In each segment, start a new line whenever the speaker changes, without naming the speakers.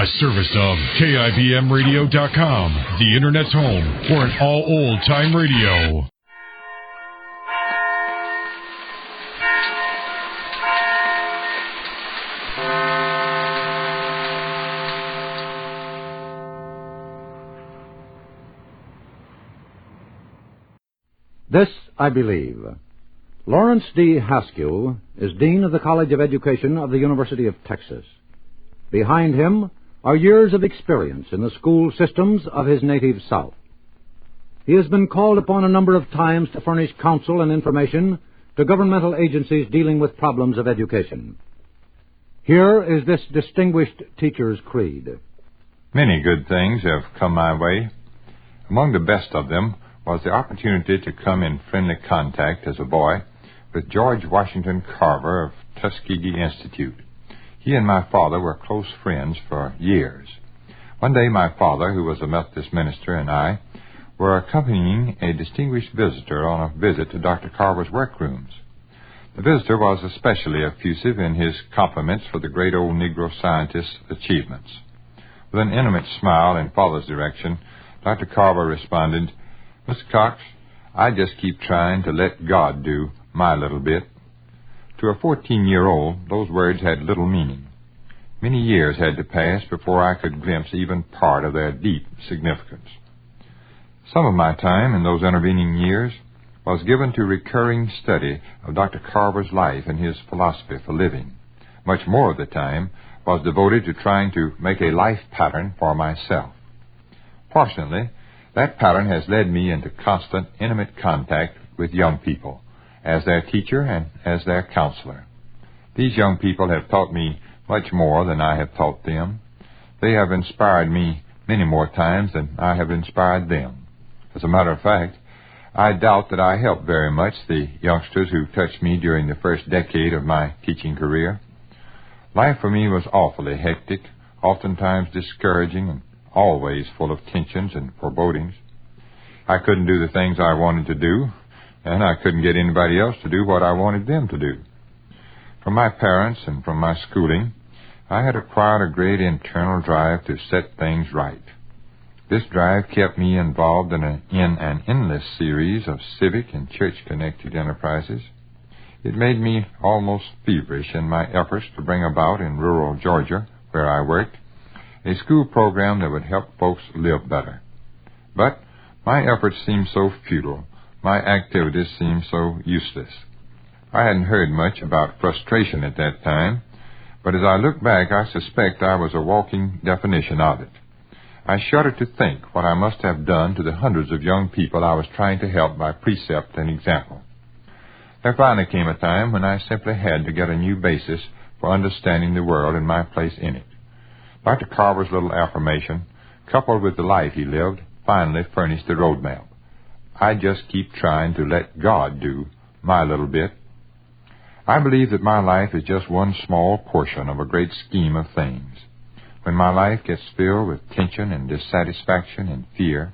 A service of KIBMradio.com, the Internet's home for an all old-time radio.
This I believe. Lawrence D. Haskew is Dean of the College of Education of the University of Texas. Behind him are years of experience in the school systems of his native South. He has been called upon a number of times to furnish counsel and information to governmental agencies dealing with problems of education. Here is this distinguished teacher's creed.
Many good things have come my way. Among the best of them was the opportunity to come in friendly contact as a boy with George Washington Carver of Tuskegee Institute. He and my father were close friends for years. One day my father, who was a Methodist minister, and I were accompanying a distinguished visitor on a visit to Dr. Carver's workrooms. The visitor was especially effusive in his compliments for the great old Negro scientist's achievements. With an intimate smile in father's direction, Dr. Carver responded, "Mr. Cox, I just keep trying to let God do my little bit." To a 14-year-old, those words had little meaning. Many years had to pass before I could glimpse even part of their deep significance. Some of my time in those intervening years was given to recurring study of Dr. Carver's life and his philosophy for living. Much more of the time was devoted to trying to make a life pattern for myself. Fortunately, that pattern has led me into constant, intimate contact with young people, as their teacher and as their counselor. These young people have taught me much more than I have taught them. They have inspired me many more times than I have inspired them. As a matter of fact, I doubt that I helped very much the youngsters who touched me during the first decade of my teaching career. Life for me was awfully hectic, oftentimes discouraging, and always full of tensions and forebodings. I couldn't do the things I wanted to do, and I couldn't get anybody else to do what I wanted them to do. From my parents and from my schooling, I had acquired a great internal drive to set things right. This drive kept me involved in an endless series of civic and church-connected enterprises. It made me almost feverish in my efforts to bring about in rural Georgia, where I worked, a school program that would help folks live better. But my efforts seemed so futile. My activities seemed so useless. I hadn't heard much about frustration at that time, but as I look back, I suspect I was a walking definition of it. I shudder to think what I must have done to the hundreds of young people I was trying to help by precept and example. There finally came a time when I simply had to get a new basis for understanding the world and my place in it. Dr. Carver's little affirmation, coupled with the life he lived, finally furnished the roadmap. I just keep trying to let God do my little bit. I believe that my life is just one small portion of a great scheme of things. When my life gets filled with tension and dissatisfaction and fear,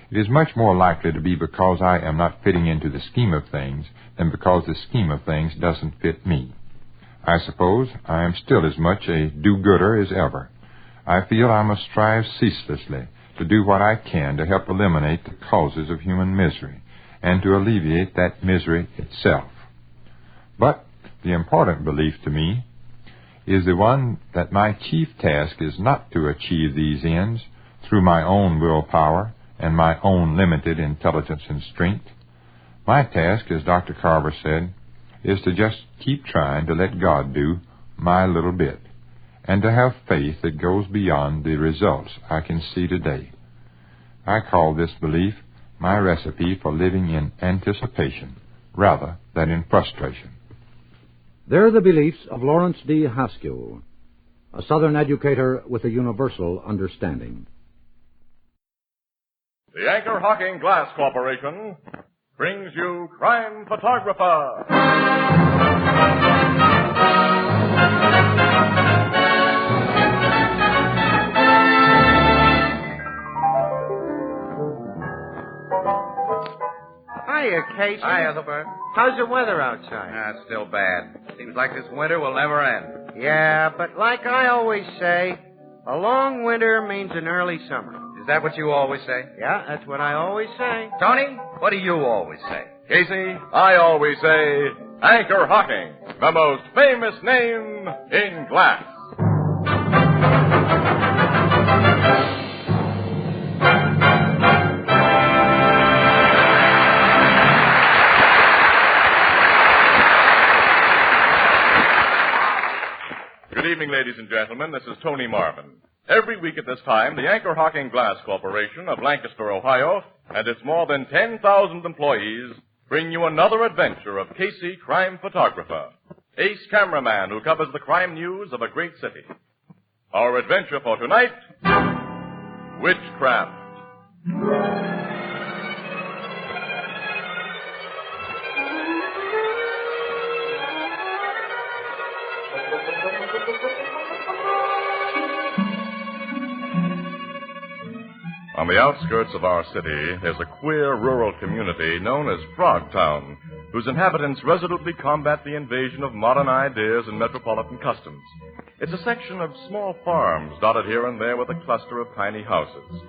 it is much more likely to be because I am not fitting into the scheme of things than because the scheme of things doesn't fit me. I suppose I am still as much a do-gooder as ever. I feel I must strive ceaselessly to do what I can to help eliminate the causes of human misery and to alleviate that misery itself. But the important belief to me is the one that my chief task is not to achieve these ends through my own willpower and my own limited intelligence and strength. My task, as Dr. Carver said, is to just keep trying to let God do my little bit, and to have faith that goes beyond the results I can see today. I call this belief my recipe for living in anticipation rather than in frustration.
They're the beliefs of Lawrence D. Haskew, a Southern educator with a universal understanding.
The Anchor Hocking Glass Corporation brings you Crime Photographer.
Hiya, Casey.
Hi, Ethelbert.
How's the weather outside?
It's still bad. Seems like this winter will never end.
Yeah, but like I always say, A long winter means an early summer.
Is that what you always say?
Yeah, that's what I always say.
Tony, what do you always say?
Casey, I always say Anchor Hocking, the most famous name in glass. Good evening, ladies and gentlemen. This is Tony Marvin. Every week at this time, the Anchor Hocking Glass Corporation of Lancaster, Ohio, and its more than 10,000 employees bring you another adventure of Casey, crime photographer, ace cameraman who covers the crime news of a great city. Our adventure for tonight, Witchcraft. On the outskirts of our city, there's a queer rural community known as Frogtown, whose inhabitants resolutely combat the invasion of modern ideas and metropolitan customs. It's a section of small farms dotted here and there with a cluster of tiny houses.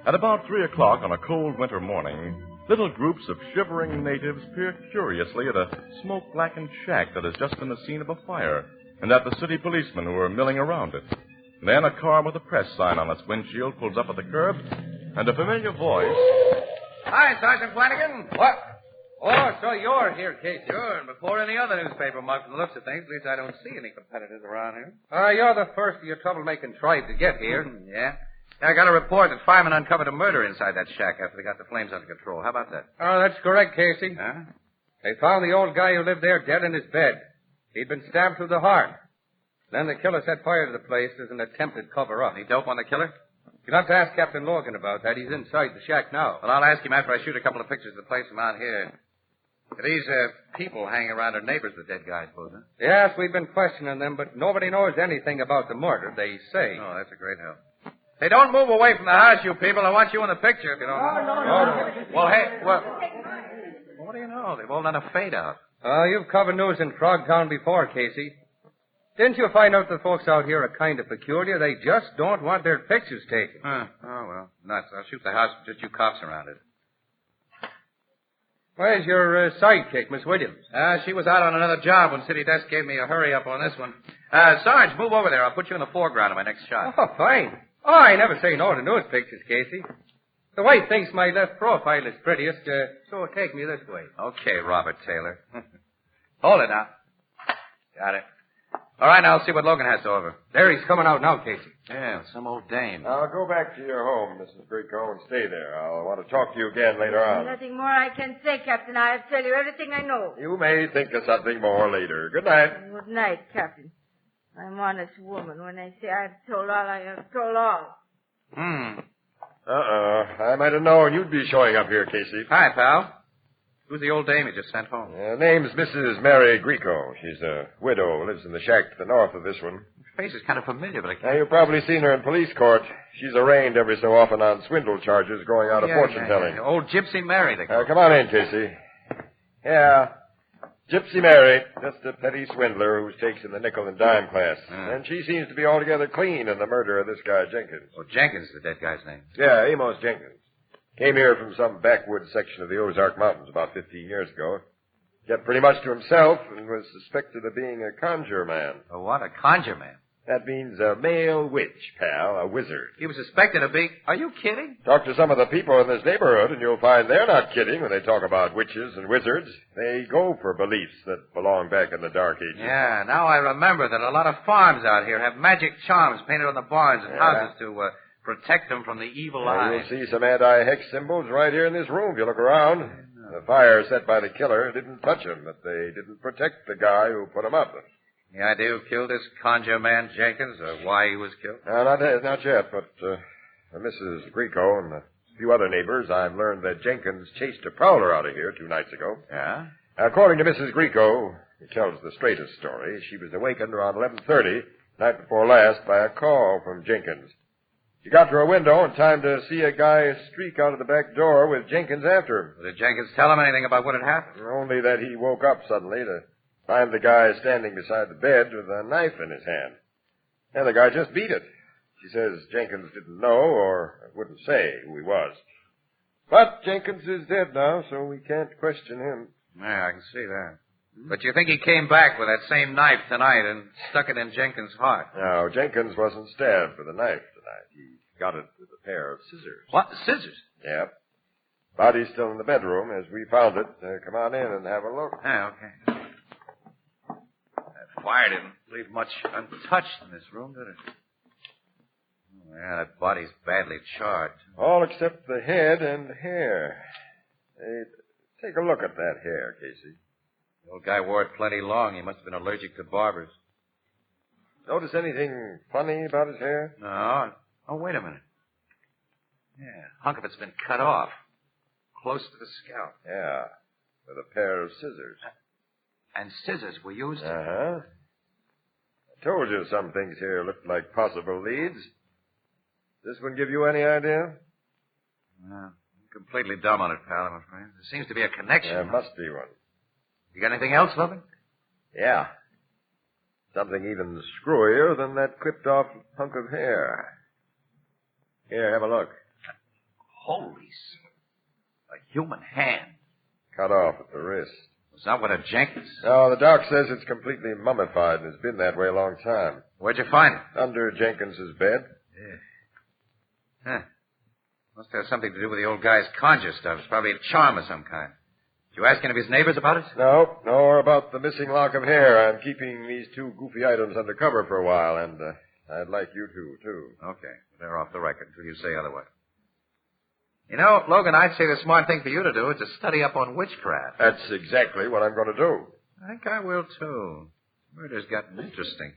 At about 3 o'clock on a cold winter morning, little groups of shivering natives peer curiously at a smoke-blackened shack that has just been the scene of a fire, and at the city policemen who are milling around it. Then a car with a press sign on its windshield pulls up at the curb, and a familiar voice...
Hi, Sergeant Flanagan.
What? Oh, so you're here, Casey.
Sure, and before any other newspaper mug from the looks of things, at least I don't see any competitors around here.
You're the first of your troublemaking tribe to get here.
Yeah? I got a report that firemen uncovered a murder inside that shack after they got the flames under control. How about that?
Oh, that's correct, Casey.
Huh?
They found the old guy who lived there dead in his bed. He'd been stabbed through the heart. Then the killer set fire to the place as an attempted cover-up.
Any dope on the killer?
You'll have to ask Captain Logan about that. He's inside the shack now.
Well, I'll ask him after I shoot a couple of pictures of the place from out here. These people hanging around are neighbors of the dead guy, I suppose, huh?
Yes, we've been questioning them, but nobody knows anything about the murder, they say.
Oh, that's a great help. Hey, don't move away from the house, you people. I want you in the picture if you don't...
No.
Well, hey, what do you know? They've all done a fade-out.
You've covered news in Frogtown before, Casey. Didn't you find out the folks out here are kind of peculiar? They just don't want their pictures taken.
Huh. Oh, well, nuts. I'll shoot the house with just you cops around it.
Where's your sidekick, Miss Williams?
She was out on another job when City Desk gave me a hurry-up on this one. Sarge, move over there. I'll put you in the foreground of my next shot.
Oh, fine. Oh, I never say no to news pictures, Casey. The wife thinks my left profile is prettiest, so take me this way.
Okay, Robert Taylor. Hold it now. Got it. All right, now I'll see what Logan has to offer.
There he's coming out now, Casey.
Yeah, some old dame.
Now, go back to your home, Mrs. Greco, and stay there. I'll want to talk to you again later on.
Nothing more I can say, Captain. I'll tell you everything I know.
You may think of something more later. Good night.
Good night, Captain. I'm an honest woman. When I say I've told all, I have told all.
I might have known you'd be showing up here, Casey.
Hi, pal. Who's the old dame you just sent home?
Name's Mrs. Mary Greco. She's a widow, lives in the shack to the north of this one.
Her face is kind of familiar, but I
Now,
can't...
you've probably seen her in police court. She's arraigned every so often on swindle charges growing out of fortune-telling.
Yeah. Old Gypsy Mary, they call her.
Come on in, Casey. Yeah. Gypsy Mary, just a petty swindler who takes in the nickel and dime class. And she seems to be altogether clean in the murder of this guy, Jenkins.
Oh, Jenkins is the dead guy's name.
Yeah, Amos Jenkins. Came here from some backwoods section of the Ozark Mountains about 15 years ago. Kept pretty much to himself and was suspected of being a conjure man.
A what? A conjure man?
That means a male witch, pal, a wizard.
He was suspected of being... Are you kidding?
Talk to some of the people in this neighborhood and you'll find they're not kidding when they talk about witches and wizards. They go for beliefs that belong back in the Dark Ages.
Yeah, now I remember that a lot of farms out here have magic charms painted on the barns and houses to protect them from the evil eye.
You'll see some anti-hex symbols right here in this room if you look around. The fire set by the killer didn't touch him, but they didn't protect the guy who put him up.
Any idea who killed this conjure man, Jenkins, or why he was killed?
Not yet, but Mrs. Greco and a few other neighbors, I've learned that Jenkins chased a prowler out of here 2 nights ago.
Yeah?
According to Mrs. Greco, who tells the straightest story, she was awakened around 11:30, night before last, by a call from Jenkins. She got to her window in time to see a guy streak out of the back door with Jenkins after him.
Did Jenkins tell him anything about what had happened?
Only that he woke up suddenly to find the guy standing beside the bed with a knife in his hand. And the guy just beat it. She says Jenkins didn't know or wouldn't say who he was. But Jenkins is dead now, so we can't question him.
Yeah, I can see that. But you think he came back with that same knife tonight and stuck it in Jenkins' heart?
No, Jenkins wasn't stabbed with a knife tonight. He got it with a pair of scissors.
What? Scissors?
Yep. Body's still in the bedroom as we found it. Come on in and have a look.
Yeah, okay. That fire didn't leave much untouched in this room, did it? Oh, yeah, that body's badly charred.
All except the head and hair. Hey, take a look at that hair, Casey.
The old guy wore it plenty long. He must have been allergic to barbers.
Notice anything funny about his hair?
No. Oh, wait a minute. Yeah, a hunk of it's been cut off. Close to the scalp.
Yeah, with a pair of scissors.
And scissors were used?
Uh-huh. I told you some things here looked like possible leads. This one give you any idea?
I'm completely dumb on it, pal, I'm afraid. There seems to be a connection.
There must be one.
You got anything else, Loving?
Yeah. Something even screwier than that clipped-off hunk of hair. Here, have a look.
Holy smokes. A human hand.
Cut off at the wrist.
Was that what a Jenkins?
No, the doc says it's completely mummified and has been that way a long time.
Where'd you find it?
Under Jenkins's bed.
Yeah. Huh. Must have something to do with the old guy's conjure stuff. It's probably a charm of some kind. Did you ask any of his neighbors about it?
No, nor about the missing lock of hair. I'm keeping these two goofy items under cover for a while, and I'd like you to, too.
Okay. They're off the record until you say otherwise. You know, Logan, I'd say the smart thing for you to do is to study up on witchcraft.
That's exactly what I'm going to do.
I think I will, too. Murder's gotten interesting.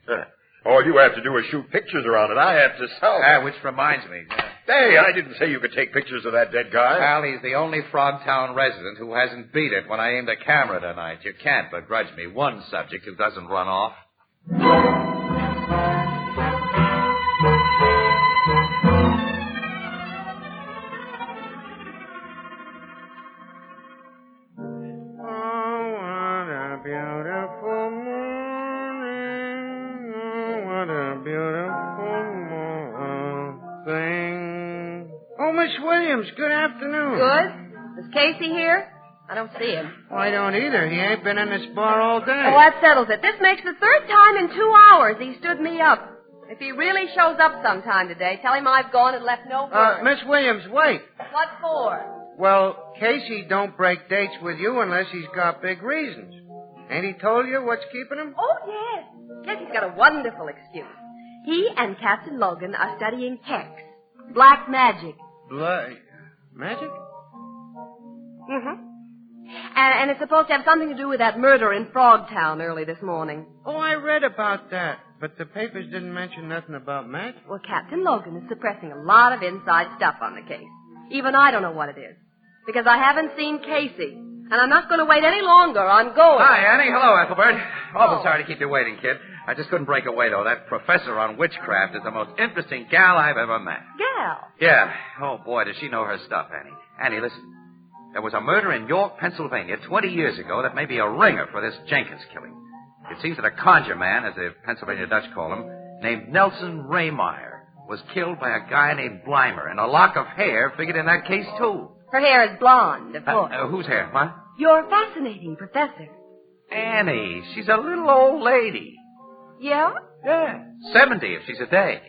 All you have to do is shoot pictures around it. I have to solve it.
Which reminds me.
Hey, I didn't say you could take pictures of that dead guy.
Al, he's the only Frogtown resident who hasn't beat it when I aimed a camera tonight. You can't begrudge me one subject who doesn't run off.
Good afternoon.
Good. Is Casey here? I don't see him.
Well, I don't either. He ain't been in this bar all day.
Oh, that settles it. This makes the third time in 2 hours he stood me up. If he really shows up sometime today, tell him I've gone and left no word.
Miss Williams, wait.
What for?
Well, Casey don't break dates with you unless he's got big reasons. Ain't he told you what's keeping him?
Oh, yes. Yes, he's got a wonderful excuse. He and Captain Logan are studying hex, black magic.
Magic?
Mm-hmm. And it's supposed to have something to do with that murder in Frogtown early this morning.
Oh, I read about that. But the papers didn't mention nothing about magic.
Well, Captain Logan is suppressing a lot of inside stuff on the case. Even I don't know what it is. Because I haven't seen Casey. And I'm not going to wait any longer. I'm going.
Hi, Annie. Hello, Ethelbert. Awful sorry to keep you waiting, kid. I just couldn't break away, though. That professor on witchcraft is the most interesting gal I've ever met.
Gal?
Yeah. Oh, boy, does she know her stuff, Annie. Annie, listen. There was a murder in York, Pennsylvania, 20 years ago that may be a ringer for this Jenkins killing. It seems that a conjure man, as the Pennsylvania Dutch call him, named Nelson Raymeyer, was killed by a guy named Blymer, and a lock of hair figured in that case, too.
Her hair is blonde, of course.
Whose hair? What?
You're fascinating, Professor.
Annie, she's a little old lady.
Yeah?
Yeah. 70 if she's a day.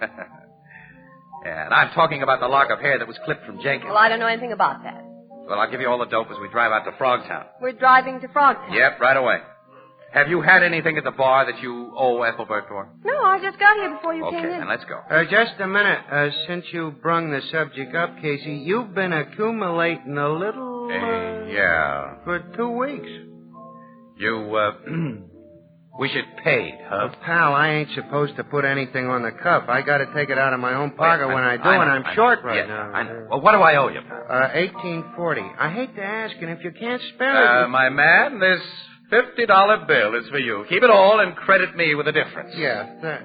Yeah, and I'm talking about the lock of hair that was clipped from Jenkins.
Well, I don't know anything about that.
Well, I'll give you all the dope as we drive out to Frogtown.
We're driving to Frogtown?
Yep, right away. Have you had anything at the bar that you owe Ethelbert for?
No, I just got here before you came in.
Okay, then let's go.
Just a minute. Since you brung the subject up, Casey, you've been accumulating a little...
yeah.
For 2 weeks.
You, we should pay, huh?
Well, pal, I ain't supposed to put anything on the cuff. I got to take it out of my own pocket when I do, and I'm short right now.
I know. Well, what do I owe you, pal?
$18.40. I hate to ask, and if you can't spare it...
My man, this $50 bill is for you. Keep it all and credit me with the difference.
Yeah,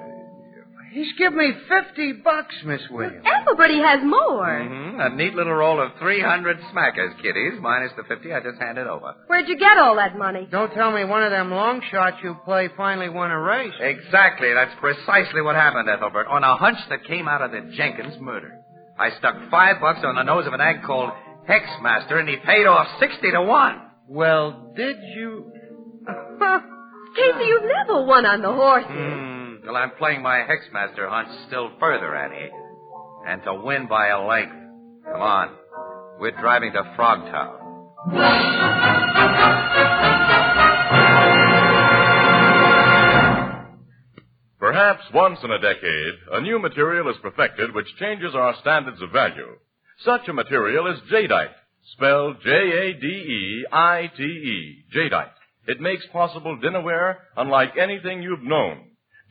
He's given me $50, Miss Williams.
Everybody has more.
Mm-hmm. A neat little roll of 300 smackers, kiddies, minus the 50 I just handed over.
Where'd you get all that money?
Don't tell me one of them long shots you play finally won a race.
Exactly. That's precisely what happened, Ethelbert. On a hunch that came out of the Jenkins murder. I stuck $5 on the nose of an egg called Hexmaster, and he paid off 60 to 1.
Well, did you...
Casey, you've never won on the horses.
Well, I'm playing my Hexmaster hunch still further, Annie. And to win by a length. Come on. We're driving to Frogtown.
Perhaps once in a decade, a new material is perfected which changes our standards of value. Such a material is jadeite, spelled Jadeite, jadeite. It makes possible dinnerware unlike anything you've known.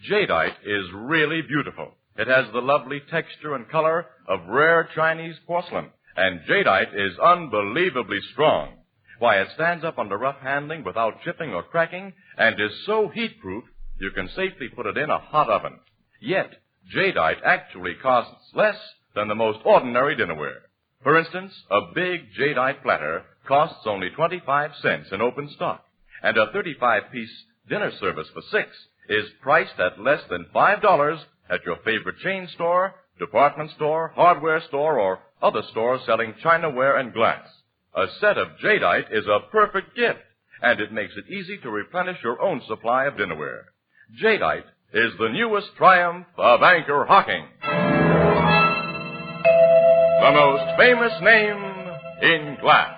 Jadeite is really beautiful. It has the lovely texture and color of rare Chinese porcelain, and jadeite is unbelievably strong. Why, it stands up under rough handling without chipping or cracking, and is so heat-proof you can safely put it in a hot oven. Yet, jadeite actually costs less than the most ordinary dinnerware. For instance, a big jadeite platter costs only 25 cents in open stock, and a 35-piece dinner service for 6 is priced at less than $5 at your favorite chain store, department store, hardware store, or other stores selling chinaware and glass. A set of jadeite is a perfect gift, and it makes it easy to replenish your own supply of dinnerware. Jadeite is the newest triumph of anchor hocking. The most famous name in glass.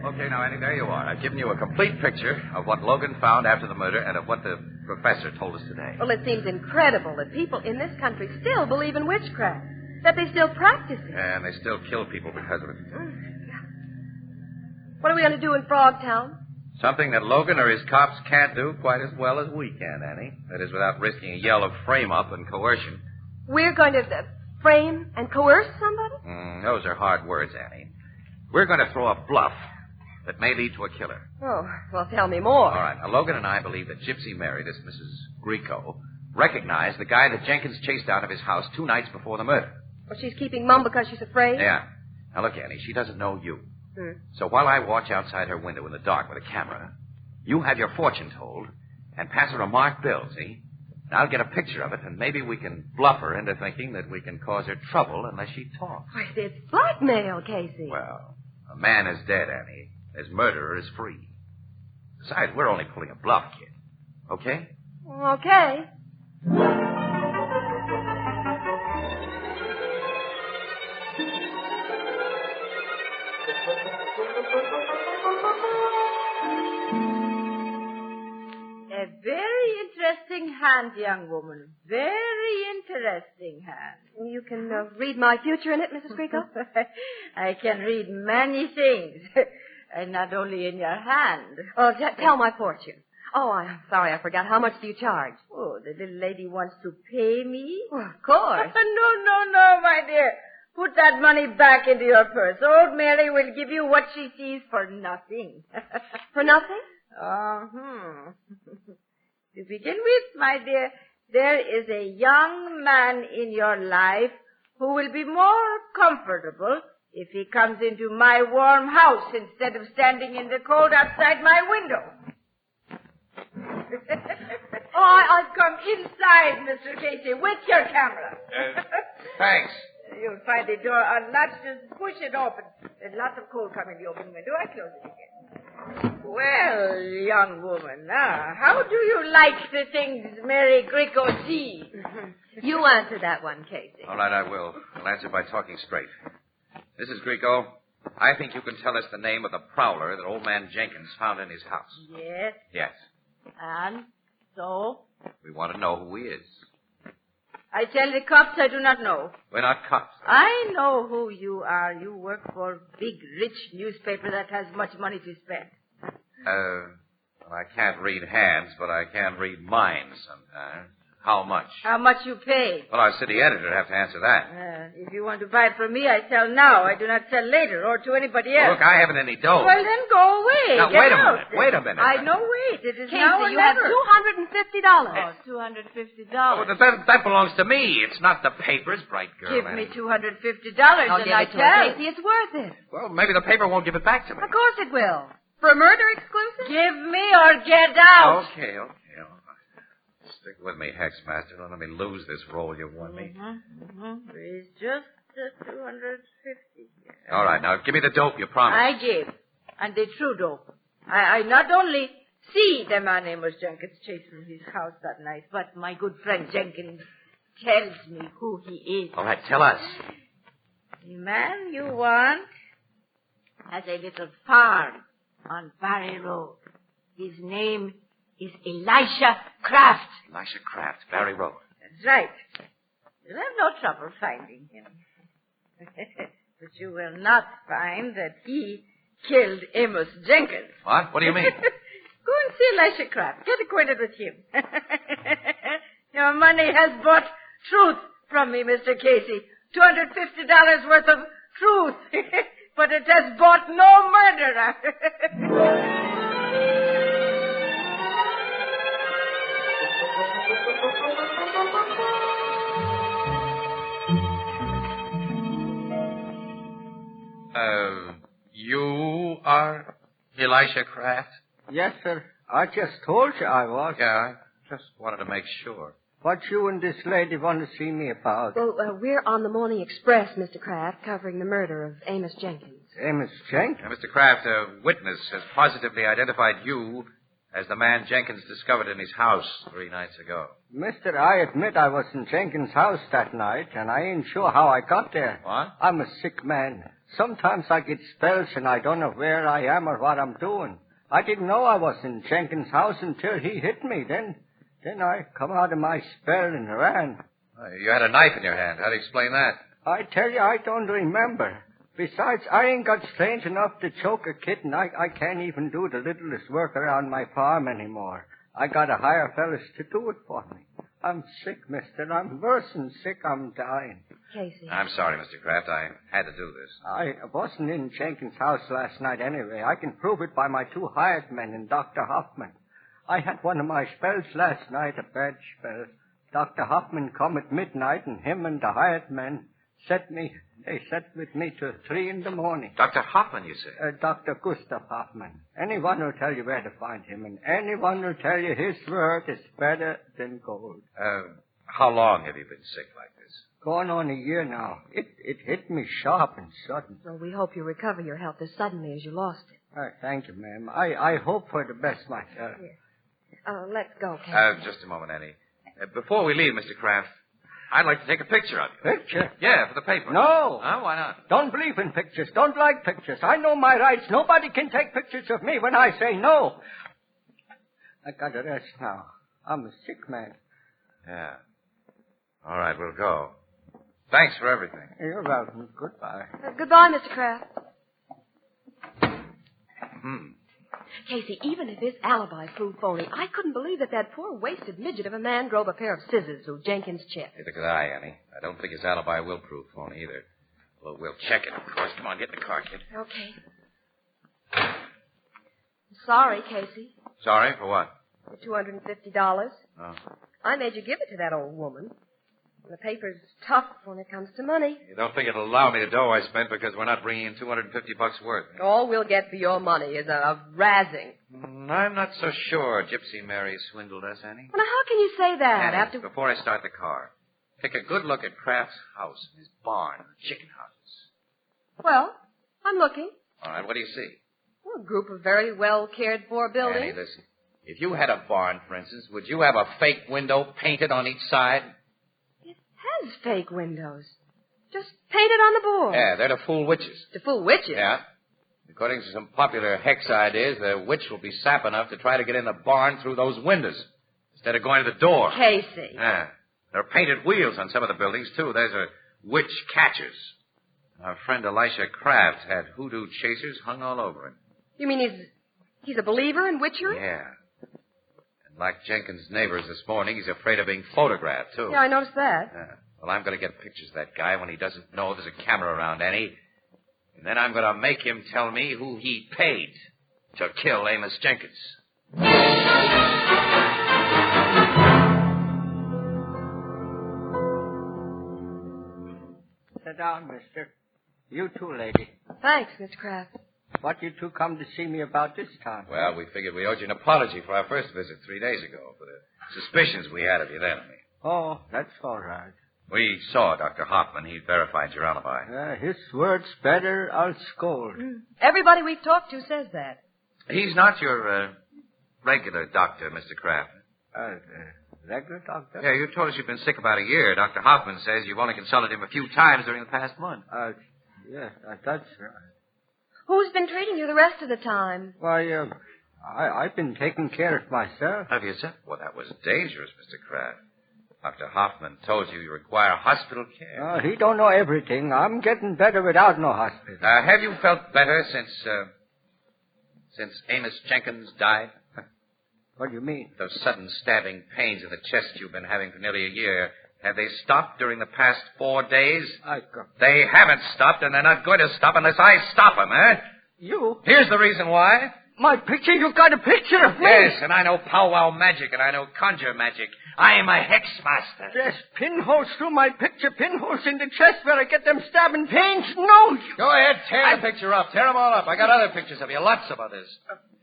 Okay, now, Annie, there you are. I've given you a complete picture of what Logan found after the murder and of what the professor told us today.
Well, it seems incredible that people in this country still believe in witchcraft, that they still practice it.
And they still kill people because of it.
What are we going to do in Frogtown?
Something that Logan or his cops can't do quite as well as we can, Annie. That is, without risking a yell of frame-up and coercion.
We're going to frame and coerce somebody?
Those are hard words, Annie. We're going to throw a bluff that may lead to a killer.
Oh, well, tell me more.
All right. Now, Logan and I believe that Gypsy Mary, this Mrs. Grieco, recognized the guy that Jenkins chased out of his house 2 nights before the murder.
Well, she's keeping mum because she's afraid?
Yeah. Now, look, Annie, she doesn't know you. So while I watch outside her window in the dark with a camera, you have your fortune told and pass her a marked bill, see? And I'll get a picture of it, and maybe we can bluff her into thinking that we can cause her trouble unless she talks.
Why, it's blackmail, Casey.
Well, a man is dead, Annie. His murderer is free. Besides, we're only pulling a bluff, kid. Okay?
Okay.
A very interesting hand, young woman. Very interesting hand.
You can read my future in it, Mrs. Grieco?
I can read many things. And not only in your hand.
Oh, tell my fortune. Oh, I'm sorry, I forgot. How much do you charge?
Oh, the little lady wants to pay me?
Well, of course.
No, my dear. Put that money back into your purse. Old Mary will give you what she sees for nothing.
For nothing?
To begin with, my dear, there is a young man in your life who will be more comfortable if he comes into my warm house instead of standing in the cold outside my window. I've come inside, Mr. Casey, with your camera.
Thanks.
You'll find the door unlatched. Just push it open. There's lots of cold coming in the open window. I close it again. Well, young woman, how do you like the things Mary Grieco sees?
You answer that one, Casey.
All right, I will. I'll answer by talking straight. Mrs. Grieco, I think you can tell us the name of the prowler that old man Jenkins found in his house.
Yes.
Yes.
And so?
We want to know who he is.
I tell the cops I do not know.
We're not cops.
I know who you are. You work for a big, rich newspaper that has much money to spend.
Well, I can't read hands, but I can read minds sometimes. How much?
How much you pay.
Well, our city editor would have to answer that.
If you want to buy it from me, I sell now. I do not sell later or to anybody else.
Well, look, I haven't any dough.
Well, then go away.
Now,
Get
wait a
out.
minute. Wait a minute.
I know, wait. It is
Casey,
now or
you have
never.
$250.
Oh, $250.
Oh, that belongs to me. It's not the paper's, bright girl.
Give
Annie.
me $250
I'll
and
give
I
it to
tell.
her, Casey. It's worth it.
Well, maybe the paper won't give it back to me.
Of course it will. For a murder exclusive?
Give me or get out.
Okay. Stick with me, Hexmaster. Don't let me lose this roll you won me.
It's just $250.
All right, now give me the dope you promised.
I gave. And the true dope. I not only see the man Amos Jenkins chase from his house that night, but my good friend Jenkins tells me who he is.
All right, tell us.
The man you want has a little farm on Barry Road. His name is Elisha Kraft.
Elisha Kraft, Barry Road.
That's right. You'll have no trouble finding him. But you will not find that he killed Amos Jenkins.
What? What do you mean?
Go and see Elisha Kraft. Get acquainted with him. Your money has bought truth from me, Mr. Casey. $250 worth of truth. But it has bought no murderer.
You are Elisha Kraft?
Yes, sir. I just told you I was.
Yeah, I just wanted to make sure.
What you and this lady want to see me about?
Well, we're on the Morning Express, Mr. Kraft, covering the murder of Amos Jenkins.
Amos Jenkins?
Mr. Kraft, a witness has positively identified you as the man Jenkins discovered in his house 3 nights ago.
Mister, I admit I was in Jenkins' house that night, and I ain't sure how I got there.
What?
I'm a sick man. Sometimes I get spells and I don't know where I am or what I'm doing. I didn't know I was in Jenkins' house until he hit me. Then I come out of my spell and ran.
You had a knife in your hand. How do you explain that?
I tell you, I don't remember. Besides, I ain't got strange enough to choke a kitten. I can't even do the littlest work around my farm anymore. I gotta hire fellas to do it for me. I'm sick, mister. I'm worse than sick. I'm dying.
Casey.
I'm sorry, Mr. Kraft. I had to do this.
I wasn't in Jenkins' house last night anyway. I can prove it by my 2 hired men and Dr. Hoffman. I had one of my spells last night, a bad spell. Dr. Hoffman come at midnight, and him and the hired men they set with me till 3 in the morning.
Dr. Hoffman, you say?
Dr. Gustav Hoffman. Anyone will tell you where to find him, and anyone will tell you his word is better than gold.
How long have you been sick like this?
Going on a year now. It hit me sharp and sudden.
Well, we hope you recover your health as suddenly as you lost it.
Thank you, ma'am. I hope for the best myself.
Yes. Let's go, Casey.
Just a moment, Annie. Before we leave, Mr. Kraft, I'd like to take a picture of you.
Picture?
Yeah, for the paper.
No.
Oh, why not?
Don't believe in pictures. Don't like pictures. I know my rights. Nobody can take pictures of me when I say no. I got to rest now. I'm a sick man.
Yeah. All right, we'll go. Thanks for everything.
You're welcome. Goodbye.
Goodbye, Mr. Kraft. Casey, even if his alibi proved phony, I couldn't believe that poor wasted midget of a man drove a pair of scissors through Jenkins' chest.
Neither could I, Annie. I don't think his alibi will prove phony either. Well, we'll check it, of course. Come on, get in the car, kid.
Okay. Sorry, Casey.
Sorry, for what?
For $250.
Oh.
I made you give it to that old woman. The paper's tough when it comes to money.
You don't think it'll allow me the dough I spent because we're not bringing in $250 worth?
All we'll get for your money is a razzing.
I'm not so sure Gypsy Mary swindled us, Annie.
Well, now, how can you say that
Annie, before I start the car, take a good look at Kraft's house, his barn, chicken houses.
Well, I'm looking.
All right, what do you see?
Well, a group of very well cared for buildings.
Annie, listen. If you had a barn, for instance, would you have a fake window painted on each side?
It has fake windows. Just painted on the board.
Yeah, they're to fool witches.
To fool witches?
Yeah. According to some popular hex ideas, the witch will be sap enough to try to get in the barn through those windows instead of going to the door.
Casey.
Yeah. There are painted wheels on some of the buildings, too. Those are witch catchers. Our friend Elisha Kraft had hoodoo chasers hung all over him.
You mean he's a believer in witchery?
Yeah. And Like Jenkins' neighbors this morning, he's afraid of being photographed, too.
Yeah, I noticed that.
Well, I'm going to get pictures of that guy when he doesn't know there's a camera around, Annie. And then I'm going to make him tell me who he paid to kill Amos Jenkins.
Sit down, mister. You too, lady.
Thanks, Mr. Kraft.
What you two come to see me about this time?
Well, we figured we owed you an apology for our first visit 3 days ago, for the suspicions we had of you then.
Oh, that's all right.
We saw Dr. Hoffman. He verified your alibi.
His word's better, I'll scold.
Everybody we've talked to says that.
He's not your regular doctor, Mr. Kraft.
Regular doctor?
Yeah, you told us you've been sick about a year. Dr. Hoffman says you've only consulted him a few times during the past month.
That's right.
Who's been treating you the rest of the time?
Why, I've been taking care of myself.
Have you, sir? Well, that was dangerous, Mr. Kraft. Dr. Hoffman told you require hospital care.
He don't know everything. I'm getting better without no hospital.
Have you felt better since Amos Jenkins died?
What do you mean?
Those sudden stabbing pains in the chest you've been having for nearly a year, have they stopped during the past 4 days? They haven't stopped, and they're not going to stop unless I stop them, eh?
You?
Here's the reason why.
My picture? You've got a picture of me?
Yes, and I know powwow magic, and I know conjure magic. I am a hex master.
There's pinholes through my picture, pinholes in the chest where I get them stabbing pains. No!
Go ahead, tear the picture up. Tear them all up. I got other pictures of you, lots of others.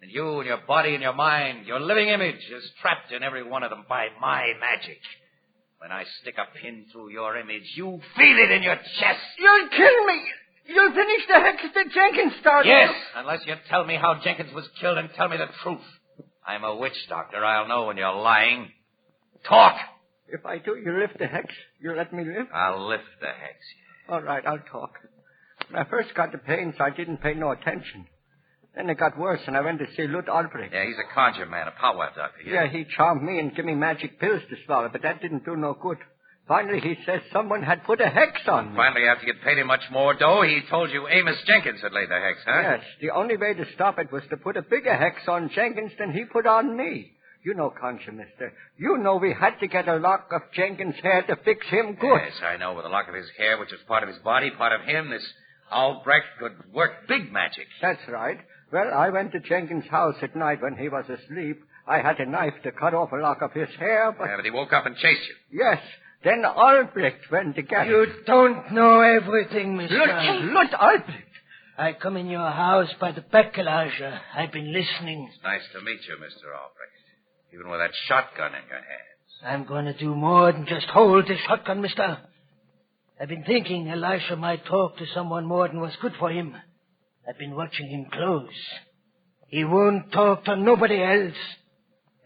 And you and your body and your mind, your living image is trapped in every one of them by my magic. When I stick a pin through your image, you feel it in your chest.
You'll kill me. You'll finish the hex that Jenkins started.
Yes, unless you tell me how Jenkins was killed and tell me the truth. I'm a witch doctor. I'll know when you're lying. Talk.
If I do, you lift the hex. You let me live?
I'll lift the hex, yeah.
All right, I'll talk. When I first got the pains, I didn't pay no attention. Then it got worse, and I went to see Lud Albrecht.
Yeah, he's a conjure man, a powwow doctor.
Yeah, he charmed me and gave me magic pills to swallow, but that didn't do no good. Finally, he says someone had put a hex on me.
Finally, after you paid him much more dough, he told you Amos Jenkins had laid the hex, huh?
Yes, the only way to stop it was to put a bigger hex on Jenkins than he put on me. You know, conjure, mister. You know we had to get a lock of Jenkins' hair to fix him good.
Yes, I know. With a lock of his hair, which was part of his body, part of him, this Albrecht could work big magic.
That's right. Well, I went to Jenkins' house at night when he was asleep. I had a knife to cut off a lock of his hair, but...
Yeah, but he woke up and chased you.
Yes. Then Albrecht went to get
You don't know everything, Mr.
Lud Albrecht.
I come in your house by the baccalauge. I've been listening.
It's nice to meet you, Mr. Albrecht. Even with that shotgun in your hands.
I'm going to do more than just hold this shotgun, mister. I've been thinking Elisha might talk to someone more than was good for him. I've been watching him close. He won't talk to nobody else.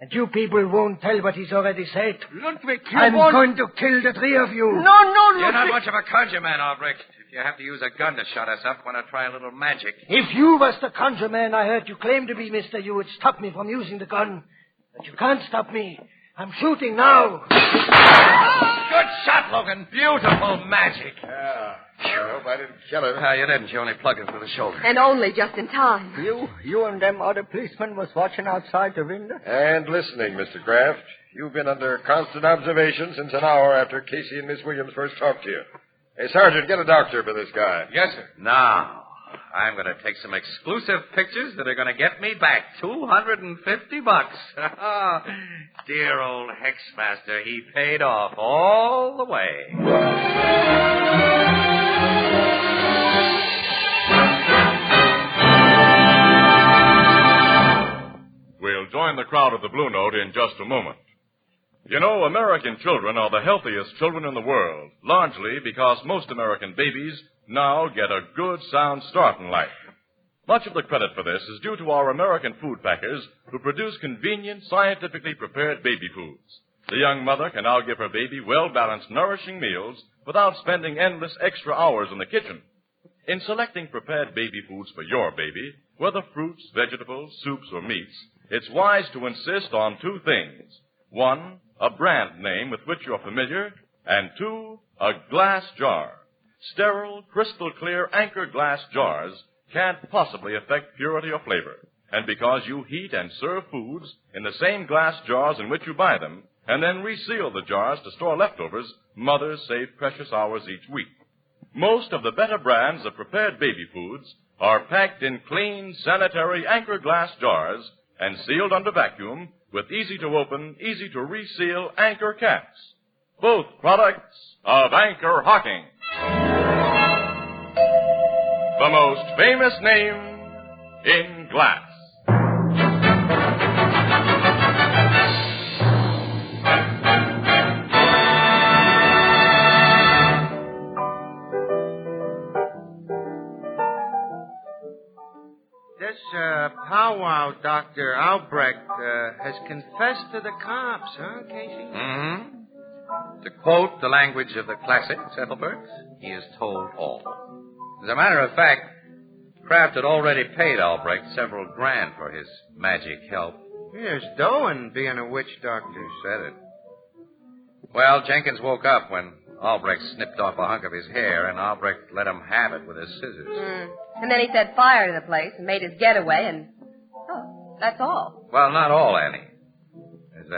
And you people won't tell what he's already said.
Ludwig,
I'm going to kill the three of you.
No, Ludwig.
You're not much of a conjure man, Albrecht. If you have to use a gun to shut us up, why not try a little magic?
If you was the conjure man I heard you claim to be, mister, you would stop me from using the gun. But you can't stop me. I'm shooting now.
Good shot, Logan. Beautiful magic.
Yeah. I hope I didn't kill him.
You didn't. You only plugged him through the shoulder.
And only just in time.
You and them other policemen was watching outside the window?
And listening, Mr. Kraft. You've been under constant observation since an hour after Casey and Miss Williams first talked to you. Hey, Sergeant, get a doctor for this guy.
Yes, sir. Now, I'm going to take some exclusive pictures that are going to get me back $250. Dear old Hexmaster, he paid off all the way.
We'll join the crowd at the Blue Note in just a moment. You know, American children are the healthiest children in the world, largely because most American babies now get a good, sound start in life. Much of the credit for this is due to our American food packers who produce convenient, scientifically prepared baby foods. The young mother can now give her baby well-balanced, nourishing meals without spending endless extra hours in the kitchen. In selecting prepared baby foods for your baby, whether fruits, vegetables, soups, or meats, it's wise to insist on two things. One, a brand name with which you're familiar, and two, a glass jar. Sterile, crystal clear, anchor glass jars can't possibly affect purity or flavor. and because you heat and serve foods in the same glass jars in which you buy them, and then reseal the jars to store leftovers, mothers save precious hours each week. Most of the better brands of prepared baby foods are packed in clean, sanitary Anchor glass jars and sealed under vacuum with easy-to-open, easy-to-reseal Anchor caps. Both products of Anchor Hocking. The most famous name in glass.
This powwow Dr. Albrecht has confessed to the cops, huh, Casey?
Mm-hmm. To quote the language of the classics, Ethelbert, he has told all. As a matter of fact, Kraft had already paid Albrecht several grand for his magic help.
There's dough in being a witch doctor.
Said it. Well, Jenkins woke up when Albrecht snipped off a hunk of his hair, and Albrecht let him have it with his scissors.
And then he set fire to the place and made his getaway, and... Oh, that's all.
Well, not all, Annie. There's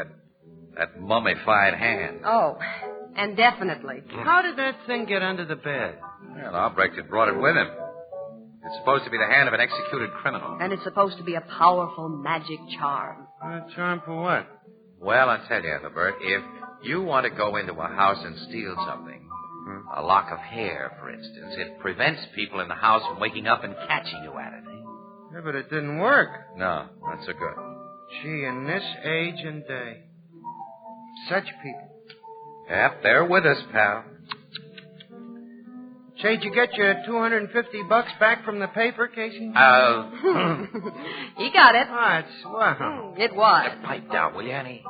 that mummified hand.
Oh, and definitely.
How did that thing get under the bed?
Well, Albrecht had brought it with him. It's supposed to be the hand of an executed criminal.
And it's supposed to be a powerful magic charm.
A charm for what?
Well, I'll tell you, Ethelbert, if you want to go into a house and steal something, a lock of hair, for instance, it prevents people in the house from waking up and catching you at it.
Yeah, but it didn't work.
No, not so good.
Gee, in this age and day, such people.
Yep, they're with us, pal.
Say, did you get your $250 back from the paper, Casey?
He got it.
Oh, it's swell.
It was.
Pipe down, will you, Annie?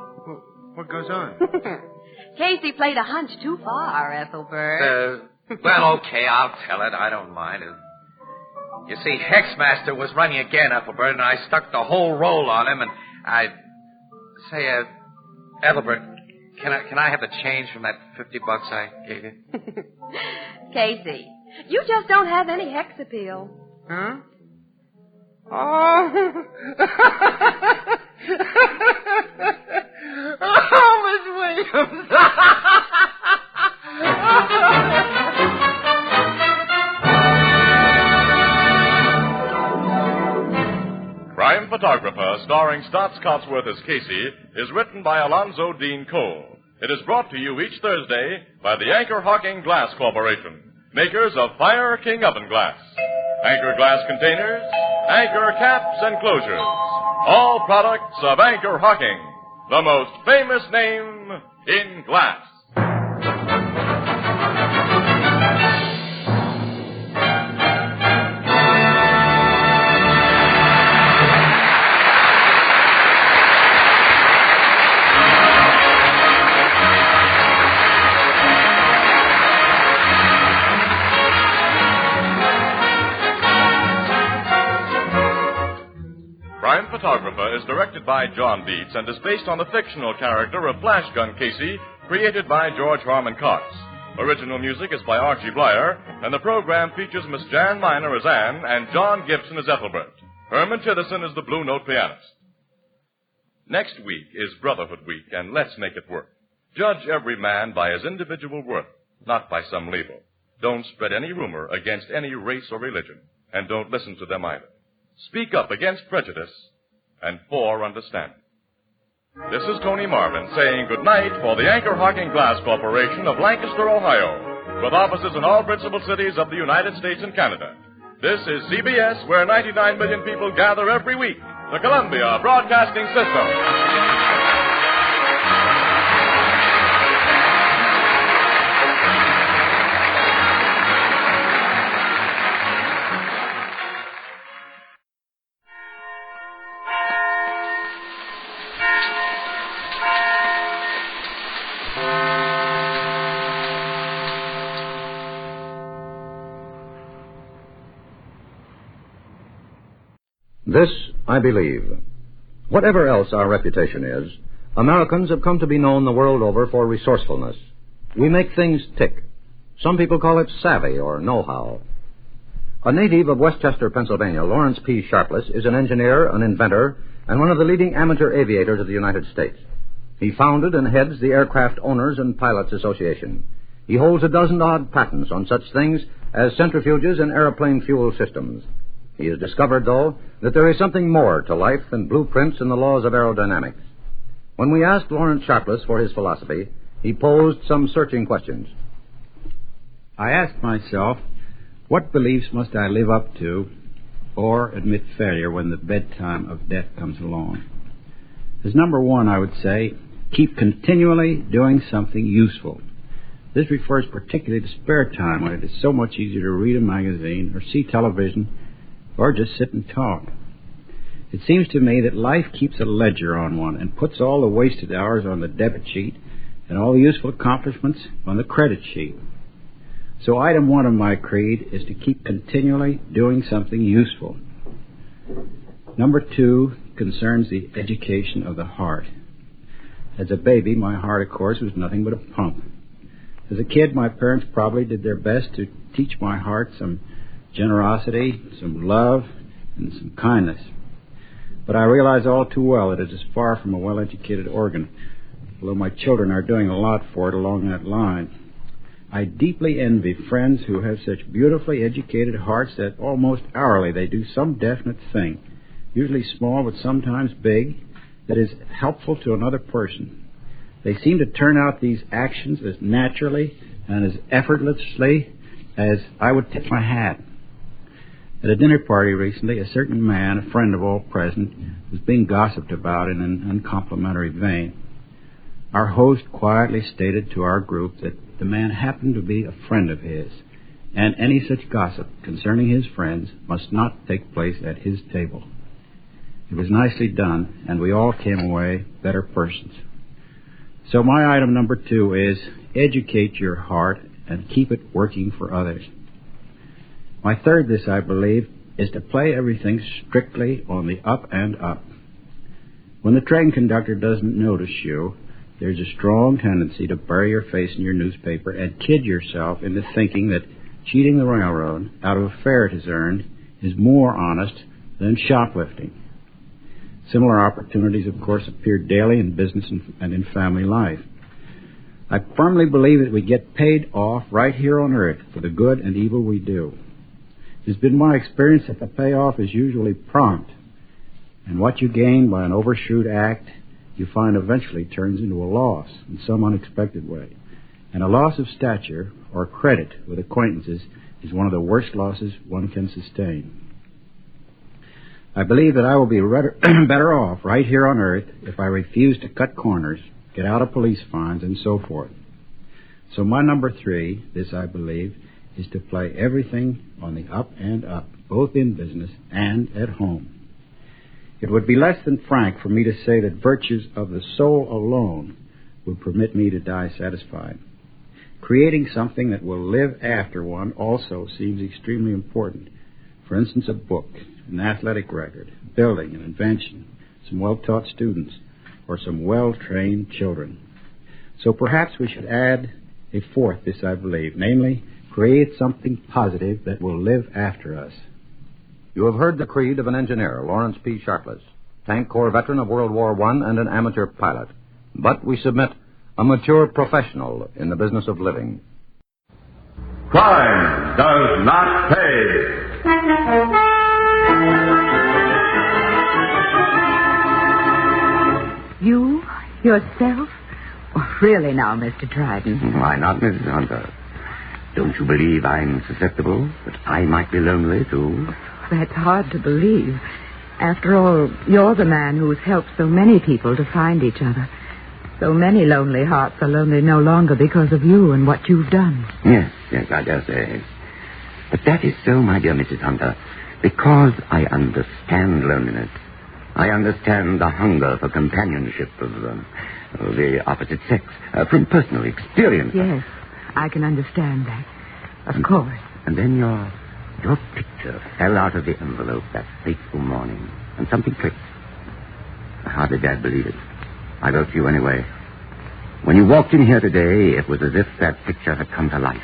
What goes on?
Casey played a hunch too far, Ethelbert.
Well, okay, I'll tell it. I don't mind. You see, Hexmaster was running again, Ethelbert, and I stuck the whole roll on him, and I... Say, Ethelbert, can I have the change from that $50 I gave you?
Casey, you just don't have any hex appeal.
Huh? Oh. Oh, Miss Williams.
Crime Photographer, starring Stotts Cotsworth as Casey, is written by Alonzo Dean Cole. It is brought to you each Thursday by the Anchor Hocking Glass Corporation, makers of Fire King Oven Glass, Anchor Glass Containers, Anchor Caps and Closures, all products of Anchor Hocking, the most famous name in glass. Crime Photographer is directed by John Dietz and is based on the fictional character of Flash Gun Casey, created by George Harmon Cox. Original music is by Archie Blyer, and the program features Miss Jan Miner as Anne and John Gibson as Ethelbert. Herman Chittison is the Blue Note pianist. Next week is Brotherhood Week, and let's make it work. Judge every man by his individual worth, not by some label. Don't spread any rumor against any race or religion, and don't listen to them either. Speak up against prejudice and for understanding. This is Tony Marvin saying good night for the Anchor Hocking Glass Corporation of Lancaster, Ohio, with offices in all principal cities of the United States and Canada. This is CBS, where 99 million people gather every week, the Columbia Broadcasting System.
This, I believe. Whatever else our reputation is, Americans have come to be known the world over for resourcefulness. We make things tick. Some people call it savvy or know-how. A native of Westchester, Pennsylvania, Lawrence P. Sharpless is an engineer, an inventor, and one of the leading amateur aviators of the United States. He founded and heads the Aircraft Owners and Pilots Association. He holds a dozen odd patents on such things as centrifuges and airplane fuel systems. He has discovered, though, that there is something more to life than blueprints and the laws of aerodynamics. When we asked Lawrence Sharpless for his philosophy, he posed some searching questions.
I asked myself, what beliefs must I live up to or admit failure when the bedtime of death comes along? As number one, I would say, keep continually doing something useful. This refers particularly to spare time, when it is so much easier to read a magazine or see television or just sit and talk. It seems to me that life keeps a ledger on one and puts all the wasted hours on the debit sheet and all the useful accomplishments on the credit sheet. So item one of my creed is to keep continually doing something useful. Number two concerns the education of the heart. As a baby, my heart, of course, was nothing but a pump. As a kid, my parents probably did their best to teach my heart some generosity, some love, and some kindness. But I realize all too well that it is far from a well-educated organ, although my children are doing a lot for it along that line. I deeply envy friends who have such beautifully educated hearts that almost hourly they do some definite thing, usually small but sometimes big, that is helpful to another person. They seem to turn out these actions as naturally and as effortlessly as I would tip my hat. At a dinner party recently, a certain man, a friend of all present, was being gossiped about in an uncomplimentary vein. Our host quietly stated to our group that the man happened to be a friend of his, and any such gossip concerning his friends must not take place at his table. It was nicely done, and we all came away better persons. So my item number two is educate your heart and keep it working for others. My third, this I believe, is to play everything strictly on the up and up. When the train conductor doesn't notice you, there's a strong tendency to bury your face in your newspaper and kid yourself into thinking that cheating the railroad out of a fare it has earned is more honest than shoplifting. Similar opportunities, of course, appear daily in business and in family life. I firmly believe that we get paid off right here on earth for the good and evil we do. It's been my experience that the payoff is usually prompt, and what you gain by an overshoot act you find eventually turns into a loss in some unexpected way. And a loss of stature or credit with acquaintances is one of the worst losses one can sustain. I believe that I will be better off right here on earth if I refuse to cut corners, get out of police fines, and so forth. So my number three, this I believe, is to play everything on the up and up, both in business and at home. It would be less than frank for me to say that virtues of the soul alone would permit me to die satisfied. Creating something that will live after one also seems extremely important. For instance, a book, an athletic record, building, an invention, some well-taught students, or some well-trained children. So perhaps we should add a fourth, this I believe, namely, create something positive that will live after us.
You have heard the creed of an engineer, Lawrence P. Sharpless, tank corps veteran of World War I and an amateur pilot. But we submit a mature professional in the business of living.
Crime does not pay.
You? Yourself? Oh, really now, Mr. Dryden.
Why not, Mrs. Hunter? Don't you believe I'm susceptible? That I might be lonely, too?
That's hard to believe. After all, you're the man who's helped so many people to find each other. So many lonely hearts are lonely no longer because of you and what you've done.
Yes, I dare say. But that is so, my dear Mrs. Hunter, because I understand loneliness. I understand the hunger for companionship of the opposite sex, from personal experience.
Yes, I can understand that. Of course.
And then your picture fell out of the envelope that fateful morning, and something clicked. I hardly dared believe it. I wrote to you anyway. When you walked in here today, it was as if that picture had come to life.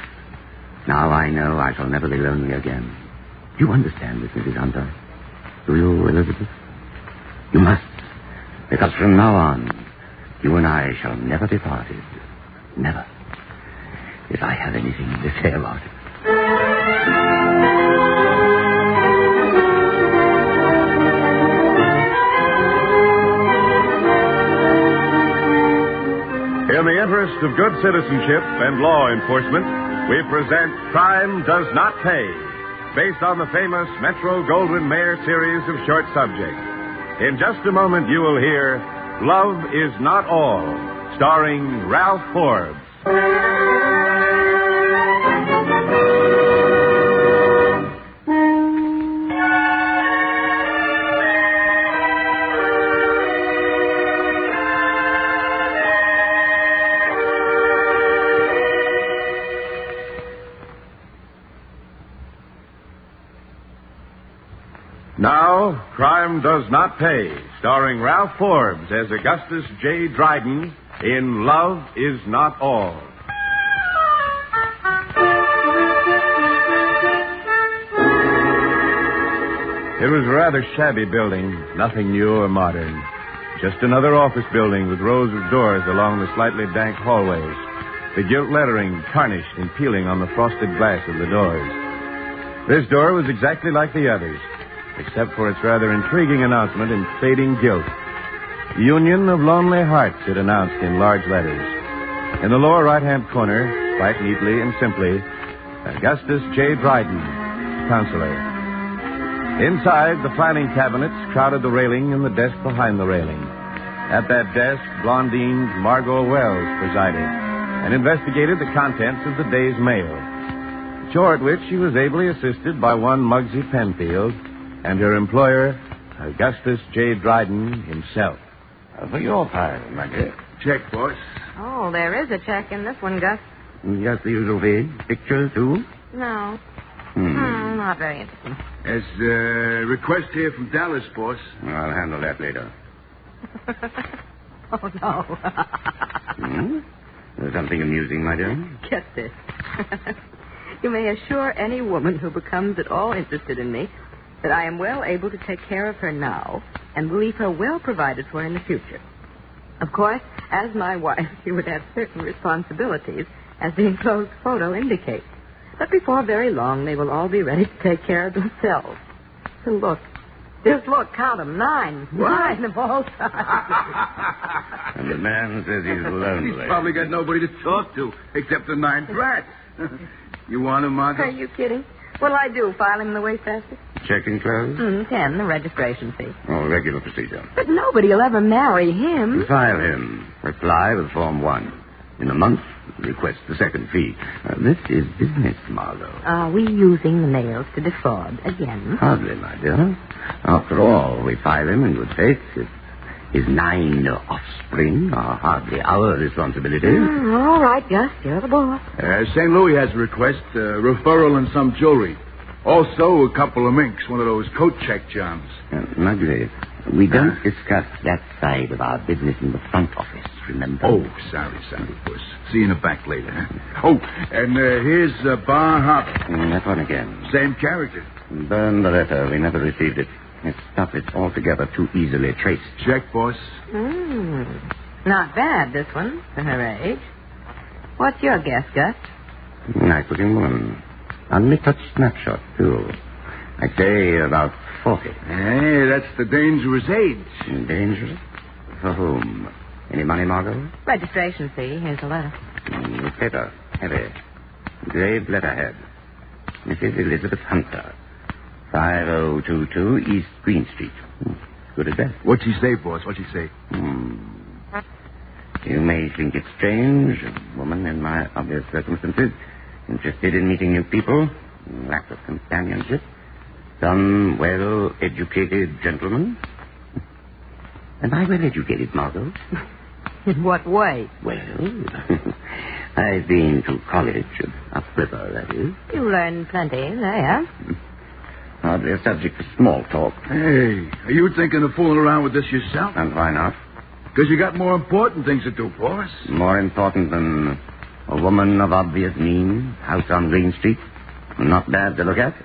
Now I know I shall never be lonely again. Do you understand this, Mrs. Hunter? Do you, Elizabeth? You must. Because from now on, you and I shall never be parted. Never. If I have anything to say about it.
In the interest of good citizenship and law enforcement, we present Crime Does Not Pay, based on the famous Metro-Goldwyn-Mayer series of short subjects. In just a moment, you will hear Love Is Not All, starring Ralph Forbes. Now, Crime Does Not Pay, starring Ralph Forbes as Augustus J. Dryden in Love Is Not All.
It was a rather shabby building, nothing new or modern. Just another office building with rows of doors along the slightly dank hallways, the gilt lettering tarnished and peeling on the frosted glass of the doors. This door was exactly like the others, except for its rather intriguing announcement in fading gilt. Union of Lonely Hearts, it announced in large letters. In the lower right-hand corner, quite neatly and simply, Augustus J. Dryden, counselor. Inside, the filing cabinets crowded the railing and the desk behind the railing. At that desk, blondined Margot Wells presided and investigated the contents of the day's mail. Show at which she was ably assisted by one Muggsy Penfield and her employer, Augustus J. Dryden himself.
For your file, my dear.
Check, boss.
Oh, there is a check in this one, Gus.
Just the usual fee. Pictures, too?
No. Not very interesting.
There's a request here from Dallas, boss.
I'll handle that later.
Oh, no.
There's something amusing, my dear.
Get this. You may assure any woman who becomes at all interested in me that I am well able to take care of her now and will leave her well provided for in the future. Of course, as my wife, she would have certain responsibilities, as the enclosed photo indicates. But before very long, they will all be ready to take care of themselves. So look. Just look, count them. 9.
What?
9 of all time.
And the man says he's lonely.
He's probably got nobody to talk to, except the 9 brats. You want him, Margot?
Are you kidding? What'll I do, file him in the wastebasket?
Check enclosed?
10, the registration fee.
Oh, regular procedure.
But nobody will ever marry him.
File him. Reply with Form 1. In a month, request the second fee. This is business, Margot.
Are we using the mails to defraud again?
Hardly, my dear. After all, we file him in good faith. His 9 offspring are hardly our responsibility.
All right, Gus, you're the boss.
St. Louis has a request, referral and some jewelry. Also, a couple of minks, one of those coat check jobs.
Muggsy, we don't discuss that side of our business in the front office, remember?
Oh, sorry, boss. See you in the back later. Oh, and here's Bar Hopper.
That one again.
Same character.
Burn the letter. We never received it. It's stuff that's altogether too easily traced.
Check, boss.
Not bad, this one, for her age. What's your guess, Gus?
Nice-looking woman. Unretouched snapshot, too. I'd say about 40.
Hey, that's the dangerous age.
Dangerous? For whom? Any money, Margot?
Registration fee. Here's a letter.
Paper. Heavy. Engraved letterhead. Mrs. Elizabeth Hunter. 5022 East Green Street. Good address.
What'd she say, boss? What'd she say?
You may think it strange. A woman in my obvious circumstances. Interested in meeting new people. Lack of companionship. Some well-educated gentleman. Am I well-educated, Margot?
In what way?
Well, I've been to college. Upriver, that is.
You learn plenty there.
Hardly a subject for small talk.
Hey, are you thinking of fooling around with this yourself?
And why not?
Because you got more important things to do, boss.
More important than a woman of obvious means, house on Green Street. Not bad to look at.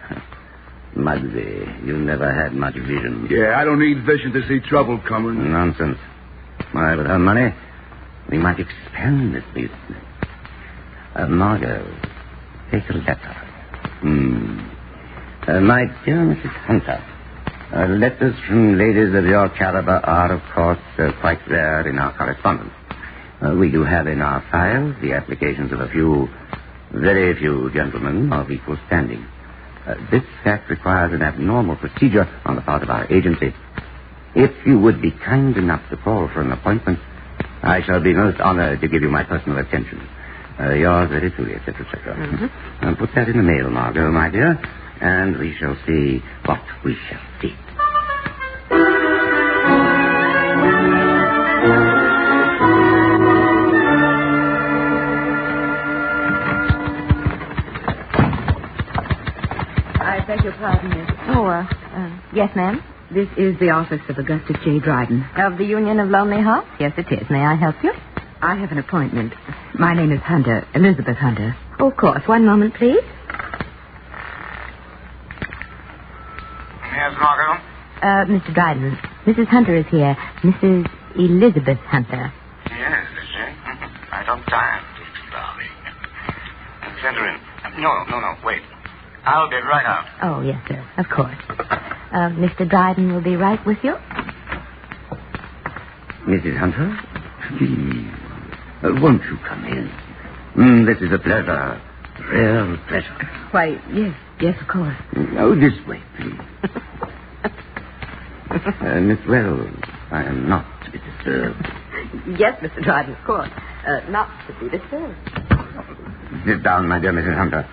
Muggsy, you never had much vision.
Yeah, I don't need vision to see trouble coming.
Nonsense. Why, with her money, we might expand this business. Margot, take a letter. My dear Mrs. Hunter, letters from ladies of your caliber are, of course, quite rare in our correspondence. We do have in our files the applications of a few, very few gentlemen of equal standing. This fact requires an abnormal procedure on the part of our agency. If you would be kind enough to call for an appointment, I shall be most honored to give you my personal attention. Yours very truly, etc., etc. Put that in the mail, Margot, my dear, and we shall see what we shall see.
I beg your pardon, miss. Oh, yes, ma'am?
This is the office of Augustus J. Dryden.
Of the Union of Lonely Hearts? Yes, it is. May I help you?
I have an appointment. My name is Hunter, Elizabeth Hunter.
Oh, of course. One moment, please.
Yes, Margot?
Mr. Dryden, Mrs. Hunter is here. Mrs. Elizabeth Hunter.
Yes, is she? I don't time, darling. Send her in. No, wait. I'll be right out.
Oh, yes, sir. Of course. Mr. Dryden will be right with you.
Mrs. Hunter, please, won't you come in? This is a pleasure. Real pleasure.
Why, yes, of course.
Oh, this way, please. Miss Wells, I am not to be disturbed.
Yes, Mr. Dryden, of course. Not to be disturbed.
Sit down, my dear Mrs. Hunter.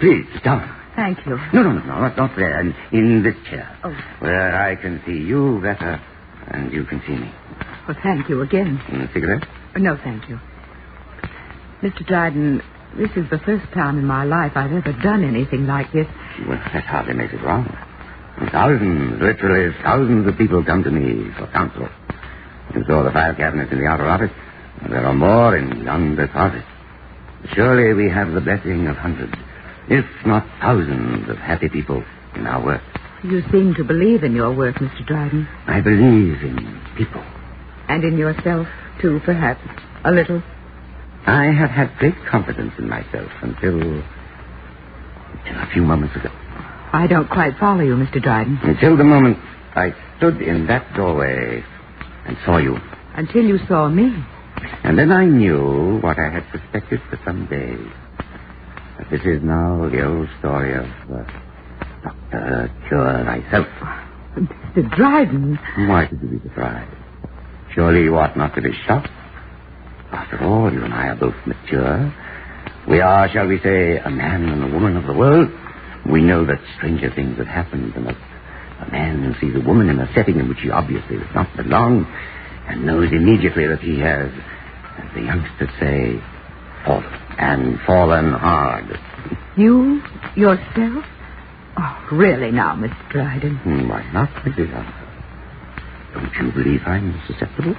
Please, sit down.
Thank you.
No, not there. In this chair.
Oh.
Where I can see you better and you can see me.
Well, thank you again.
Cigarette?
No, thank you. Mr. Dryden, this is the first time in my life I've ever done anything like this.
Well, that hardly makes it wrong. Thousands, literally thousands of people come to me for counsel. You saw the file cabinets in the outer office. There are more in yonder closet. Surely we have the blessing of hundreds, if not thousands, of happy people in our work.
You seem to believe in your work, Mr. Dryden.
I believe in people.
And in yourself, too, perhaps. A little.
I have had great confidence in myself until a few moments ago.
I don't quite follow you, Mr. Dryden.
Until the moment I stood in that doorway and saw you.
Until you saw me.
And then I knew what I had suspected for some days. That this is now the old story of Dr. Cure thyself.
Mr. Dryden.
Why should you be surprised? Surely you ought not to be shocked. After all, you and I are both mature. We are, shall we say, a man and a woman of the world. We know that stranger things have happened, and that a man sees a woman in a setting in which he obviously does not belong, and knows immediately that he has, as the youngsters say, fallen, and fallen hard.
You? Yourself? Oh, really now, Mr. Dryden?
Why not, Mrs. Hunter? Don't you believe I'm susceptible?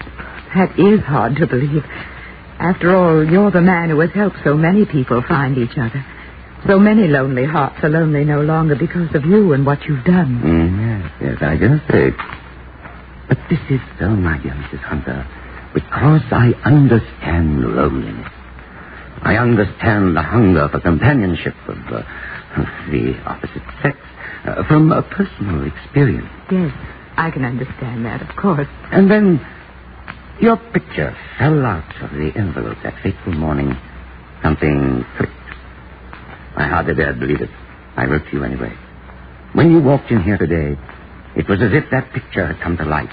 That is hard to believe. After all, you're the man who has helped so many people find each other. So many lonely hearts are lonely no longer because of you and what you've done.
Yes, I dare say. But this is so, my dear Mrs. Hunter, because I understand loneliness. I understand the hunger for companionship of the opposite sex from a personal experience.
Yes, I can understand that, of course.
And then your picture fell out of the envelope that fateful morning. Something clicked. I hardly dared believe it. I wrote to you anyway. When you walked in here today, it was as if that picture had come to life.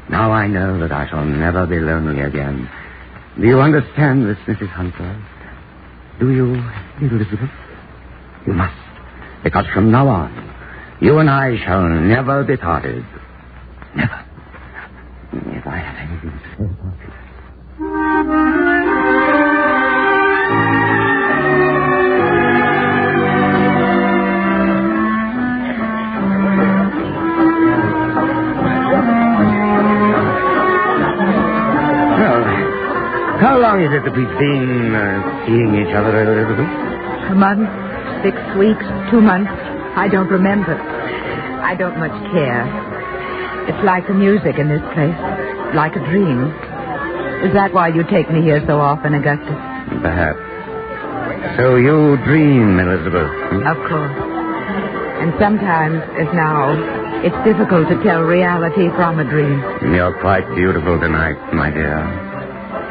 Now I know that I shall never be lonely again. Do you understand this, Mrs. Hunter? Do you, Elizabeth? You must. Because from now on, you and I shall never be parted. Never. If I have anything to say about it. How long is it that we've been seeing each other, Elizabeth?
A month, 6 weeks, 2 months. I don't remember. I don't much care. It's like the music in this place. Like a dream. Is that why you take me here so often, Augustus?
Perhaps. So you dream, Elizabeth?
Of course. And sometimes, as now, it's difficult to tell reality from a dream.
You're quite beautiful tonight, my dear.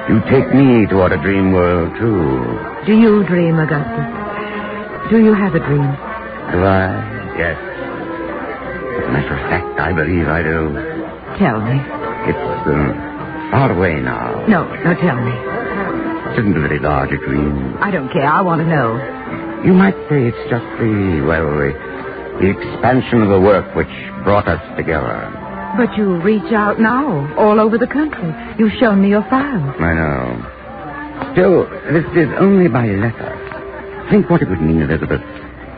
You take me toward a dream world, too.
Do you dream, Augustus? Do you have a dream?
Do I? Yes. As a matter of fact, I believe I do.
Tell me.
It's far away now.
No, tell me.
It isn't a very large a dream.
I don't care. I want to know.
You might say it's just the expansion of the work which brought us together.
But you reach out now, all over the country. You've shown me your files.
I know. Still, this is only by letter. Think what it would mean, Elizabeth,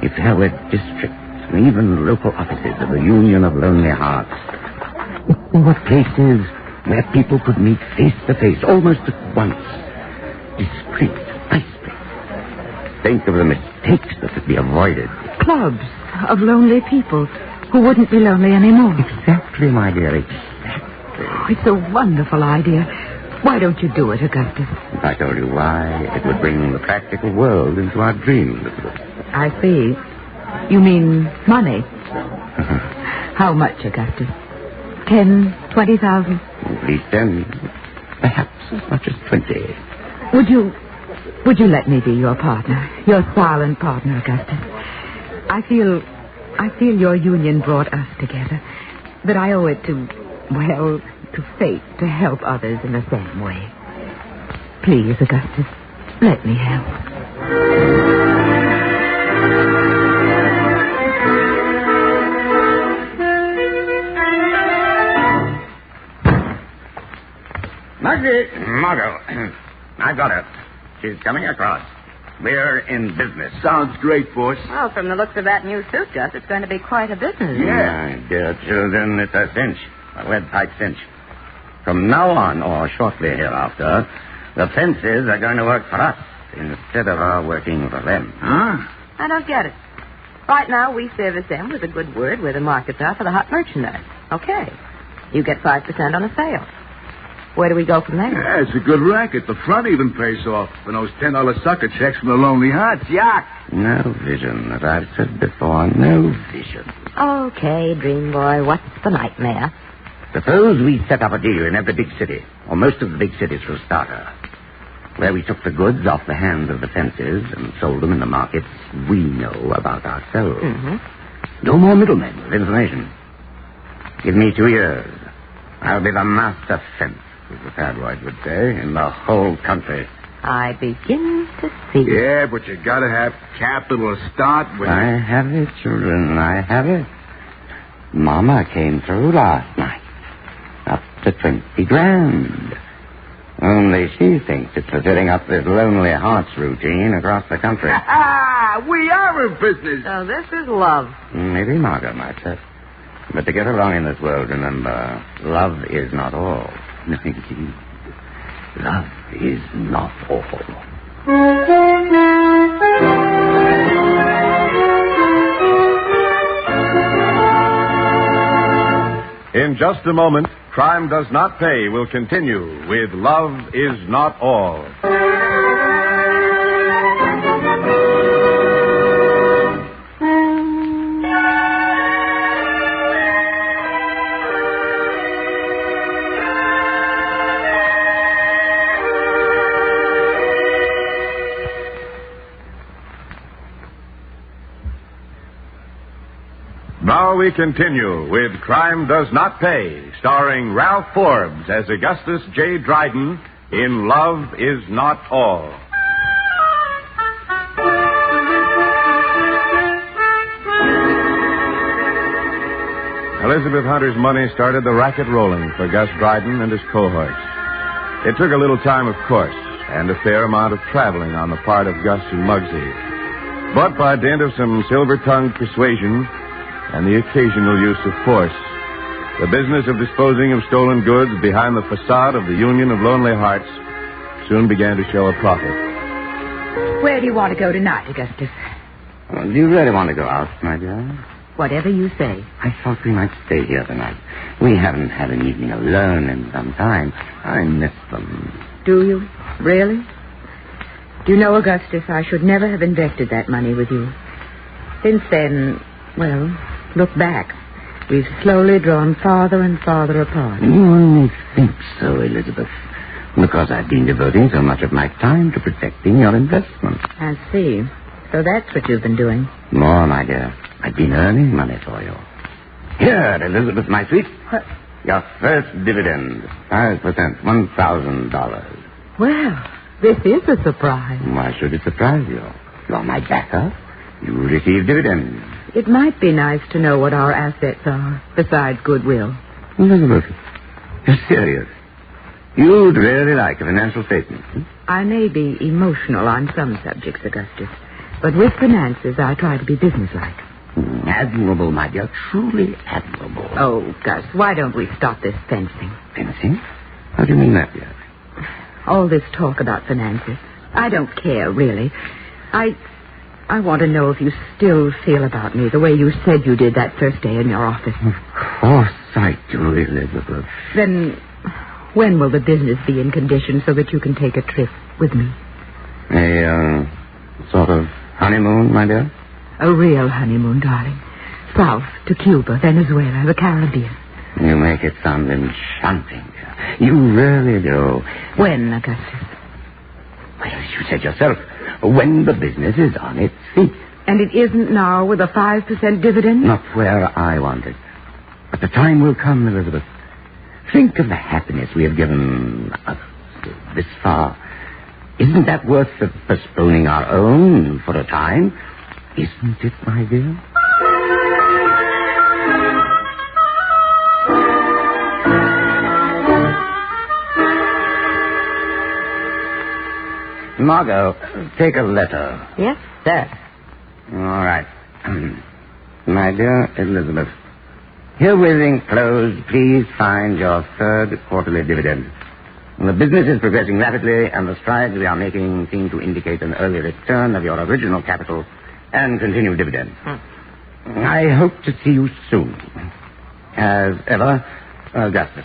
if there were districts and even local offices of the Union of Lonely Hearts. There were places where people could meet face to face, almost at once. Discreet, nice places. Think of the mistakes that could be avoided.
Clubs of lonely people who wouldn't be lonely anymore.
Exactly, my dear, exactly.
Oh, it's a wonderful idea. Why don't you do it, Augustus?
If I told you why, it would bring the practical world into our dreams, Elizabeth.
I see. You mean money? How much, Augustus? 10, 20,000?
At least 10. Perhaps as much as 20.
Would you let me be your partner? Your silent partner, Augustus? I feel your union brought us together. That I owe it to fate to help others in the same way. Please, Augustus, let me help.
Margot. I've got her. She's coming across. We're in business.
Sounds great, boss.
Well, from the looks of that new suit, Gus, it's going to be quite a business.
My dear children, it's a cinch. A lead-pipe cinch. From now on, or shortly hereafter, the fences are going to work for us instead of our working for them.
Huh?
I don't get it. Right now, we service them with a good word where the markets are for the hot merchandise. Okay. You get 5% on a sale. Where do we go from there?
Yeah, it's a good racket. The front even pays off for those $10 sucker checks from the Lonely Hearts. Yuck!
No vision, as I've said before. No vision.
Okay, dream boy, what's the nightmare?
Suppose we set up a deal in every big city, or most of the big cities for a starter, where we took the goods off the hands of the fences and sold them in the markets we know about ourselves.
Mm-hmm.
No more middlemen with information. Give me 2 years. I'll be the master fence, as the tabloids would say, in the whole country.
I begin to see.
Yeah, but you gotta have capital to start with.
I have it, children. I have it. Mama came through last night. Up to 20 grand. Only she thinks it's for setting up this Lonely Hearts routine across the country.
We are in business.
So this is love.
Maybe Margot might say. But to get along in this world, remember, love is not all. No, indeed. Love is not all.
In just a moment, Crime Does Not Pay will continue with Love Is Not All. Now we continue with Crime Does Not Pay, starring Ralph Forbes as Augustus J. Dryden in Love Is Not All. Elizabeth Hunter's money started the racket rolling for Gus Dryden and his cohorts. It took a little time, of course, and a fair amount of traveling on the part of Gus and Muggsy. But by dint of some silver-tongued persuasion and the occasional use of force, the business of disposing of stolen goods behind the facade of the Union of Lonely Hearts soon began to show a profit.
Where do you want to go tonight, Augustus?
Well, do you really want to go out, my dear?
Whatever you say.
I thought we might stay here tonight. We haven't had an evening alone in some time. I miss them.
Do you? Really? Do you know, Augustus, I should never have invested that money with you. Since then, well, look back. We've slowly drawn farther and farther apart.
You only think so, Elizabeth. Because I've been devoting so much of my time to protecting your investment.
I see. So that's what you've been doing.
More, my dear. I've been earning money for you. Here, Elizabeth, my sweet.
What?
Your first dividend. 5%, $1,000.
Well, this is a surprise.
Why should it surprise you? You're my backer. You receive dividends.
It might be nice to know what our assets are, besides goodwill.
Elizabeth, you're serious. You'd really like a financial statement.
I may be emotional on some subjects, Augustus, but with finances, I try to be businesslike.
Admirable, my dear. Truly admirable.
Oh, Gus, why don't we stop this fencing?
Fencing? How do you mean that, dear?
All this talk about finances. I don't care, really. I want to know if you still feel about me the way you said you did that first day in your office.
Of course I do, Elizabeth.
Then when will the business be in condition so that you can take a trip with me?
A, sort of honeymoon, my dear?
A real honeymoon, darling. South to Cuba, Venezuela, the Caribbean.
You make it sound enchanting, dear. You really do.
When, Augustus?
Well, as you said yourself, when the business is on its feet.
And it isn't now with a 5% dividend?
Not where I want it. But the time will come, Elizabeth. Think of the happiness we have given us this far. Isn't that worth the postponing our own for a time? Isn't it, my dear? Margot, take a letter.
Yes, sir.
All right. My dear Elizabeth, herewith enclosed, please find your third quarterly dividend. The business is progressing rapidly, and the strides we are making seem to indicate an early return of your original capital and continued dividends. I hope to see you soon. As ever, Augustus.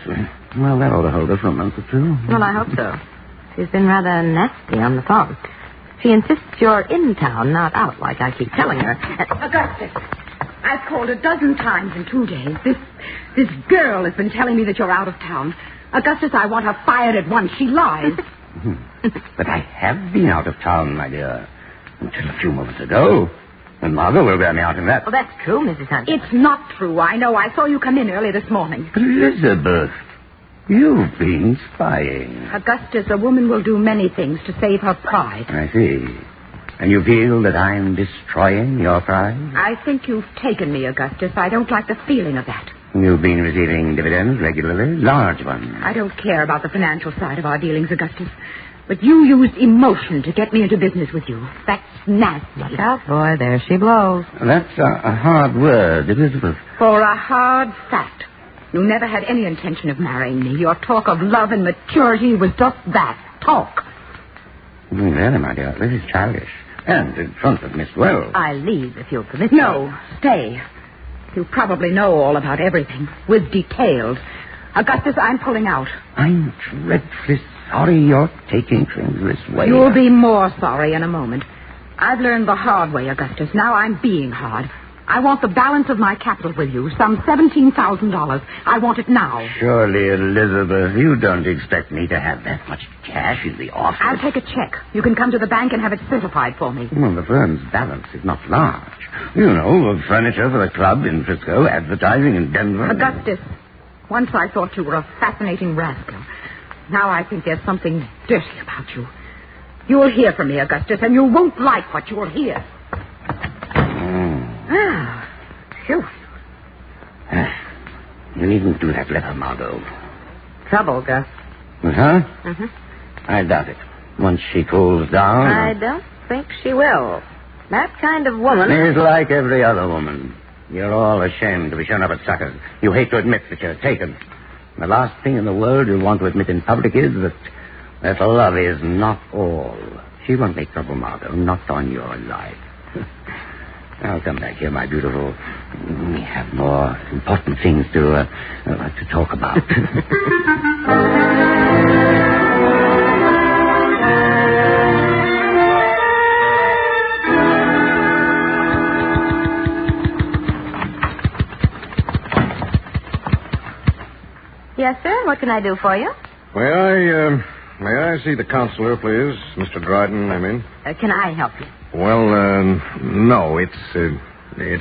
Well, that ought to hold us for a month or two.
Well, I hope so. She's been rather nasty on the phone. She insists you're in town, not out, like I keep telling her. Augustus, I've called a dozen times in 2 days. This girl has been telling me that you're out of town. Augustus, I want her fired at once. She lies.
But I have been out of town, my dear. Until a few moments ago. And Margot will bear me out in that.
Well, that's true, Mrs. Hunter. It's not true. I know. I saw you come in early this morning.
Elizabeth, you've been spying.
Augustus, a woman will do many things to save her pride.
I see. And you feel that I'm destroying your pride?
I think you've taken me, Augustus. I don't like the feeling of that.
You've been receiving dividends regularly, large ones.
I don't care about the financial side of our dealings, Augustus. But you used emotion to get me into business with you. That's nasty.
Look out, boy. There she blows.
That's a hard word, Elizabeth.
For a hard fact. You never had any intention of marrying me. Your talk of love and maturity was just that, talk.
Really, my dear, this is childish. And in front of Miss Wells.
I leave, if you'll permit me. No, stay. You probably know all about everything, with details. Augustus, I'm pulling out.
I'm dreadfully sorry you're taking things this way.
You'll be more sorry in a moment. I've learned the hard way, Augustus. Now I'm being hard. I want the balance of my capital with you, some $17,000. I want it now.
Surely, Elizabeth, you don't expect me to have that much cash in the office.
I'll take a check. You can come to the bank and have it certified for me.
Well, the firm's balance is not large. You know, furniture for the club in Frisco, advertising in Denver.
Augustus, once I thought you were a fascinating rascal. Now I think there's something dirty about you. You'll hear from me, Augustus, and you won't like what you'll hear. Ah, phew.
You needn't do that letter, Margot.
Trouble, Gus.
Huh?
Mm-hmm.
I doubt it. Once she cools down...
I don't think she will. That kind of woman...
She's like every other woman. You're all ashamed to be shown up at suckers. You hate to admit that you're taken. The last thing in the world you want to admit in public is that love is not all. She won't make trouble, Margot. Not on your life. I'll come back here, my beautiful. We have more important things to talk about.
Yes, sir. What can I do for you?
May I see the counselor, please? Mr. Dryden, I mean.
Can I help you?
Well, no. It's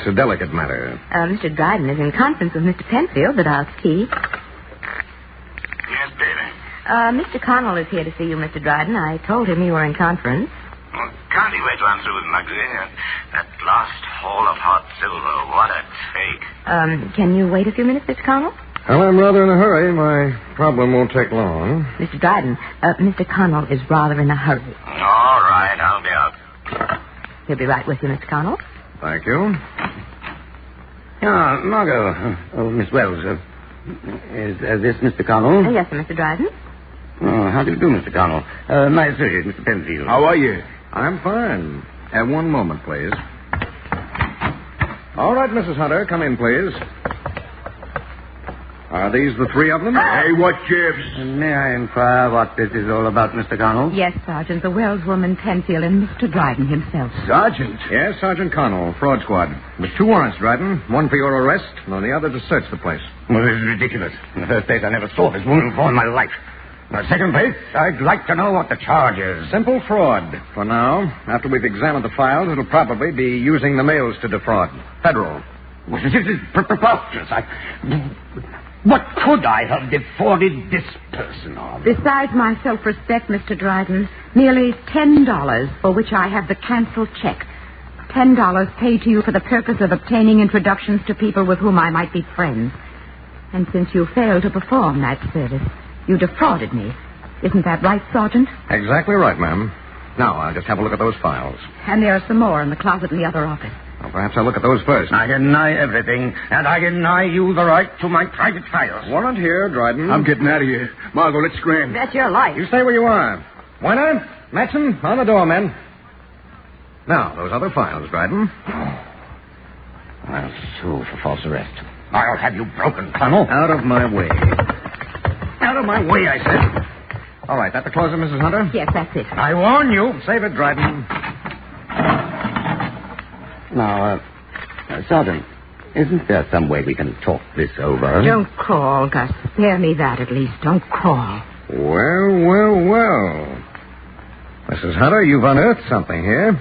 a delicate matter.
Mr. Dryden is in conference with Mr. Penfield, but I'll see.
Yes, baby.
Mr. Connell is here to see you, Mr. Dryden. I told him you were in conference.
Well, can't he wait till I'm through with Muggsy? That last haul of hot silver, what a take.
Can you wait a few minutes, Mr. Connell?
Well, I'm rather in a hurry. My problem won't take long.
Mr. Dryden, Mr. Connell is rather in a hurry.
All right, I'll be out.
He'll be right with you, Mr. Connell.
Thank you.
Margot. Miss Wells. Is this Mr. Connell?
Yes, sir, Mr. Dryden.
Oh, how do you do, Mr. Connell? My associate, Mr. Penfield.
How are you? I'm fine. One moment, please. All right, Mrs. Hunter, come in, please. Are these the three of them?
Hey, what chips?
May I inquire what this is all about, Mr. Connell?
Yes, Sergeant. The Wells woman, Penfield, and Mr. Dryden himself.
Sergeant? Yes, Sergeant Connell, fraud squad. With 2 warrants, Dryden. One for your arrest, and the other to search the place.
Well, this is ridiculous. In the first place, I never saw this woman before in my life. In the second place, I'd like to know what the charge is.
Simple fraud, for now. After we've examined the files, it'll probably be using the mails to defraud. Federal.
Well, this is preposterous. What could I have defrauded this person of?
Besides my self-respect, Mr. Dryden, nearly $10 for which I have the canceled check. $10 paid to you for the purpose of obtaining introductions to people with whom I might be friends. And since you failed to perform that service, you defrauded me. Isn't that right, Sergeant?
Exactly right, ma'am. Now, I'll just have a look at those files.
And there are some more in the closet in the other office.
Well, perhaps I'll look at those first.
I deny everything, and I deny you the right to my private files.
Warrant here, Dryden.
I'm getting out of here. Margot, let's scram.
That's your life.
You stay where you are. Weiner, Matson, on the door, men. Now, those other files, Dryden.
I'll sue for false arrest. I'll have you broken, Connell.
Out of my way. Out of my way, I said. All right, that the closer, Mrs. Hunter?
Yes, that's it.
I warn you. Save it, Dryden.
Now, Sergeant, isn't there some way we can talk this over?
Don't crawl, Gus. Spare me that, at least. Don't crawl.
Well. Mrs. Hunter, you've unearthed something here.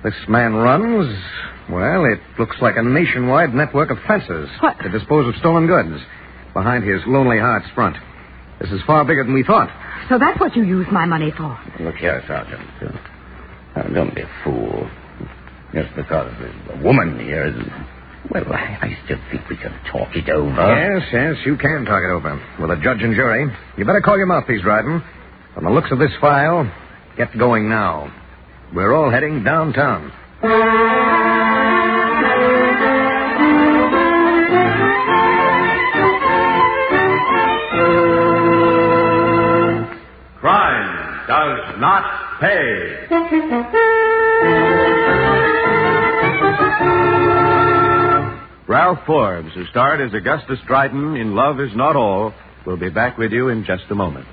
This man runs, well, it looks like a nationwide network of fences to dispose of stolen goods behind his Lonely Hearts front. This is far bigger than we thought.
So that's what you used my money for.
Look here, Sergeant. Don't be a fool. Just because there's a woman here is... Well, I still think we can talk it over.
Yes, you can talk it over. With a judge and jury. You better call your mouthpiece, Dryden. From the looks of this file, get going now. We're all heading downtown.
Crime does not pay. Ralph Forbes, who starred as Augustus Dryden in Love Is Not All, will be back with you in just a moment.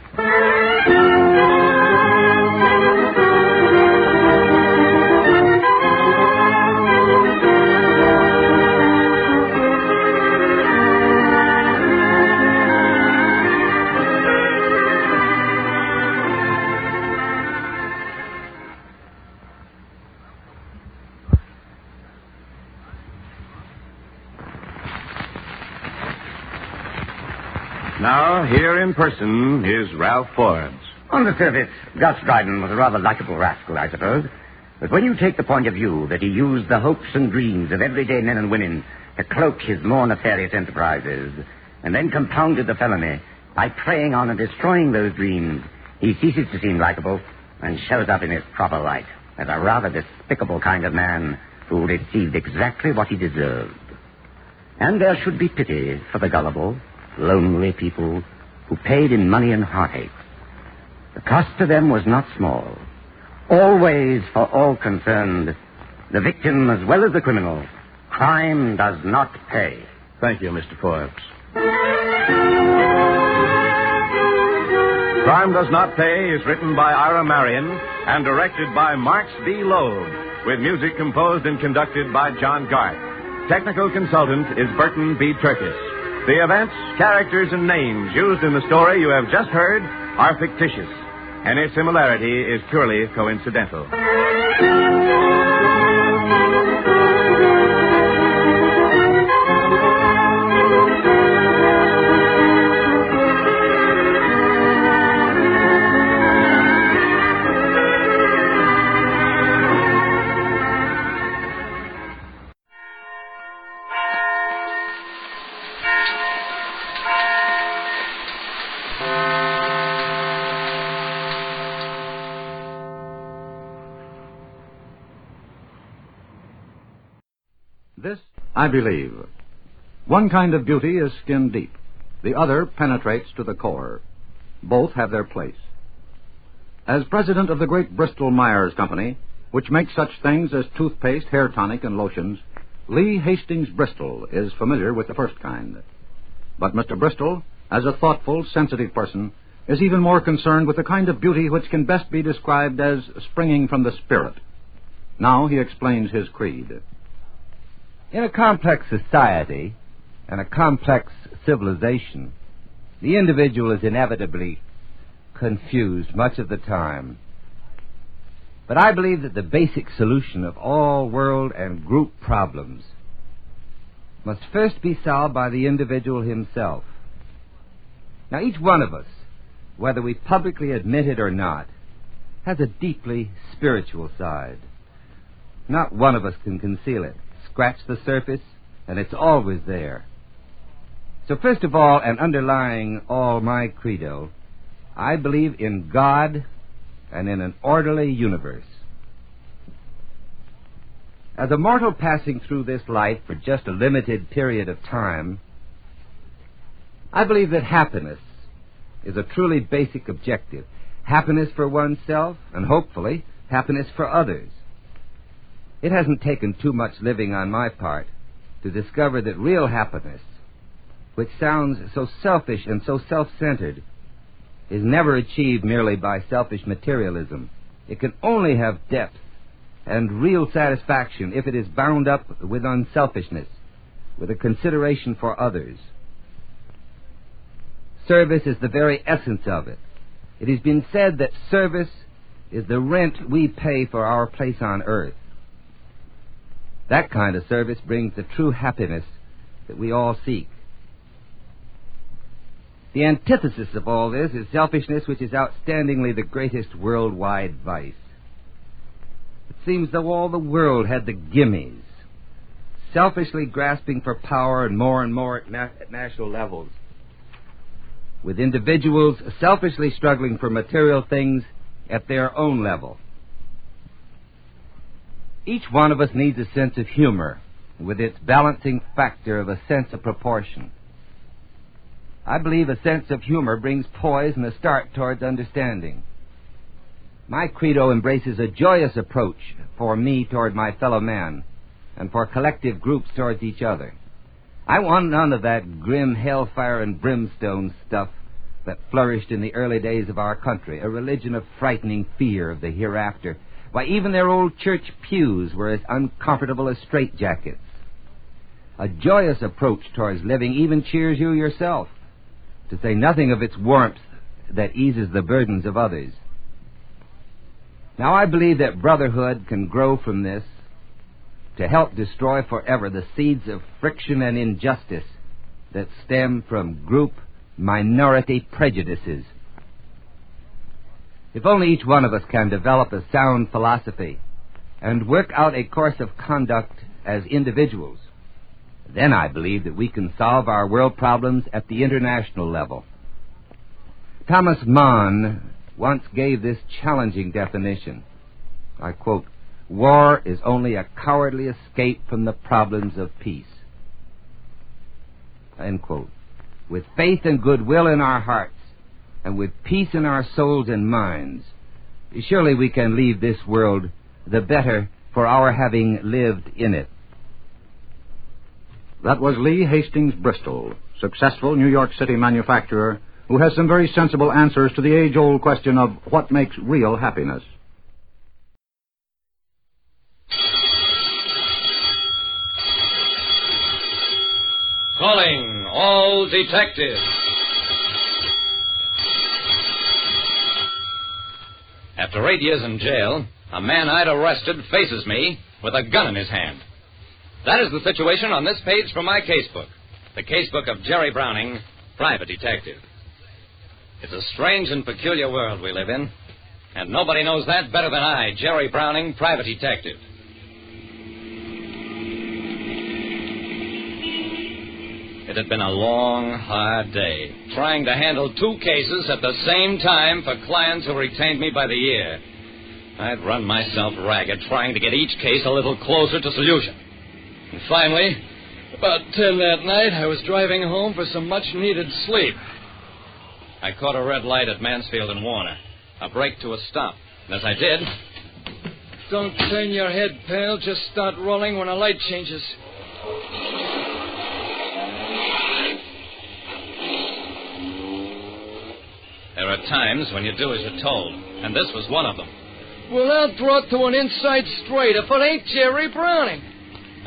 Now, here in person is Ralph Forbes.
On the surface, Gus Dryden was a rather likable rascal, I suppose. But when you take the point of view that he used the hopes and dreams of everyday men and women to cloak his more nefarious enterprises, and then compounded the felony by preying on and destroying those dreams, he ceases to seem likable and shows up in his proper light as a rather despicable kind of man who received exactly what he deserved. And there should be pity for the gullible, lonely people who paid in money and heartache. The cost to them was not small. Always, for all concerned, The victim as well as the criminal. Crime does not pay.
Thank you, Mr. Forbes.
Crime Does Not Pay is written by Ira Marion and directed by Marks B. Loeb, with music composed and conducted by John Garth. Technical consultant is Burton B. Turkis. The events, characters, and names used in the story you have just heard are fictitious. Any similarity is purely coincidental.
This, I believe. One kind of beauty is skin deep. The other penetrates to the core. Both have their place. As president of the great Bristol Myers Company, which makes such things as toothpaste, hair tonic, and lotions, Lee Hastings Bristol is familiar with the first kind. But Mr. Bristol, as a thoughtful, sensitive person, is even more concerned with the kind of beauty which can best be described as springing from the spirit. Now he explains his creed.
In a complex society and a complex civilization, the individual is inevitably confused much of the time. But I believe that the basic solution of all world and group problems must first be solved by the individual himself. Now, each one of us, whether we publicly admit it or not, has a deeply spiritual side. Not one of us can conceal it. Scratch the surface, and it's always there. So first of all, and underlying all my credo, I believe in God and in an orderly universe. As a mortal passing through this life for just a limited period of time, I believe that happiness is a truly basic objective. Happiness for oneself, and hopefully happiness for others. It hasn't taken too much living on my part to discover that real happiness, which sounds so selfish and so self-centered, is never achieved merely by selfish materialism. It can only have depth and real satisfaction if it is bound up with unselfishness, with a consideration for others. Service is the very essence of it. It has been said that service is the rent we pay for our place on earth. That kind of service brings the true happiness that we all seek. The antithesis of all this is selfishness, which is outstandingly the greatest worldwide vice. It seems though all the world had the gimmies, selfishly grasping for power and more at national levels, with individuals selfishly struggling for material things at their own level. Each one of us needs a sense of humor, with its balancing factor of a sense of proportion. I believe a sense of humor brings poise and a start towards understanding. My credo embraces a joyous approach for me toward my fellow man, and for collective groups towards each other. I want none of that grim hellfire and brimstone stuff that flourished in the early days of our country, a religion of frightening fear of the hereafter. Why, even their old church pews were as uncomfortable as straitjackets. A joyous approach towards living even cheers you yourself, to say nothing of its warmth that eases the burdens of others. Now, I believe that brotherhood can grow from this to help destroy forever the seeds of friction and injustice that stem from group minority prejudices. If only each one of us can develop a sound philosophy and work out a course of conduct as individuals, then I believe that we can solve our world problems at the international level. Thomas Mann once gave this challenging definition. I quote, "War is only a cowardly escape from the problems of peace." End quote. With faith and goodwill in our hearts, and with peace in our souls and minds, surely we can leave this world the better for our having lived in it.
That was Lee Hastings Bristol, successful New York City manufacturer, who has some very sensible answers to the age-old question of what makes real happiness.
Calling all detectives. After 8 years in jail, a man I'd arrested faces me with a gun in his hand. That is the situation on this page from my casebook. The casebook of Jerry Browning, private detective. It's a strange and peculiar world we live in, and nobody knows that better than I, Jerry Browning, private detective. It had been a long, hard day, trying to handle 2 cases at the same time for clients who retained me by the year. I'd run myself ragged trying to get each case a little closer to solution. And finally, about 10 that night, I was driving home for some much-needed sleep. I caught a red light at Mansfield and Warner. A brake to a stop. And as I did... Don't turn your head, pal. Just start rolling when a light changes. There are times when you do as you're told, and this was one of them. Well, I'll draw to an inside straight if it ain't Jerry Browning.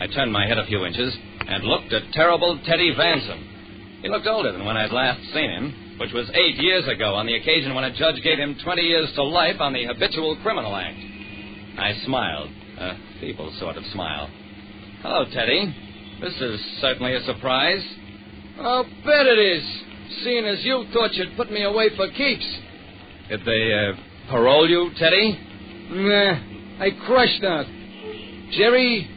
I turned my head a few inches and looked at terrible Teddy Vanson. He looked older than when I'd last seen him, which was 8 years ago on the occasion when a judge gave him 20 years to life on the Habitual Criminal Act. I smiled, a feeble sort of smile. Hello, Teddy. This is certainly a surprise. I'll bet it is, seeing as you thought you'd put me away for keeps. Did they parole you, Teddy? Nah, I crushed out. Jerry,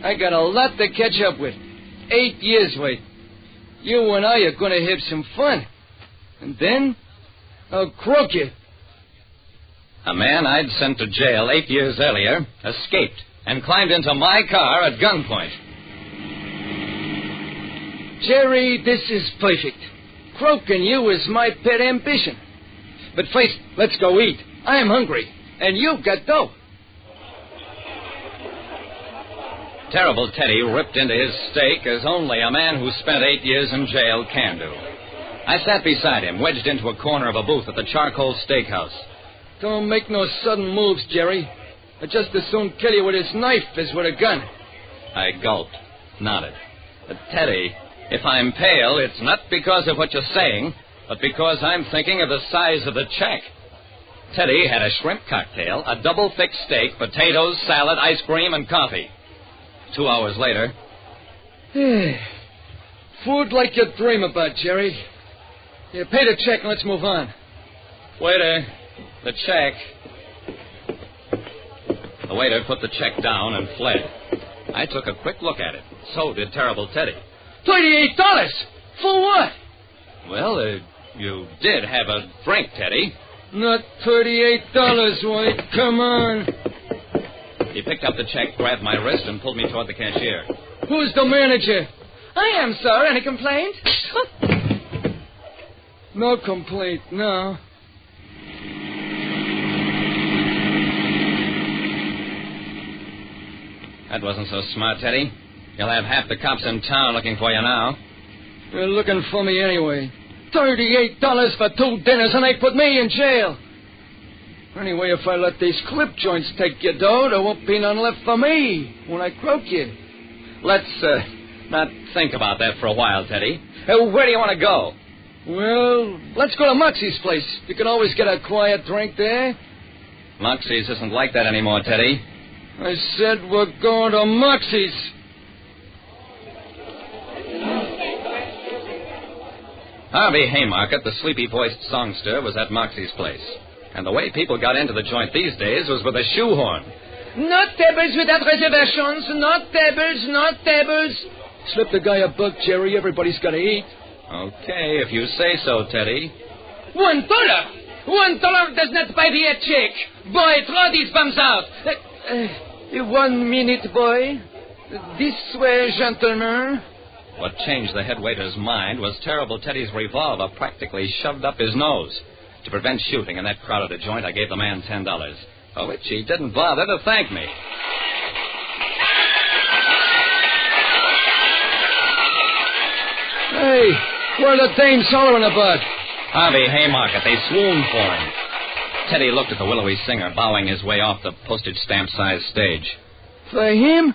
I got a lot to catch up with. 8 years wait. You and I are going to have some fun. And then, I'll croak you. A man I'd sent to jail 8 years earlier escaped and climbed into my car at gunpoint. Jerry, this is perfect. Croaking you is my pet ambition. But first, let's go eat. I'm hungry, and you've got dough. Terrible Teddy ripped into his steak as only a man who spent 8 years in jail can do. I sat beside him, wedged into a corner of a booth at the Charcoal Steakhouse. Don't make no sudden moves, Jerry. I'd just as soon kill you with this knife as with a gun. I gulped, nodded. But Teddy, if I'm pale, it's not because of what you're saying, but because I'm thinking of the size of the check. Teddy had a shrimp cocktail, a double-thick steak, potatoes, salad, ice cream, and coffee. 2 hours later... Food like you dream about, Jerry. Here, pay the check and let's move on. Waiter, the check. The waiter put the check down and fled. I took a quick look at it. So did Terrible Teddy. $38? For what? Well, you did have a drink, Teddy. Not $38, White. Come on. He picked up the check, grabbed my wrist, and pulled me toward the cashier. Who's the manager? I am, sir. Any complaint? No complaint, no. That wasn't so smart, Teddy. You'll have half the cops in town looking for you now. They're looking for me anyway. $38 for 2 dinners, and they put me in jail. Anyway, if I let these clip joints take your dough, there won't be none left for me when I croak you. Let's not think about that for a while, Teddy. Where do you want to go? Well, let's go to Moxie's place. You can always get a quiet drink there. Moxie's isn't like that anymore, Teddy. I said we're going to Moxie's. Harvey Haymarket, the sleepy-voiced songster, was at Moxie's place. And the way people got into the joint these days was with a shoehorn. Not tables without reservations. Not tables, not tables. Slip the guy a buck, Jerry. Everybody's got to eat. Okay, if you say so, Teddy. $1. $1 does not buy the check. Boy, throw these bums out. 1 minute, boy. This way, gentlemen. What changed the head waiter's mind was Terrible Teddy's revolver practically shoved up his nose. To prevent shooting in that crowded joint, I gave the man $10, for which he didn't bother to thank me.
What are the dames hollering about?
Harvey Haymarket. They swooned for him. Teddy looked at the willowy singer, bowing his way off the postage stamp-sized stage.
For him?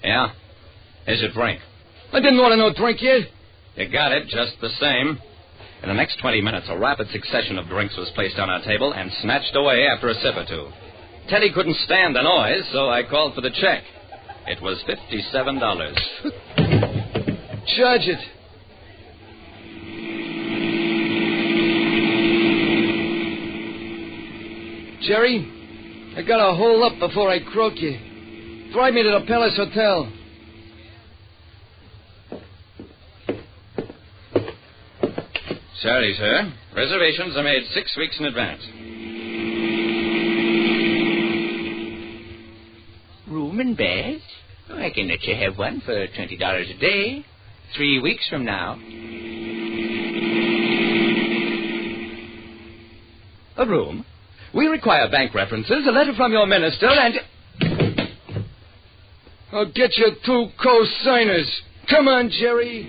Yeah. Here's your drink.
I didn't want no drink yet.
You got it, just the same. In the next 20 minutes, a rapid succession of drinks was placed on our table and snatched away after a sip or two. Teddy couldn't stand the noise, so I called for the check. It was $57.
Charge it. Jerry, I gotta hole up before I croak you. Drive me to the Palace Hotel.
Sorry, sir. Reservations are made 6 weeks in advance.
Room and bed? I can let you have one for $20 a day. 3 weeks from now.
A room? We require bank references, a letter from your minister, and...
I'll get you 2 co-signers. Come on, Jerry.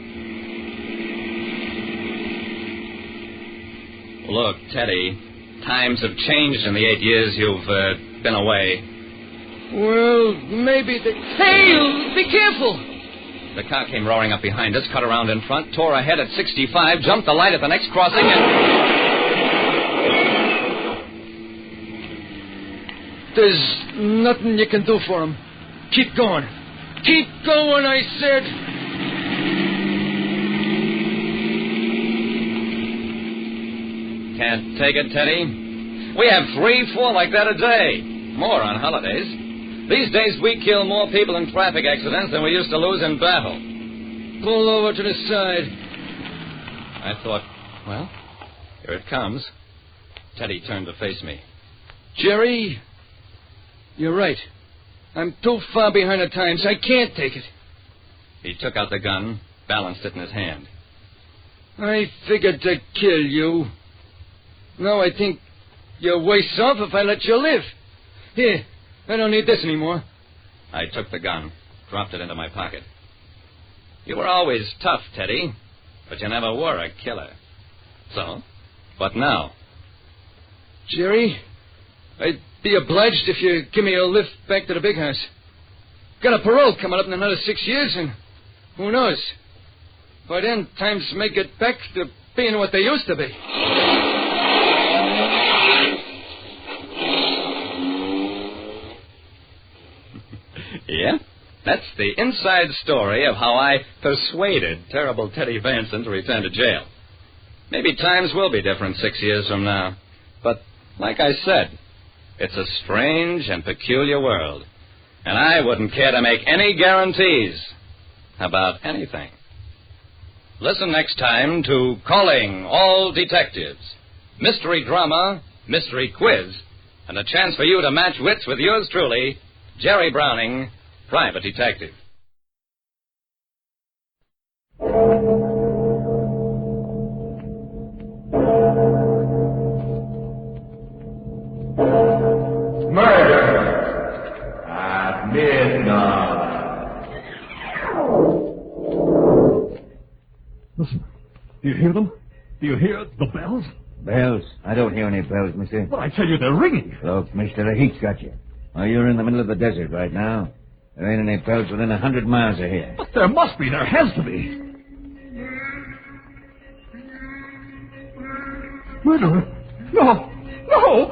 Look, Teddy, times have changed in the 8 years you've been away.
Well, maybe they... Hey, be careful!
The car came roaring up behind us, cut around in front, tore ahead at 65, jumped the light at the next crossing, and...
There's nothing you can do for him. Keep going. Keep going, I said.
Can't take it, Teddy. We have 3, 4 like that a day. More on holidays. These days we kill more people in traffic accidents than we used to lose in battle.
Pull over to the side.
I thought, well, here it comes. Teddy turned to face me.
Jerry, you're right. I'm too far behind the times. I can't take it.
He took out the gun, balanced it in his hand.
I figured to kill you. Now I think you're worse off if I let you live. Here, I don't need this anymore.
I took the gun, dropped it into my pocket. You were always tough, Teddy, but you never were a killer. So, what now?
Jerry, I'd be obliged if you give me a lift back to the big house. Got a parole coming up in another 6 years, and who knows? By then, times may get back to being what they used to be.
Yeah? That's the inside story of how I persuaded terrible Teddy Vanson to return to jail. Maybe times will be different 6 years from now. But, like I said, it's a strange and peculiar world. And I wouldn't care to make any guarantees about anything. Listen next time to Calling All Detectives. Mystery drama, mystery quiz, and a chance for you to match wits with yours truly, Jerry Browning, Private Detective.
Murder at midnight.
Listen, do you hear them? Do you hear the bells?
Bells? I don't hear any bells, mister.
But I tell you, they're ringing.
Look, mister, the heat's got you. Well, you're in the middle of the desert right now. There ain't any bells within 100 miles of here.
But there must be. There has to be. Murderer? No! No!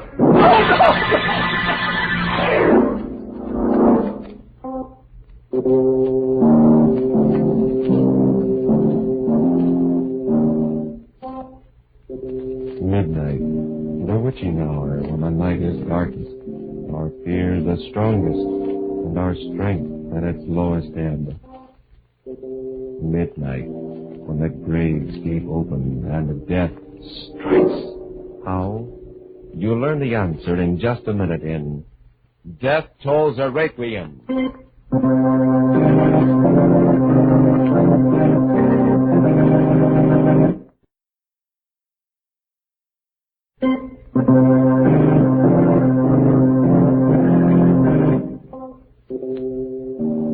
Midnight, the witching hour when the night is darkest, our fear the strongest, and our strength at its lowest ebb. Midnight, when the graves gape open and death strikes. How? You'll learn the answer in just a minute in Death Tolls a Requiem.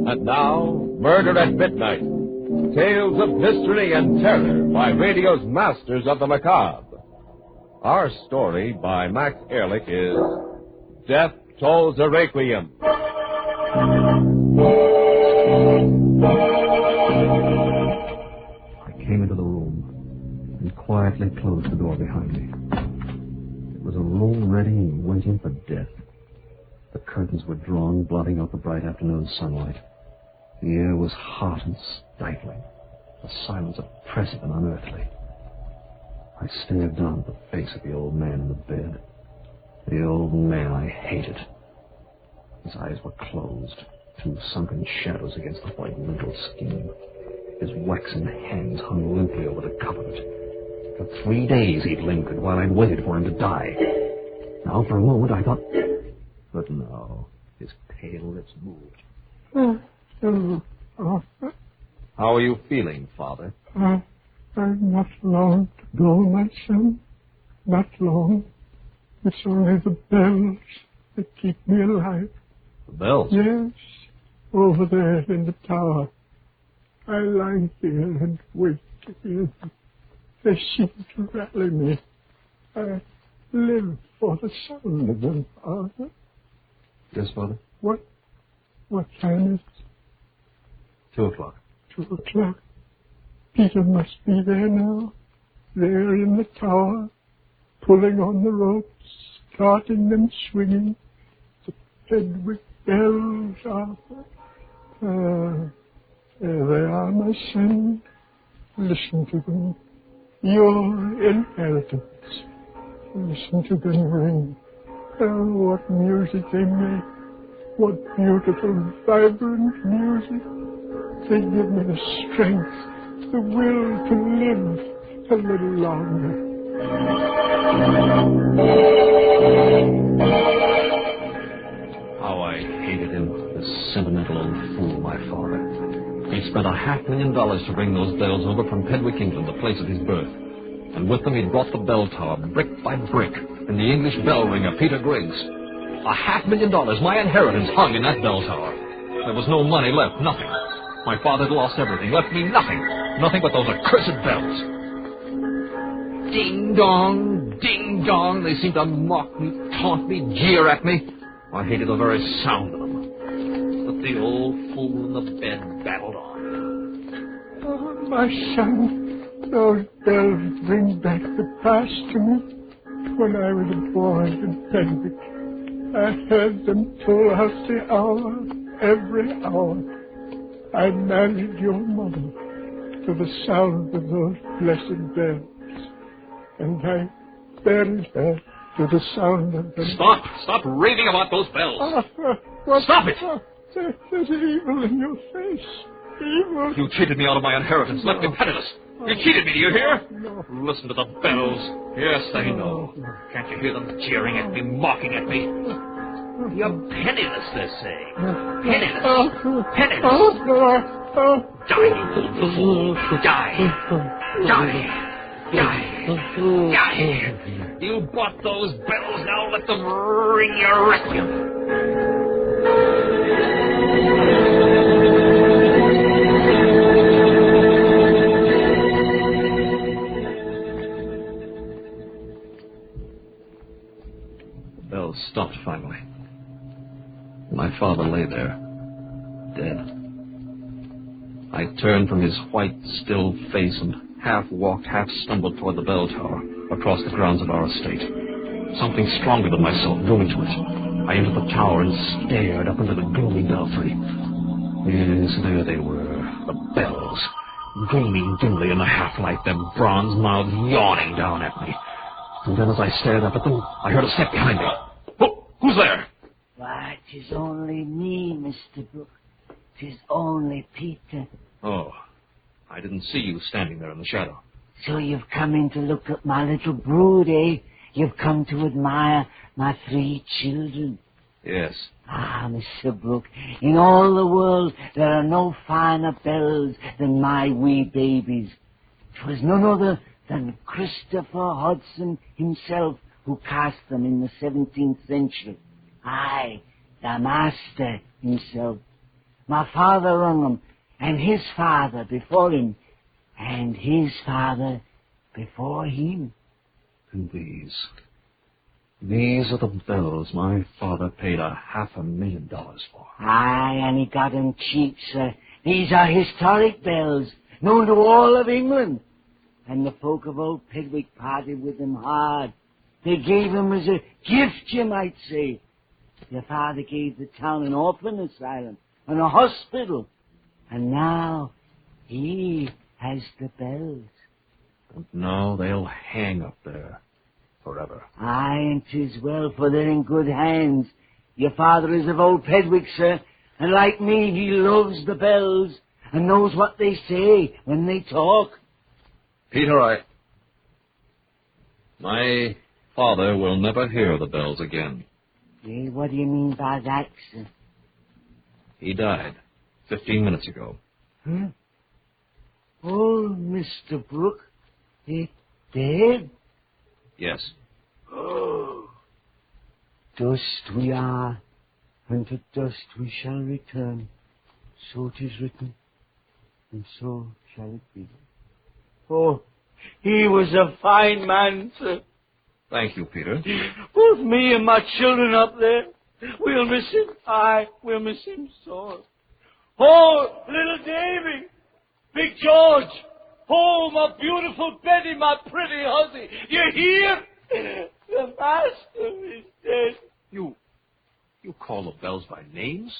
And now, Murder at Midnight, Tales of mystery and terror by radio's masters of the macabre. Our story by Max Ehrlich is Death Tolls a Requiem.
I came into the room and quietly closed the door behind me. It was a room ready and waiting for death. The curtains were drawn, blotting out the bright afternoon sunlight. The air was hot and stifling, the silence oppressive and unearthly. I stared down at the face of the old man in the bed. The old man I hated. His eyes were closed, two sunken shadows against the white wrinkled skin. His waxen hands hung limply over the cup of it. For 3 days he'd lingered while I'd waited for him to die. Now for a moment I thought... But no, his pale lips moved.
How are you feeling, Father?
I'm not long to go, my son. Not long. It's only the bells that keep me alive.
The bells?
Yes, over there in the tower. I lie here and wait to hear them. They seem to rally me. I live for the sound of them, Father.
Yes, Father?
What time is it?
2 o'clock.
2 o'clock. Peter must be there now. There in the tower, pulling on the ropes, starting them swinging. The Pedwick bells, Arthur. There they are, my son. Listen to them. Your inheritance. Listen to them ring. Oh, what music they make. What beautiful, vibrant music. They give me the strength, the will to live a little longer.
How I hated him, this sentimental old fool, my father. He spent $500,000 to bring those bells over from Pedwick, England, the place of his birth. And with them he'd brought the bell tower, brick by brick, and the English bell ringer, Peter Griggs. $500,000, my inheritance, hung in that bell tower. There was no money left, nothing. My father had lost everything, left me nothing. Nothing but those accursed bells. Ding dong, ding dong. They seemed to mock me, taunt me, jeer at me. I hated the very sound of them. But the old fool in the bed babbled on.
Oh, my son, those bells bring back the past to me. When I was a boy in Pedwick, I heard them toll out the hour, every hour. I married your mother to the sound of those blessed bells. And I buried her to the sound of them.
Stop raving about those bells. Stop it!
There's evil in your face. Evil.
You cheated me out of my inheritance, left me penniless. You cheated me, do you hear?
No.
Listen to the bells. Yes, I know. Can't you hear them jeering at me, mocking at me? You're penniless, they say. Penniless. Penniless. Die, you old fool. Die. Die. Die. Die. You bought those bells, now let them ring your requiem. The bells stopped finally. My father lay there, dead. I turned from his white, still face and half walked, half stumbled toward the bell tower, across the grounds of our estate. Something stronger than myself drew me to it. I entered the tower and stared up into the gloomy belfry. Yes, there they were, the bells, gleaming dimly in the half-light, their bronze mouths yawning down at me. And then as I stared up at them, I heard a step behind me. Who's there?
Why, 'tis only me, Mr. Brooke. 'Tis only Peter.
Oh, I didn't see you standing there in the shadow.
So you've come in to look at my little brood, eh? You've come to admire my 3 children.
Yes.
Ah, Mr. Brooke, in all the world there are no finer bells than my wee babies. 'Twas none other than Christopher Hodson himself who cast them in the 17th century. Aye, the master himself. My father rung them and his father before him, and his father before him.
And these are the bells my father paid $500,000 for.
Aye, and he got 'em cheap, sir. These are historic bells, known to all of England. And the folk of old Pedwick parted with them hard. They gave 'em as a gift, you might say. Your father gave the town an orphan asylum and a hospital. And now he has the bells.
And now they'll hang up there forever.
Aye, and 'tis well, for they're in good hands. Your father is of old Pedwick, sir, and like me, he loves the bells and knows what they say when they talk.
Peter, my father will never hear the bells again.
Eh, what do you mean by that, sir?
He died 15 minutes ago.
Huh? Oh, Mr. Brooke, dead?
Yes.
Oh. Dust we are, and to dust we shall return. So 'tis written, and so shall it be. Oh, he was a fine man, sir.
Thank you, Peter.
Both me and my children up there. We'll miss him. Aye, we'll miss him sore. Oh, little Davy, Big George. Oh, my beautiful Betty, my pretty hussy. You hear? The master is dead.
You call the bells by names?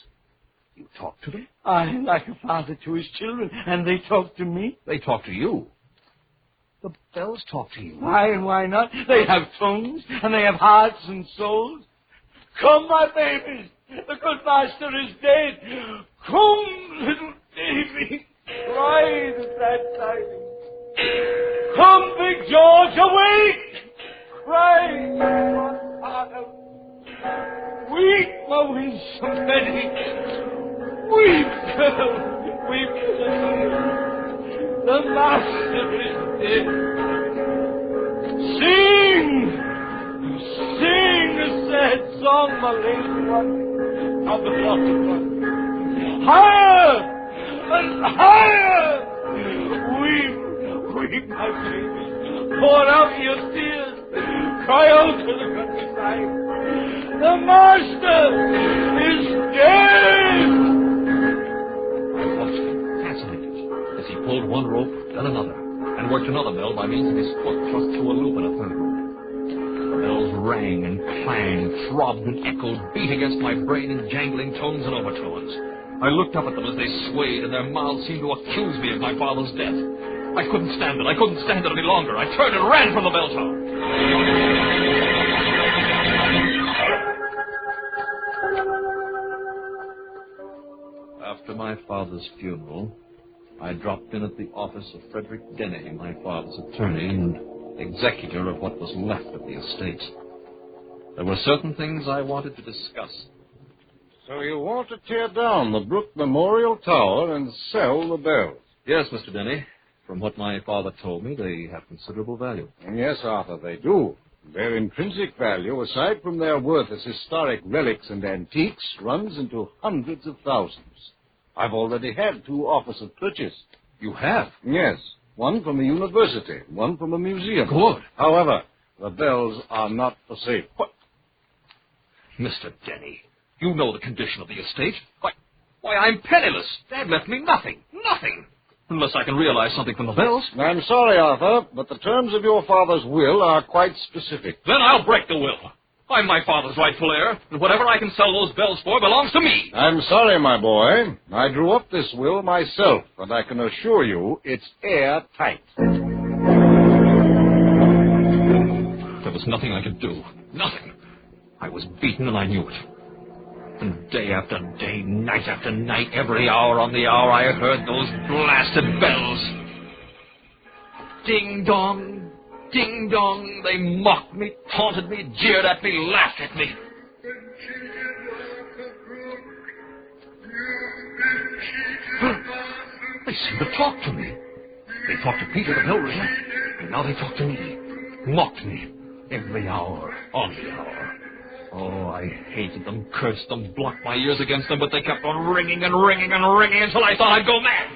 You talk to them?
I like a father to his children, and they talk to me.
They talk to you. The bells talk to you.
Why and why not? They have tongues, and they have hearts and souls. Come, my babies. The good master is dead. Come, little Davy. Cry the sad tidings. Come, Big George, awake. Cry, my father. Weep, my winsome Betty. Weep, girl. Weep, girl. The master is dead. Sing! Sing a sad song, my lady one, of the blossom one. Higher! And higher! Weep, weep, my baby. Pour out your tears. Cry out to the countryside. The master is dead!
I watched him, fascinated, as he pulled one rope, then another, and worked another bell by means of his foot thrust through a loop in a third rope. The bells rang and clanged, throbbed and echoed, beat against my brain in jangling tones and overtones. I looked up at them as they swayed, and their mouths seemed to accuse me of my father's death. I couldn't stand it. I couldn't stand it any longer. I turned and ran from the bell tower. After my father's funeral, I dropped in at the office of Frederick Denny, my father's attorney and executor of what was left of the estate. There were certain things I wanted to discuss.
So you want to tear down the Brooke Memorial Tower and sell the bells?
Yes, Mr. Denny. From what my father told me, they have considerable value.
Yes, Arthur, they do. Their intrinsic value, aside from their worth as historic relics and antiques, runs into hundreds of thousands. I've already had 2 offers of purchase.
You have?
Yes. One from the university, one from a museum.
Good.
However, the bells are not for sale.
What? Mr. Denny, you know the condition of the estate. Why, I'm penniless. Dad left me nothing. Nothing. Unless I can realize something from the bells.
I'm sorry, Arthur, but the terms of your father's will are quite specific.
Then I'll break the will. I'm my father's rightful heir, and whatever I can sell those bells for belongs to me.
I'm sorry, my boy. I drew up this will myself, and I can assure you it's airtight.
There was nothing I could do. Nothing. I was beaten, and I knew it. And day after day, night after night, every hour on the hour, I heard those blasted bells. Ding-dong, ding-dong. They mocked me, taunted me, jeered at me, laughed at me. They seemed to talk to me. They talked to Peter the bell ringer, and now they talk to me. Mocked me every hour on the hour.
Oh, I hated them, cursed them, blocked my ears against them, but they kept on ringing and ringing and ringing until I thought I'd go mad.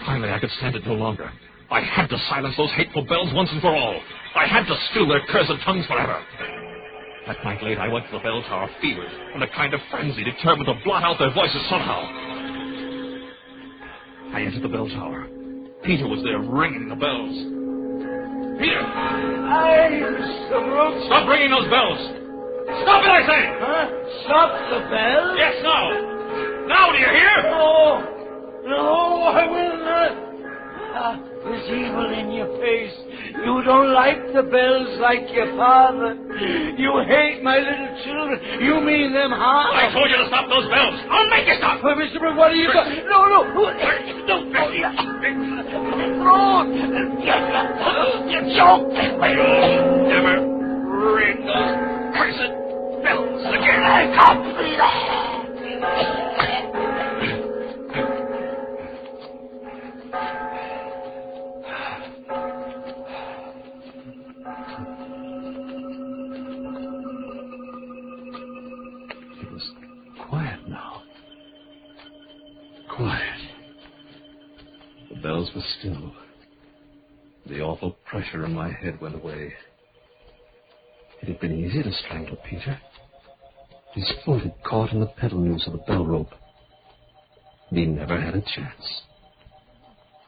Finally, I could stand it no longer. I had to silence those hateful bells once and for all. I had to still their cursed tongues forever. That night late, I went to the bell tower, fevered, in a kind of frenzy, determined to blot out their voices somehow. I entered the bell tower. Peter was there, ringing the bells. Peter! Stop ringing those bells! Stop it, I say!
Huh? Stop the bells?
Yes, now! Now, do you hear?
No, I will not. There's evil in your face. You don't like the bells like your father. You hate my little children. You mean them harm.
I told you to stop those bells. I'll make you stop.
Mr. Brooke, what are you doing? No.
You joke. Never ring those cursed bells again. I can't believe that.
Quiet now. Quiet. The bells were still. The awful pressure in my head went away. It had been easy to strangle Peter. His foot had caught in the pedal noose of the bell rope. He never had a chance.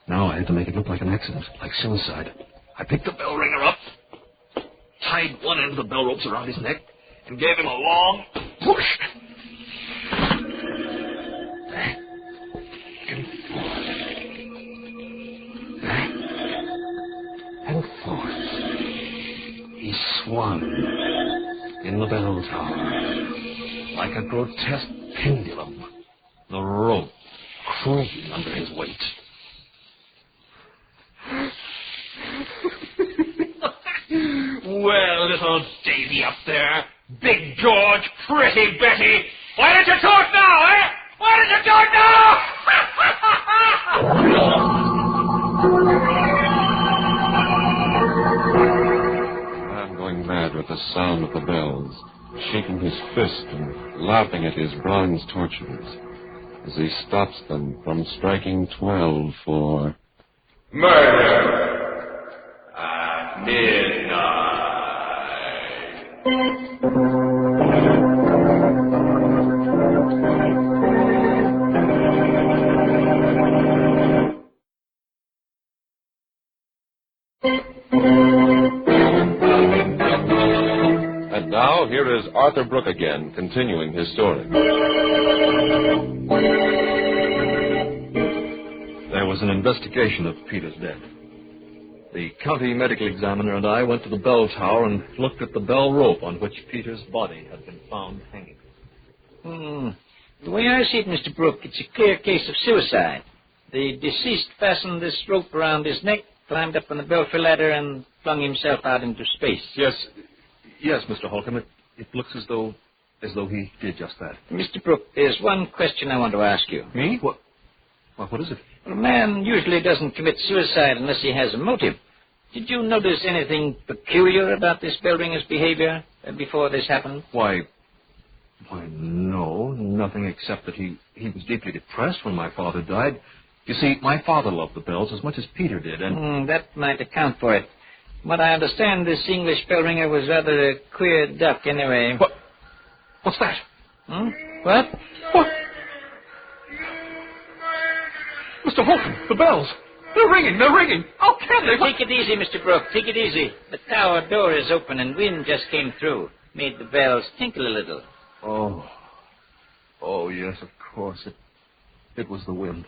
Now I had to make it look like an accident, like suicide.
I picked the bell ringer up, tied one end of the bell ropes around his neck, and gave him a long push.
And forth. He swung in the bell tower like a grotesque pendulum, the rope crooning under his weight.
Well, little Davy up there, Big George, Pretty Betty, why don't you talk now, eh? Why don't you talk now?
I'm going mad with the sound of the bells, shaking his fist and laughing at his bronze torturers as he stops them from striking 12 for
murder at midnight.
And now, here is Arthur Brooke again, continuing his story.
There was an investigation of Peter's death. The county medical examiner and I went to the bell tower and looked at the bell rope on which Peter's body had been found hanging.
The way I see it, Mr. Brooke, it's a clear case of suicide. The deceased fastened this rope around his neck, climbed up on the belfry ladder, and flung himself out into space.
Yes, Mr. Holcomb, it looks as though he did just that.
Mr. Brooke, there's one question I want to ask you.
Me? What is it?
Well, a man usually doesn't commit suicide unless he has a motive. Did you notice anything peculiar about this bell ringer's behavior before this happened?
Why, no, nothing except that he was deeply depressed when my father died. You see, my father loved the bells as much as Peter did, and...
that might account for it. But I understand this English bell ringer was rather a queer duck anyway.
What's that?
What?
Mr. Holcomb, the bells. They're ringing. How can they?
Take it easy, Mr. Brooke. Take it easy. The tower door is open and wind just came through. Made the bells tinkle a little.
Oh, yes, of course. It was the wind.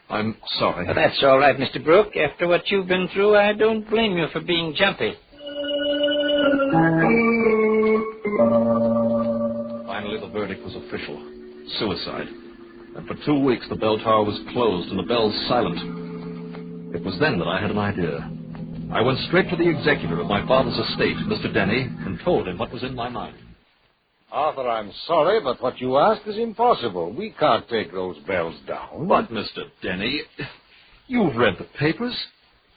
I'm sorry.
Well, that's all right, Mr. Brooke. After what you've been through, I don't blame you for being jumpy.
Finally, the verdict was official. Suicide. And for 2 weeks, the bell tower was closed and the bells silent. It was then that I had an idea. I went straight to the executor of my father's estate, Mr. Denny, and told him what was in my mind.
Arthur, I'm sorry, but what you ask is impossible. We can't take those bells down.
But, Mr. Denny, you've read the papers.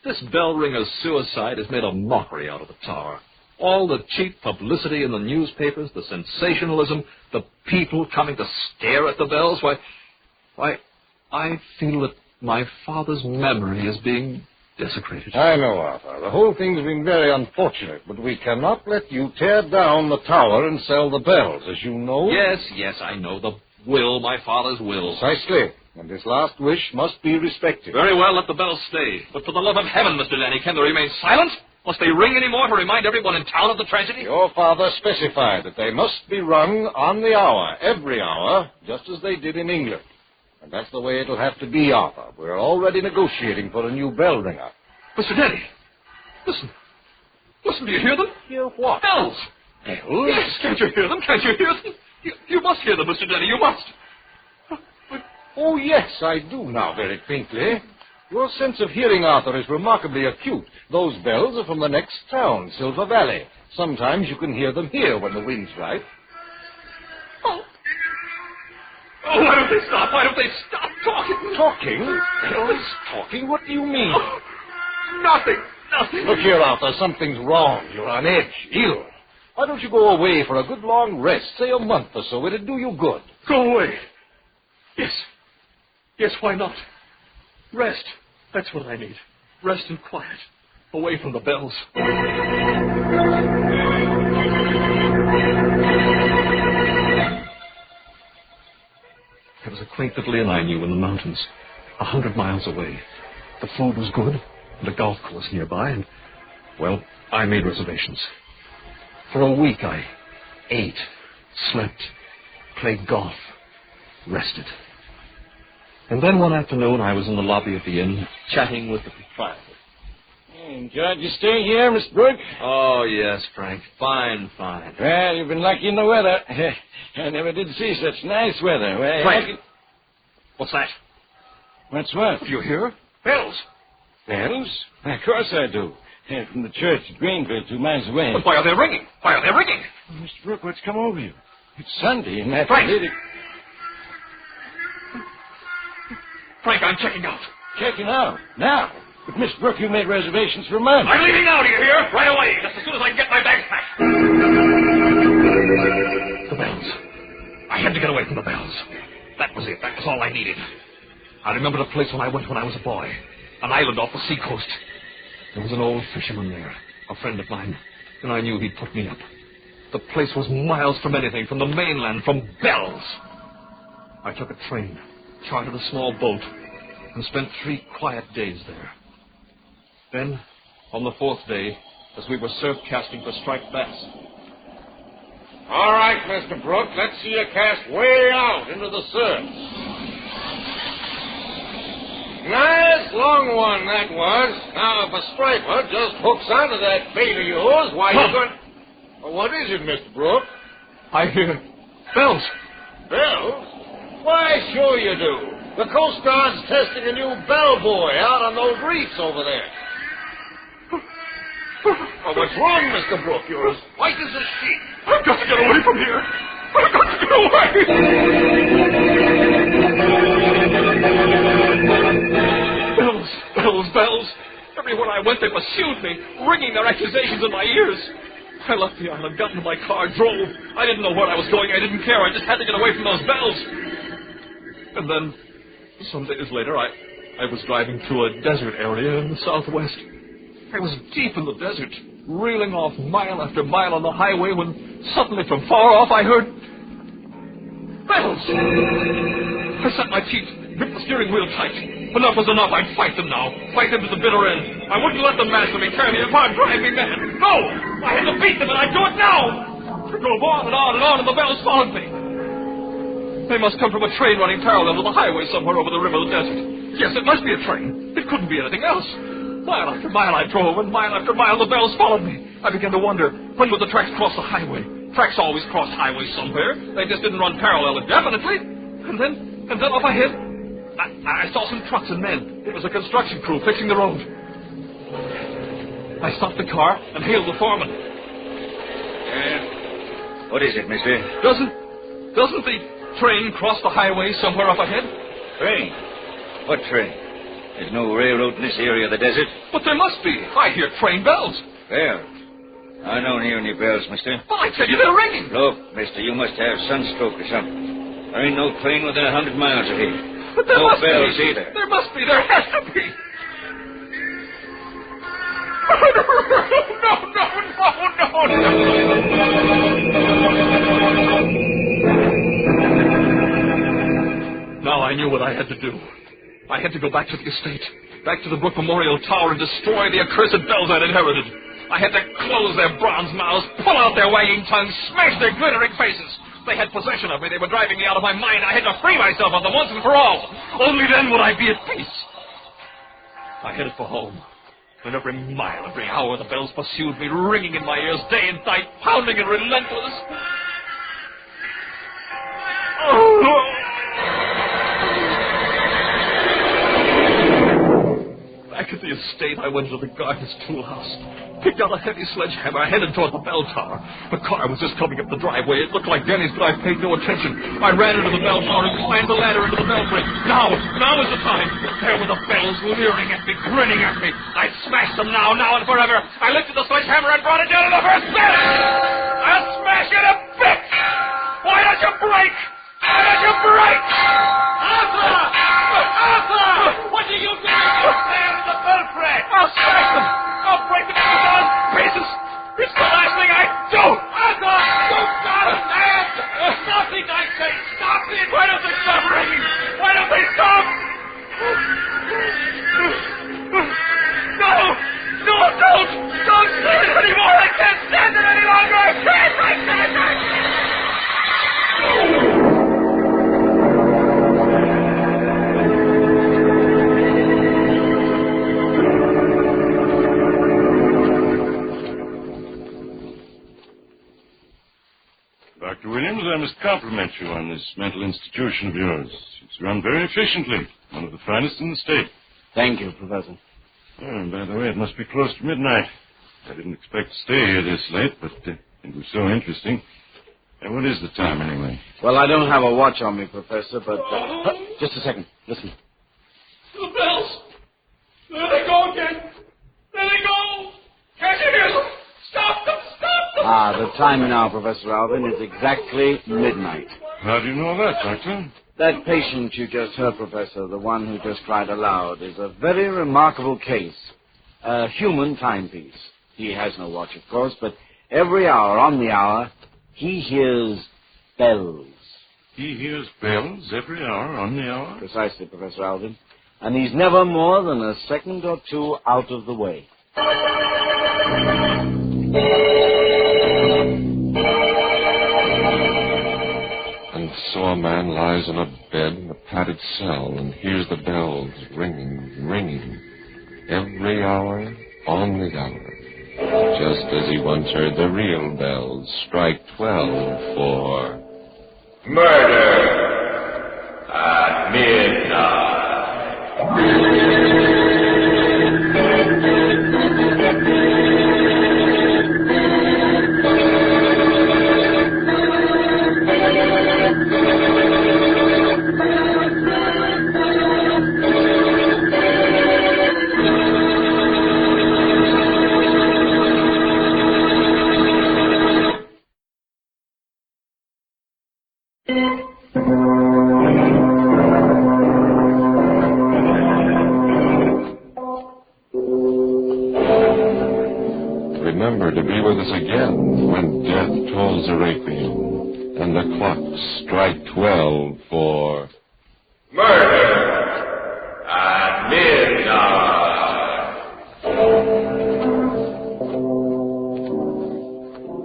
This bell ringer's suicide has made a mockery out of the tower.
All the cheap publicity in the newspapers, the sensationalism, the people coming to stare at the bells, why, I feel that my father's memory is being desecrated.
I know, Arthur. The whole thing's been very unfortunate, but we cannot let you tear down the tower and sell the bells, as you know.
Yes, I know. The will, my father's will.
Precisely. And his last wish must be respected.
Very well, let the bells stay. But for the love of heaven, Mr. Denny, can they remain silent? Must they ring any more to remind everyone in town of the tragedy?
Your father specified that they must be rung on the hour, every hour, just as they did in England. And that's the way it'll have to be, Arthur. We're already negotiating for a new bell ringer.
Mr. Denny, listen. Listen, do you hear them?
Hear what?
Bells.
Bells?
Yes, can't you hear them? Can't you hear them? You must hear them, Mr. Denny, you must.
Oh, yes, I do now, very faintly. Your sense of hearing, Arthur, is remarkably acute. Those bells are from the next town, Silver Valley. Sometimes you can hear them here when the wind's right.
Oh, why don't they stop? Why don't they stop talking?
Talking? Bells talking? What do you mean?
Oh, nothing.
Look here, Arthur, something's wrong. You're on edge, ill. Why don't you go away for a good long rest, say a month or so? It'd do you good.
Go away? Yes, why not? Rest. That's what I need. Rest and quiet. Away from the bells. There was a quaint little inn I knew in the mountains, 100 miles away. The food was good, and a golf course nearby, and, well, I made reservations. For a week I ate, slept, played golf, rested. And then one afternoon I was in the lobby of the inn, chatting with the proprietor.
Enjoyed your stay here, Mr. Brooke?
Oh, yes, Frank. Fine.
Well, you've been lucky in the weather. I never did see such nice weather. Well,
Frank! What's that?
What's what?
Do you hear? Bells.
Bells? Of course I do. From the church at Greenville, 2 miles away.
But why are they ringing?
Well, Mr. Brooke, what's come over you? It's Sunday, and that...
Frank! Frank, I'm checking out.
Checking out? Now? But, Mr. Brooke, you made reservations for Monday.
I'm leaving now, do you hear? Right away, just as soon as I can get my bags back. The bells. I had to get away from the bells. That was it. That was all I needed. I remembered a place when I went when I was a boy. An island off the seacoast. There was an old fisherman there, a friend of mine, and I knew he'd put me up. The place was miles from anything, from the mainland, from bells. I took a train, chartered a small boat, and spent 3 quiet days there. Then, on the 4th day, as we were surf casting for striped bass.
All right, Mr. Brooke, let's see you cast way out into the surf. Nice long one that was. Now, if a striper just hooks onto that bait of yours, why, you're going... Well, what is it, Mr. Brooke?
I hear bells.
Bells? Why, sure you do. The Coast Guard's testing a new bellboy out on those reefs over there. Oh, what's wrong, Mr. Brooke? You're as white as a sheet.
I've got to get away from here. I've got to get away. Bells. Everywhere I went, they pursued me, ringing their accusations in my ears. I left the island, got into my car, drove. I didn't know where I was going. I didn't care. I just had to get away from those bells. And then, some days later, I was driving through a desert area in the southwest. I was deep in the desert, reeling off mile after mile on the highway when suddenly from far off I heard bells. I set my teeth, gripped the steering wheel tight. Enough was enough. I'd fight them now. Fight them to the bitter end. I wouldn't let them master me, tear me apart, drive me mad. No! I had to beat them, and I'd do it now! I drove on and on and on, and the bells followed me. They must come from a train running parallel to the highway somewhere over the river of the desert. Yes, it must be a train. It couldn't be anything else. Mile after mile I drove, and mile after mile the bells followed me. I began to wonder, when would the tracks cross the highway? Tracks always cross highways somewhere. They just didn't run parallel indefinitely. And then up ahead, I saw some trucks and men. It was a construction crew fixing the road. I stopped the car and hailed the foreman.
What is it, mister?
Doesn't the train cross the highway somewhere up ahead?
Train? What train? There's no railroad in this area of the desert.
But there must be. I hear train bells.
There.
I don't hear any bells, mister.
Well, I tell you, they're ringing.
Look, mister, you must have sunstroke or something. There ain't no train within 100 miles of here.
But there
no
must
bells
be.
either.
There must be. There has to be. No. Now I knew what I had to do. I had to go back to the estate, back to the Brook Memorial Tower, and destroy the accursed bells I'd inherited. I had to close their bronze mouths, pull out their wagging tongues, smash their glittering faces. They had possession of me. They were driving me out of my mind. I had to free myself of them once and for all. Only then would I be at peace. I headed for home. And every mile, every hour, the bells pursued me, ringing in my ears day and night, pounding and relentless. Back at the estate, I went to the gardener's tool house, picked out a heavy sledgehammer, headed toward the bell tower. A car was just coming up the driveway. It looked like Denny's, but I paid no attention. I ran into the bell tower and climbed the ladder into the belfry. Now is the time. There were the bells leering at me, grinning at me. I smashed them now and forever. I lifted the sledgehammer and brought it down to the first bell. I'll smash it a bit. Why don't you break? Why don't you break? Arthur! Arthur! What are you doing out there in the belfry? I'll smash them. I'll break them into down pieces. It's the last thing I do. Arthur! Don't stop it! Stop it, I say! Stop it! Why don't they stop ringing? Why don't they stop? No! No, don't! Don't say it anymore! I can't stand it any longer! I can't!
Dr. Williams, I must compliment you on this mental institution of yours. It's run very efficiently. One of the finest in the state.
Thank you, Professor.
Oh, and by the way, it must be close to midnight. I didn't expect to stay here this late, but it was so interesting. And what is the time, anyway?
Well, I don't have a watch on me, Professor, but... just a second. Listen.
The bells! There they go again! There they go! Can't you hear them? Stop them! Stop them!
The time now, Professor Alvin, is exactly midnight.
How do you know that, Doctor?
That patient you just heard, Professor, the one who just cried aloud, is a very remarkable case. A human timepiece. He has no watch, of course, but every hour, on the hour, he hears bells.
He hears bells every hour, on the hour?
Precisely, Professor Alvin. And he's never more than a second or two out of the way.
And so a man lies in a bed in a padded cell and hears the bells ringing, ringing, every hour, on the hour, just as he once heard the real bells strike 12 for...
Murder at midnight.
Remember to be with us again when death tolls a Requiem and the clocks strike 12 for...
Murder at midnight.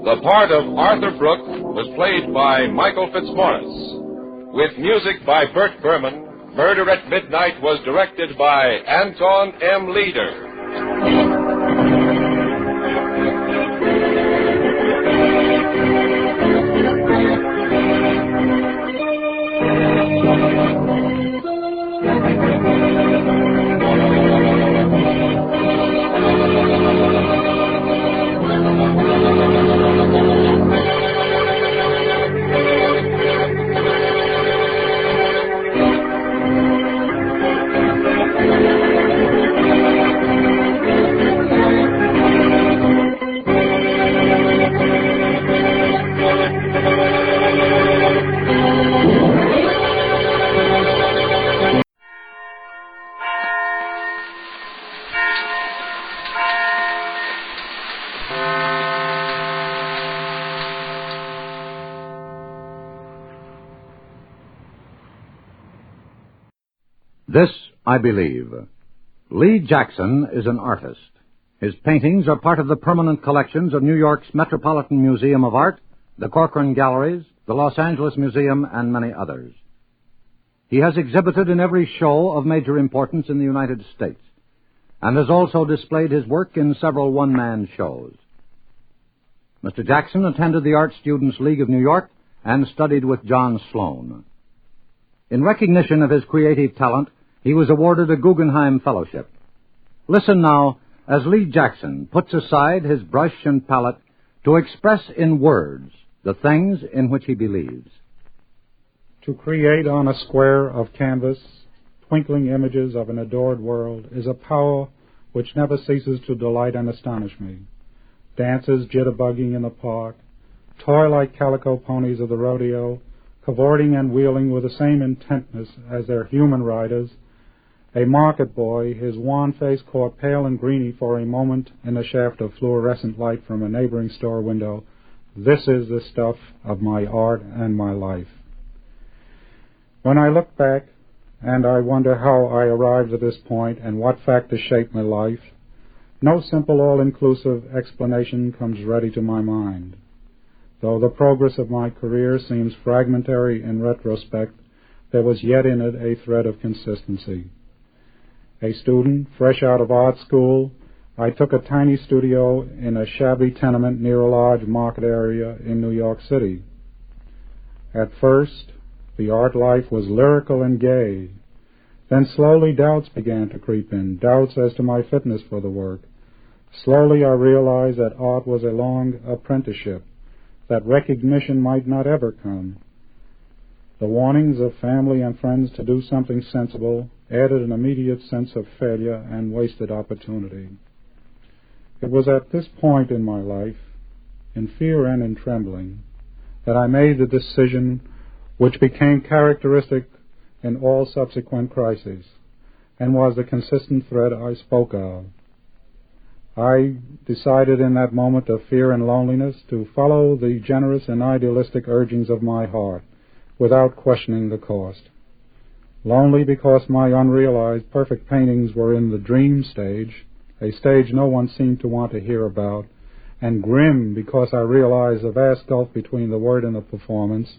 The part of Arthur Brooke was played by Michael Fitzmaurice. With music by Bert Berman, Murder at Midnight was directed by Anton M. Leader.
This I believe. Lee Jackson is an artist. His paintings are part of the permanent collections of New York's Metropolitan Museum of Art, the Corcoran Galleries, the Los Angeles Museum, and many others. He has exhibited in every show of major importance in the United States, and has also displayed his work in several one-man shows. Mr. Jackson attended the Art Students League of New York and studied with John Sloan. In recognition of his creative talent, he was awarded a Guggenheim Fellowship. Listen now as Lee Jackson puts aside his brush and palette to express in words the things in which he believes.
To create on a square of canvas twinkling images of an adored world is a power which never ceases to delight and astonish me. Dancers jitterbugging in the park, toy-like calico ponies of the rodeo, cavorting and wheeling with the same intentness as their human riders, a market boy, his wan face caught pale and greeny for a moment in a shaft of fluorescent light from a neighboring store window. This is the stuff of my art and my life. When I look back, and I wonder how I arrived at this point and what factors shaped my life, no simple all-inclusive explanation comes ready to my mind. Though the progress of my career seems fragmentary in retrospect, there was yet in it a thread of consistency. A student, fresh out of art school, I took a tiny studio in a shabby tenement near a large market area in New York City. At first, the art life was lyrical and gay. Then slowly doubts began to creep in, doubts as to my fitness for the work. Slowly I realized that art was a long apprenticeship, that recognition might not ever come. The warnings of family and friends to do something sensible added an immediate sense of failure and wasted opportunity. It was at this point in my life, in fear and in trembling, that I made the decision which became characteristic in all subsequent crises, and was the consistent thread I spoke of. I decided in that moment of fear and loneliness to follow the generous and idealistic urgings of my heart, without questioning the cost. Lonely because my unrealized perfect paintings were in the dream stage, a stage no one seemed to want to hear about, and grim because I realized the vast gulf between the word and the performance,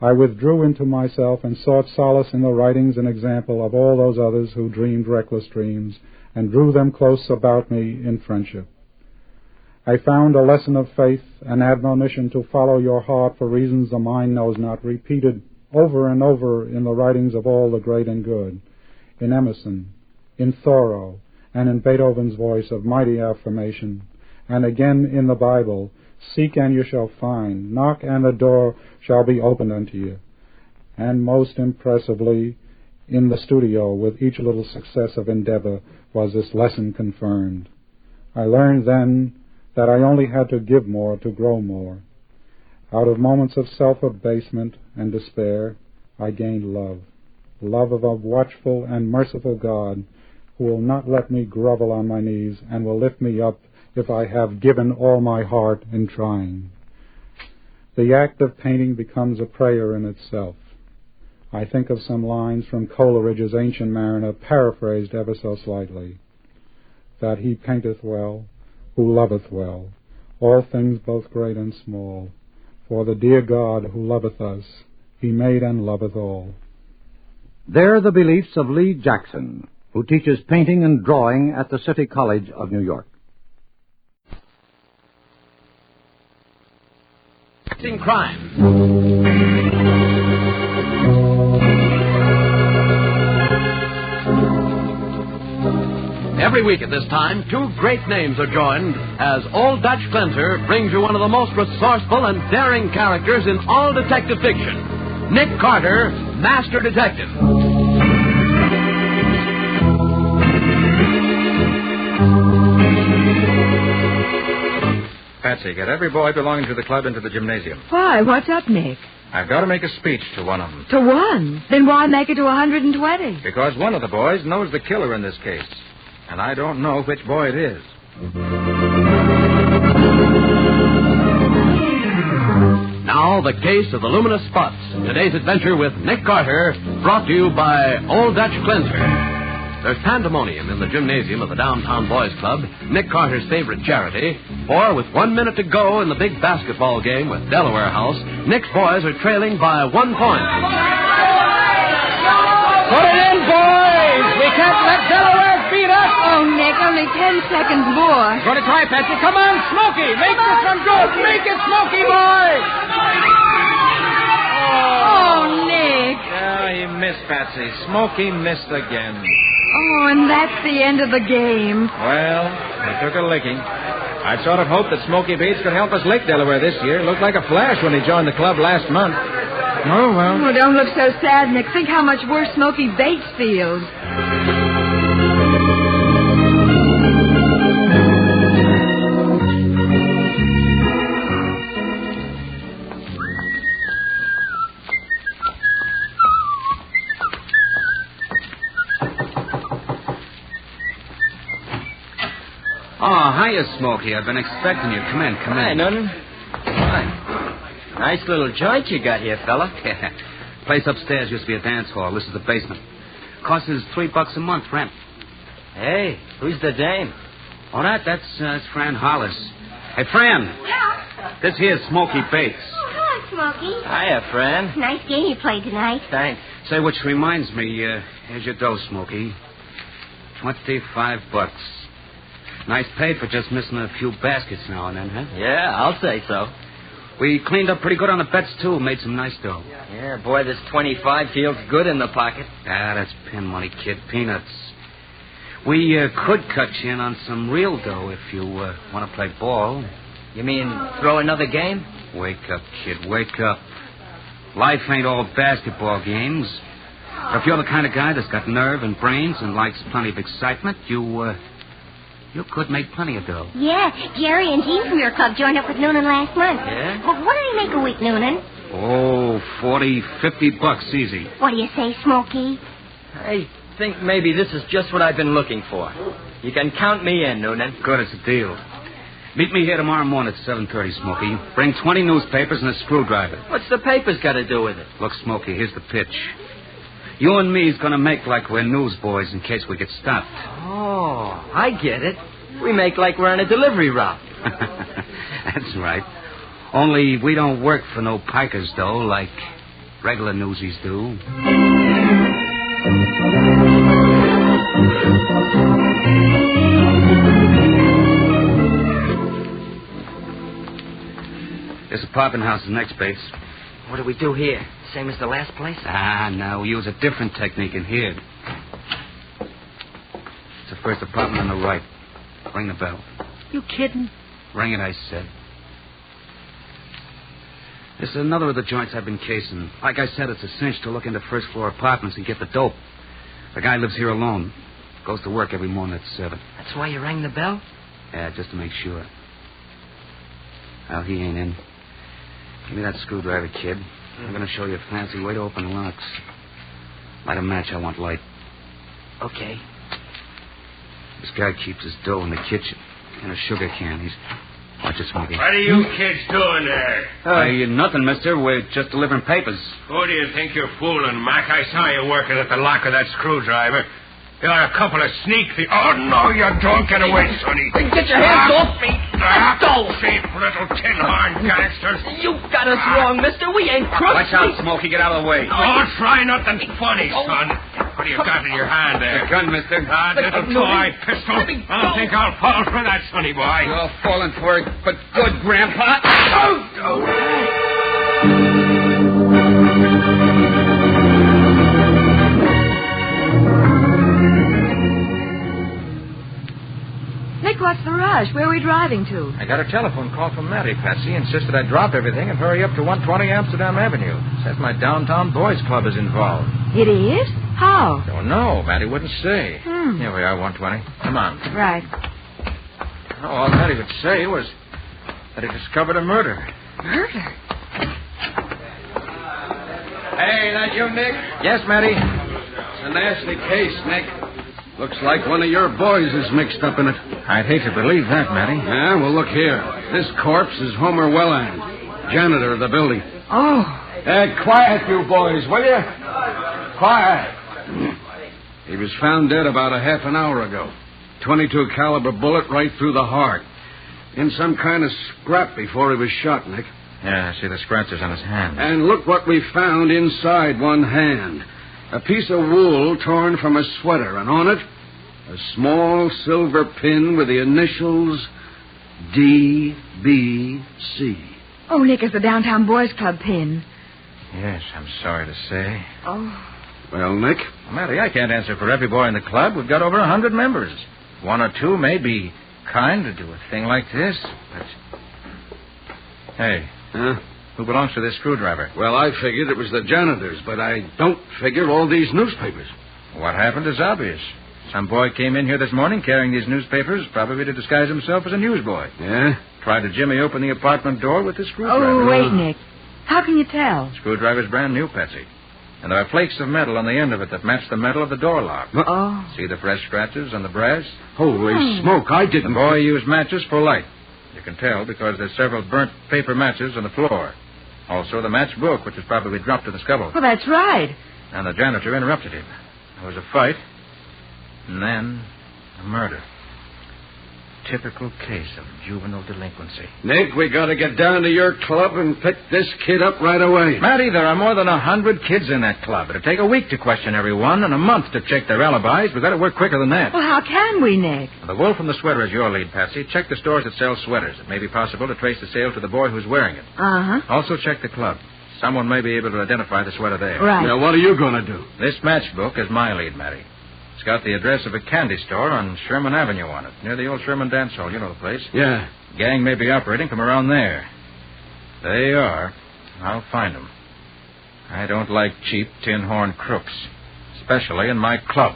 I withdrew into myself and sought solace in the writings and example of all those others who dreamed reckless dreams, and drew them close about me in friendship. I found a lesson of faith, an admonition to follow your heart for reasons the mind knows not, repeated over and over in the writings of all the great and good, in Emerson, in Thoreau, and in Beethoven's voice of mighty affirmation, and again in the Bible, seek and you shall find, knock and the door shall be opened unto you, and most impressively in the studio with each little success of endeavor was this lesson confirmed. I learned then that I only had to give more to grow more. Out of moments of self-abasement and despair, I gained love, love of a watchful and merciful God who will not let me grovel on my knees and will lift me up if I have given all my heart in trying. The act of painting becomes a prayer in itself. I think of some lines from Coleridge's Ancient Mariner, paraphrased ever so slightly. That he painteth well, who loveth well, all things both great and small. For the dear God who loveth us, he made and loveth all.
They're the beliefs of Lee Jackson, who teaches painting and drawing at the City College of New York.
Crime. Every week at this time, two great names are joined as Old Dutch Cleanser brings you one of the most resourceful and daring characters in all detective fiction, Nick Carter, Master Detective.
Patsy, get every boy belonging to the club into the gymnasium.
Why? What's up, Nick?
I've got to make a speech to one of them.
To one? Then why make it to 120?
Because one of the boys knows the killer in this case. And I don't know which boy it is.
Now now, the case of the Luminous Spots. Today's adventure with Nick Carter, brought to you by Old Dutch Cleanser. There's pandemonium in the gymnasium of the Downtown Boys Club, Nick Carter's favorite charity. For with 1 minute to go in the big basketball game with Delaware House, Nick's boys are trailing by 1 point.
Put it in, boys! We can't let Delaware beat us!
Oh, Nick, only 10 seconds more.
Going to try, Patsy. Come on, Smokey! Make this one good! Make it, Smokey, boy!
Oh, Nick.
Oh, he missed, Patsy. Smokey missed again.
Oh, and that's the end of the game.
Well, he took a licking. I sort of hoped that Smokey Bates could help us lick Delaware this year. Looked like a flash when he joined the club last month. Oh, well.
Oh, don't look so sad, Nick. Think how much worse Smokey Bates feels.
Oh, hiya, Smokey. I've been expecting you. Come in.
Hi, Noonan. Hi. Nice little joint you got here, fella.
Yeah. Place upstairs used to be a dance hall. This is the basement. Costs us $3 a month rent.
Hey, who's the dame?
Oh, that's Fran Hollis. Hey, Fran.
Yeah?
This here's Smokey Bates.
Oh, hello, Smokey.
Hiya, Fran.
Nice game you played tonight.
Thanks.
Say, which reminds me, here's your dough, Smokey. $25. Nice pay for just missing a few baskets now and then, huh?
Yeah, I'll say so.
We cleaned up pretty good on the bets, too. Made some nice dough.
Yeah, boy, this 25 feels good in the pocket.
Ah, that's pin money, kid. Peanuts. We could cut you in on some real dough if you want to play ball.
You mean throw another game?
Wake up, kid. Wake up. Life ain't all basketball games. If you're the kind of guy that's got nerve and brains and likes plenty of excitement, you could make plenty of dough.
Yeah, Jerry and Gene from your club joined up with Noonan last month.
Yeah?
Well, what did he make a week, Noonan?
Oh, $40, $50 easy.
What do you say, Smokey?
I think maybe this is just what I've been looking for. You can count me in, Noonan.
Good, it's a deal. Meet me here tomorrow morning at 7:30, Smokey. Bring 20 newspapers and a screwdriver.
What's the papers got to do with it?
Look, Smokey, here's the pitch. You and me's going to make like we're newsboys in case we get stopped.
Oh, I get it. We make like we're on a delivery route.
That's right. Only we don't work for no pikers, though, like regular newsies do. This apartment house is next, Bates.
What do we do here? Same as the last place?
Ah, no. We use a different technique in here. It's the first apartment on the right. Ring the bell.
You kidding?
Ring it, I said. This is another of the joints I've been casing. Like I said, it's a cinch to look into first-floor apartments and get the dope. The guy lives here alone. Goes to work every morning at 7.
That's why you rang the bell?
Yeah, just to make sure. Well, he ain't in. Give me that screwdriver, kid. I'm going to show you a fancy way to open locks. Light a match. I want light.
Okay.
This guy keeps his dough in the kitchen. In a sugar can. He's... Watch it, Smokey.
What are you kids doing there?
Nothing, mister. We're just delivering papers.
Who do you think you're fooling, Mac? I saw you working at the lock of that screwdriver. You're a couple of sneak thieves. Oh, no, you don't get away, sonny.
Get your hands off me.
Cheap little tin-horn gangsters.
You got us wrong, mister. We ain't crooks.
Watch out, Smokey. Get out of the way.
Oh, try nothing funny, son. What do you got in your hand there?
A gun, mister.
Little toy pistol. I don't think I'll fall for that, sonny boy.
You're falling for it, but good, Grandpa.
Nick, what's the rush? Where are we driving to?
I got a telephone call from Matty, Patsy. Insisted I drop everything and hurry up to 120 Amsterdam Avenue. Says my downtown boys club is involved.
It is? How?
Don't know. Matty wouldn't say. Here we are, 120. Come on.
Right.
Oh, all Matty would say was that he discovered a murder.
Murder?
Hey, that you, Nick?
Yes, Matty.
It's a nasty case, Nick. Looks like one of your boys is mixed up in it.
I'd hate to believe that, Matty.
Yeah, well, look here. This corpse is Homer Welland.
Janitor of the building.
Oh.
Quiet, you boys, will you? Quiet.
He was found dead about a half an hour ago. .22 caliber bullet right through the heart. In some kind of scrap before he was shot, Nick.
Yeah, I see the scratches on his hand.
And look what we found inside one hand. A piece of wool torn from a sweater, and on it, a small silver pin with the initials DBC.
Oh, Nick, it's the Downtown Boys Club pin.
Yes, I'm sorry to say.
Oh.
Well, Nick?
Well, Matty, I can't answer for every boy in the club. We've got over 100 members. One or two may be kind to do a thing like this, but... Hey.
Huh?
Who belongs to this screwdriver?
Well, I figured it was the janitor's, but I don't figure all these newspapers.
What happened is obvious. Some boy came in here this morning carrying these newspapers, probably to disguise himself as a newsboy.
Yeah?
Tried to jimmy open the apartment door with the screwdriver.
Oh, wait, Nick. How can you tell?
Screwdriver's brand new, Patsy. And there are flakes of metal on the end of it that match the metal of the door lock.
Oh.
See the fresh scratches on the brass?
Holy smoke, I didn't...
The boy used matches for light. You can tell because there's several burnt paper matches on the floor. Also, the match book, which was probably dropped to the scuttle.
Well, that's right.
And the janitor interrupted him. There was a fight, and then a murder. Typical case of juvenile delinquency.
Nick, we got to get down to your club and pick this kid up right away.
Matty, there are more than 100 kids in that club. It'll take a week to question everyone and a month to check their alibis. We've got to work quicker than that.
Well, how can we, Nick?
The wolf from the sweater is your lead, Patsy. Check the stores that sell sweaters. It may be possible to trace the sale to the boy who's wearing it.
Uh-huh.
Also check the club. Someone may be able to identify the sweater there.
Right.
Now, what are you going to do?
This matchbook is my lead, Matty. It's got the address of a candy store on Sherman Avenue on it, near the old Sherman Dance Hall. You know the place.
Yeah.
Gang may be operating from around there. They are. I'll find them. I don't like cheap tin horn crooks, especially in my club.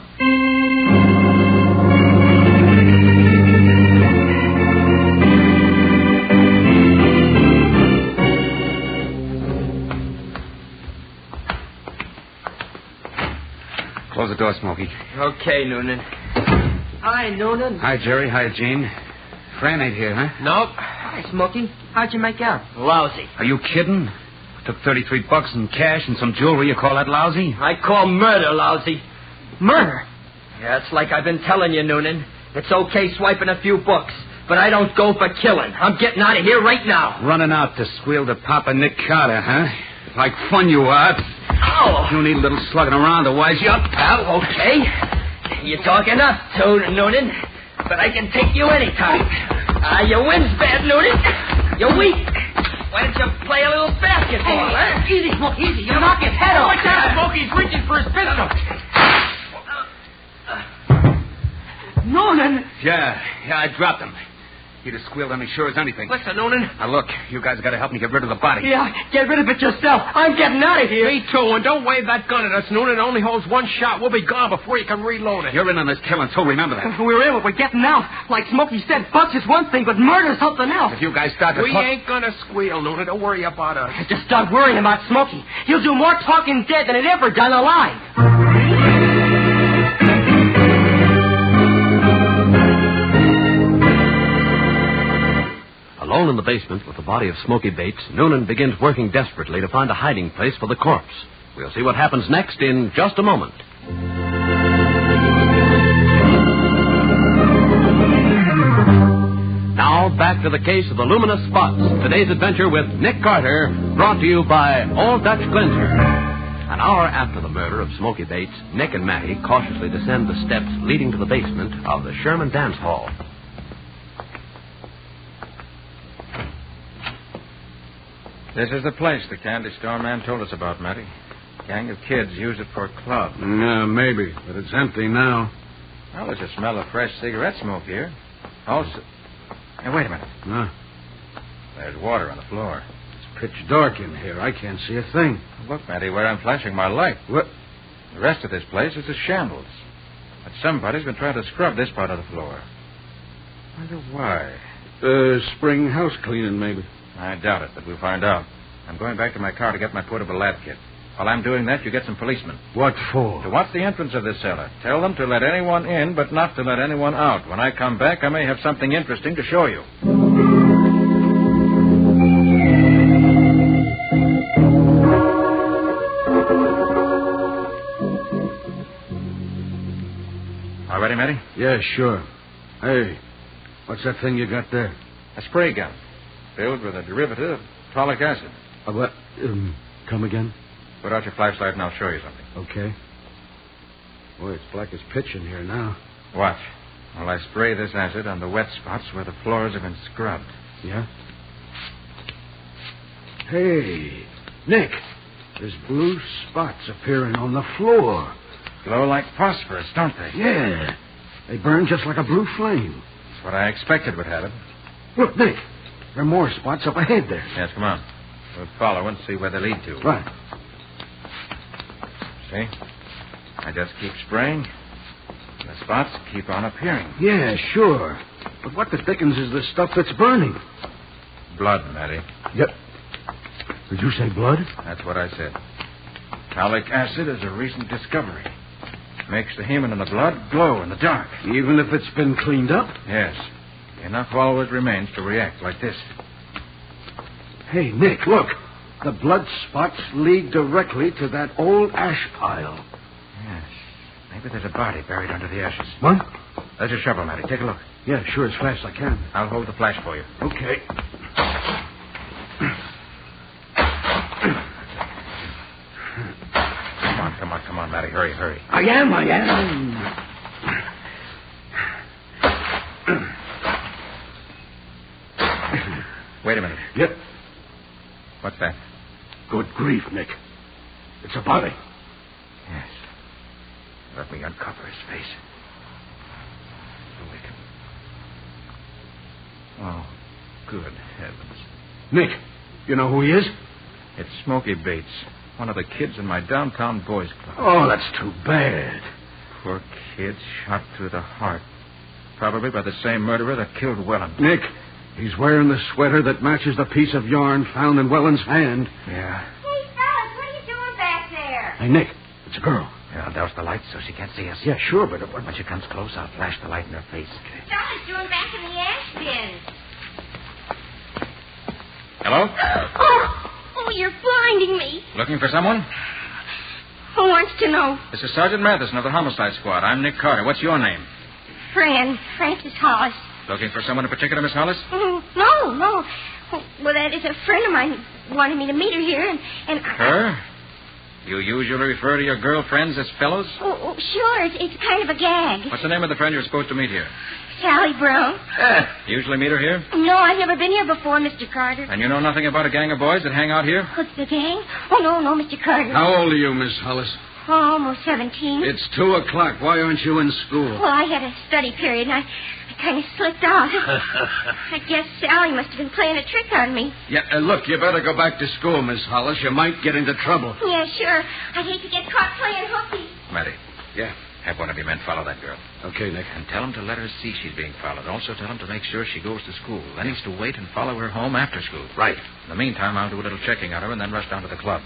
Close the door, Smokey.
Okay, Noonan. Hi, Noonan.
Hi, Jerry. Hi, Gene. Fran ain't here, huh?
Nope. Hi, Smokey. How'd you make out? Lousy.
Are you kidding? Took $33 in cash and some jewelry. You call that lousy?
I call murder lousy. Murder? Yeah, it's like I've been telling you, Noonan. It's okay swiping a few books, but I don't go for killing. I'm getting out of here right now.
Running out to squeal to Papa Nick Carter, huh? Like fun you are.
Oh!
You need a little slugging around to wise you up, pal.
Okay. You talk enough, Noonan. But I can take you anytime. Your wind's bad, Noonan. You're weak. Why don't you play a little basketball, huh?
Easy, Smoke, easy. You'll knock his head off.
Watch out, Smokey's reaching for his pistol.
Noonan!
Yeah, I dropped him. He'd have squealed on me sure as anything.
Listen, Noonan.
Now, look, you guys got to help me get rid of the body.
Yeah, get rid of it yourself. I'm getting out of here.
Me too, and don't wave that gun at us, Noonan. It only holds one shot. We'll be gone before you can reload it.
You're in on this killing, so remember that.
We're in, but we're getting out. Like Smokey said, bucks is one thing, but murder's something else.
If you guys start to
We
talk...
ain't gonna squeal, Noonan. Don't worry about us.
Just start worrying about Smokey. He'll do more talking dead than he'd ever done alive.
Alone in the basement with the body of Smokey Bates, Noonan begins working desperately to find a hiding place for the corpse. We'll see what happens next in just a moment. Now, back to the case of the Luminous Spots. Today's adventure with Nick Carter, brought to you by Old Dutch Cleanser. An hour after the murder of Smokey Bates, Nick and Matty cautiously descend the steps leading to the basement of the Sherman Dance Hall.
This is the place the candy store man told us about, Matty. Gang of kids use it for a club.
Yeah, maybe, but it's empty now.
Well, there's a smell of fresh cigarette smoke here. Also... Hey, wait a minute.
Huh?
There's water on the floor.
It's pitch dark in here. I can't see a thing.
Look, Matty, where I'm flashing my light.
What?
The rest of this place is a shambles. But somebody's been trying to scrub this part of the floor. I wonder why.
Spring house cleaning, maybe.
I doubt it, but we'll find out. I'm going back to my car to get my portable lab kit. While I'm doing that, you get some policemen.
What for?
To watch the entrance of this cellar. Tell them to let anyone in, but not to let anyone out. When I come back, I may have something interesting to show you. ready, Matty?
Yeah, sure. Hey, what's that thing you got there?
A spray gun. Filled with a derivative of tolic acid.
What? Come again?
Put out your flashlight and I'll show you something.
Okay. Boy, it's black as pitch in here now.
Watch. While I spray this acid on the wet spots where the floors have been scrubbed.
Yeah? Hey, Nick, there's blue spots appearing on the floor.
Glow like phosphorus, don't they?
Yeah. They burn just like a blue flame.
That's what I expected would happen.
Look, Nick, there are more spots up ahead there.
Yes, come on. We'll follow and see where they lead to.
Right.
See? I just keep spraying. The spots keep on appearing.
Yeah, sure. But what the dickens is this stuff that's burning?
Blood, Matty.
Yep. Did you say blood?
That's what I said. Tolic acid is a recent discovery. Makes the hemoglobin in the blood glow in the dark.
Even if it's been cleaned up?
Yes. Enough always remains to react like this.
Hey, Nick, look. The blood spots lead directly to that old ash pile.
Yes. Maybe there's a body buried under the ashes.
What?
There's a shovel, Matty. Take a look.
Yeah, sure, as fast as I can.
I'll hold the flash for you.
Okay.
Come on, Matty. Hurry.
I am.
Wait a minute.
Yep.
What's that?
Good grief, Nick. It's a body.
Yes. Let me uncover his face. So we can... Oh, good heavens.
Nick, you know who he is?
It's Smoky Bates, one of the kids in my downtown boys' club.
Oh, that's too bad.
Poor kid, shot through the heart. Probably by the same murderer that killed Welland.
Nick, he's wearing the sweater that matches the piece of yarn found in Welland's hand.
Yeah.
Hey, fellas, what are you doing back there?
Hey, Nick, it's a girl.
Yeah, I'll douse the lights so she can't see us.
Yeah, sure, but...
When she comes close, I'll flash the light in her face. Okay.
Fella's doing back in the ash bin.
Hello?
Oh, you're blinding me.
Looking for someone?
Who wants to know?
This is Sergeant Matheson of the Homicide Squad. I'm Nick Carter. What's your name?
Francis Hollis.
Looking for someone in particular, Miss Hollis?
No. Well, that is a friend of mine wanted me to meet her here, and
Her? You usually refer to your girlfriends as fellows?
Oh, sure. It's kind of a gag.
What's the name of the friend you're supposed to meet here?
Sally Brown.
Usually meet her here?
No, I've never been here before, Mr. Carter.
And you know nothing about a gang of boys that hang out here?
What's the gang? Oh, no, Mr. Carter.
How old are you, Miss Hollis?
Oh, almost 17.
It's 2:00. Why aren't you in school?
Well, I had a study period, and I kind of slipped out. I guess Sally must have been playing a trick on me.
Yeah, look, you better go back to school, Miss Hollis. You might get into trouble.
Yeah, sure. I'd hate to get caught playing hooky.
Matty.
Yeah?
Have one of your men follow that girl.
Okay, Nick.
And tell him to let her see she's being followed. Also tell him to make sure she goes to school. Then he's to wait and follow her home after school.
Right.
In the meantime, I'll do a little checking on her and then rush down to the club.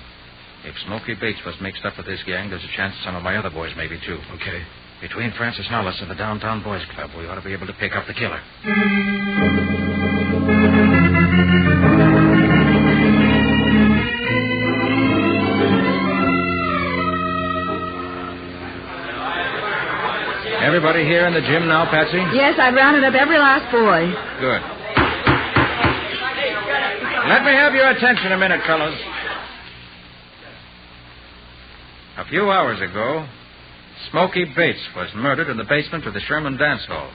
If Smoky Bates was mixed up with this gang, there's a chance some of my other boys may be, too.
Okay.
Between Francis Hollis and the Downtown Boys Club, we ought to be able to pick up the killer. Everybody here in the gym now, Patsy?
Yes, I've rounded up every last boy.
Good. Let me have your attention a minute, fellows. A few hours ago, Smoky Bates was murdered in the basement of the Sherman Dance Hall.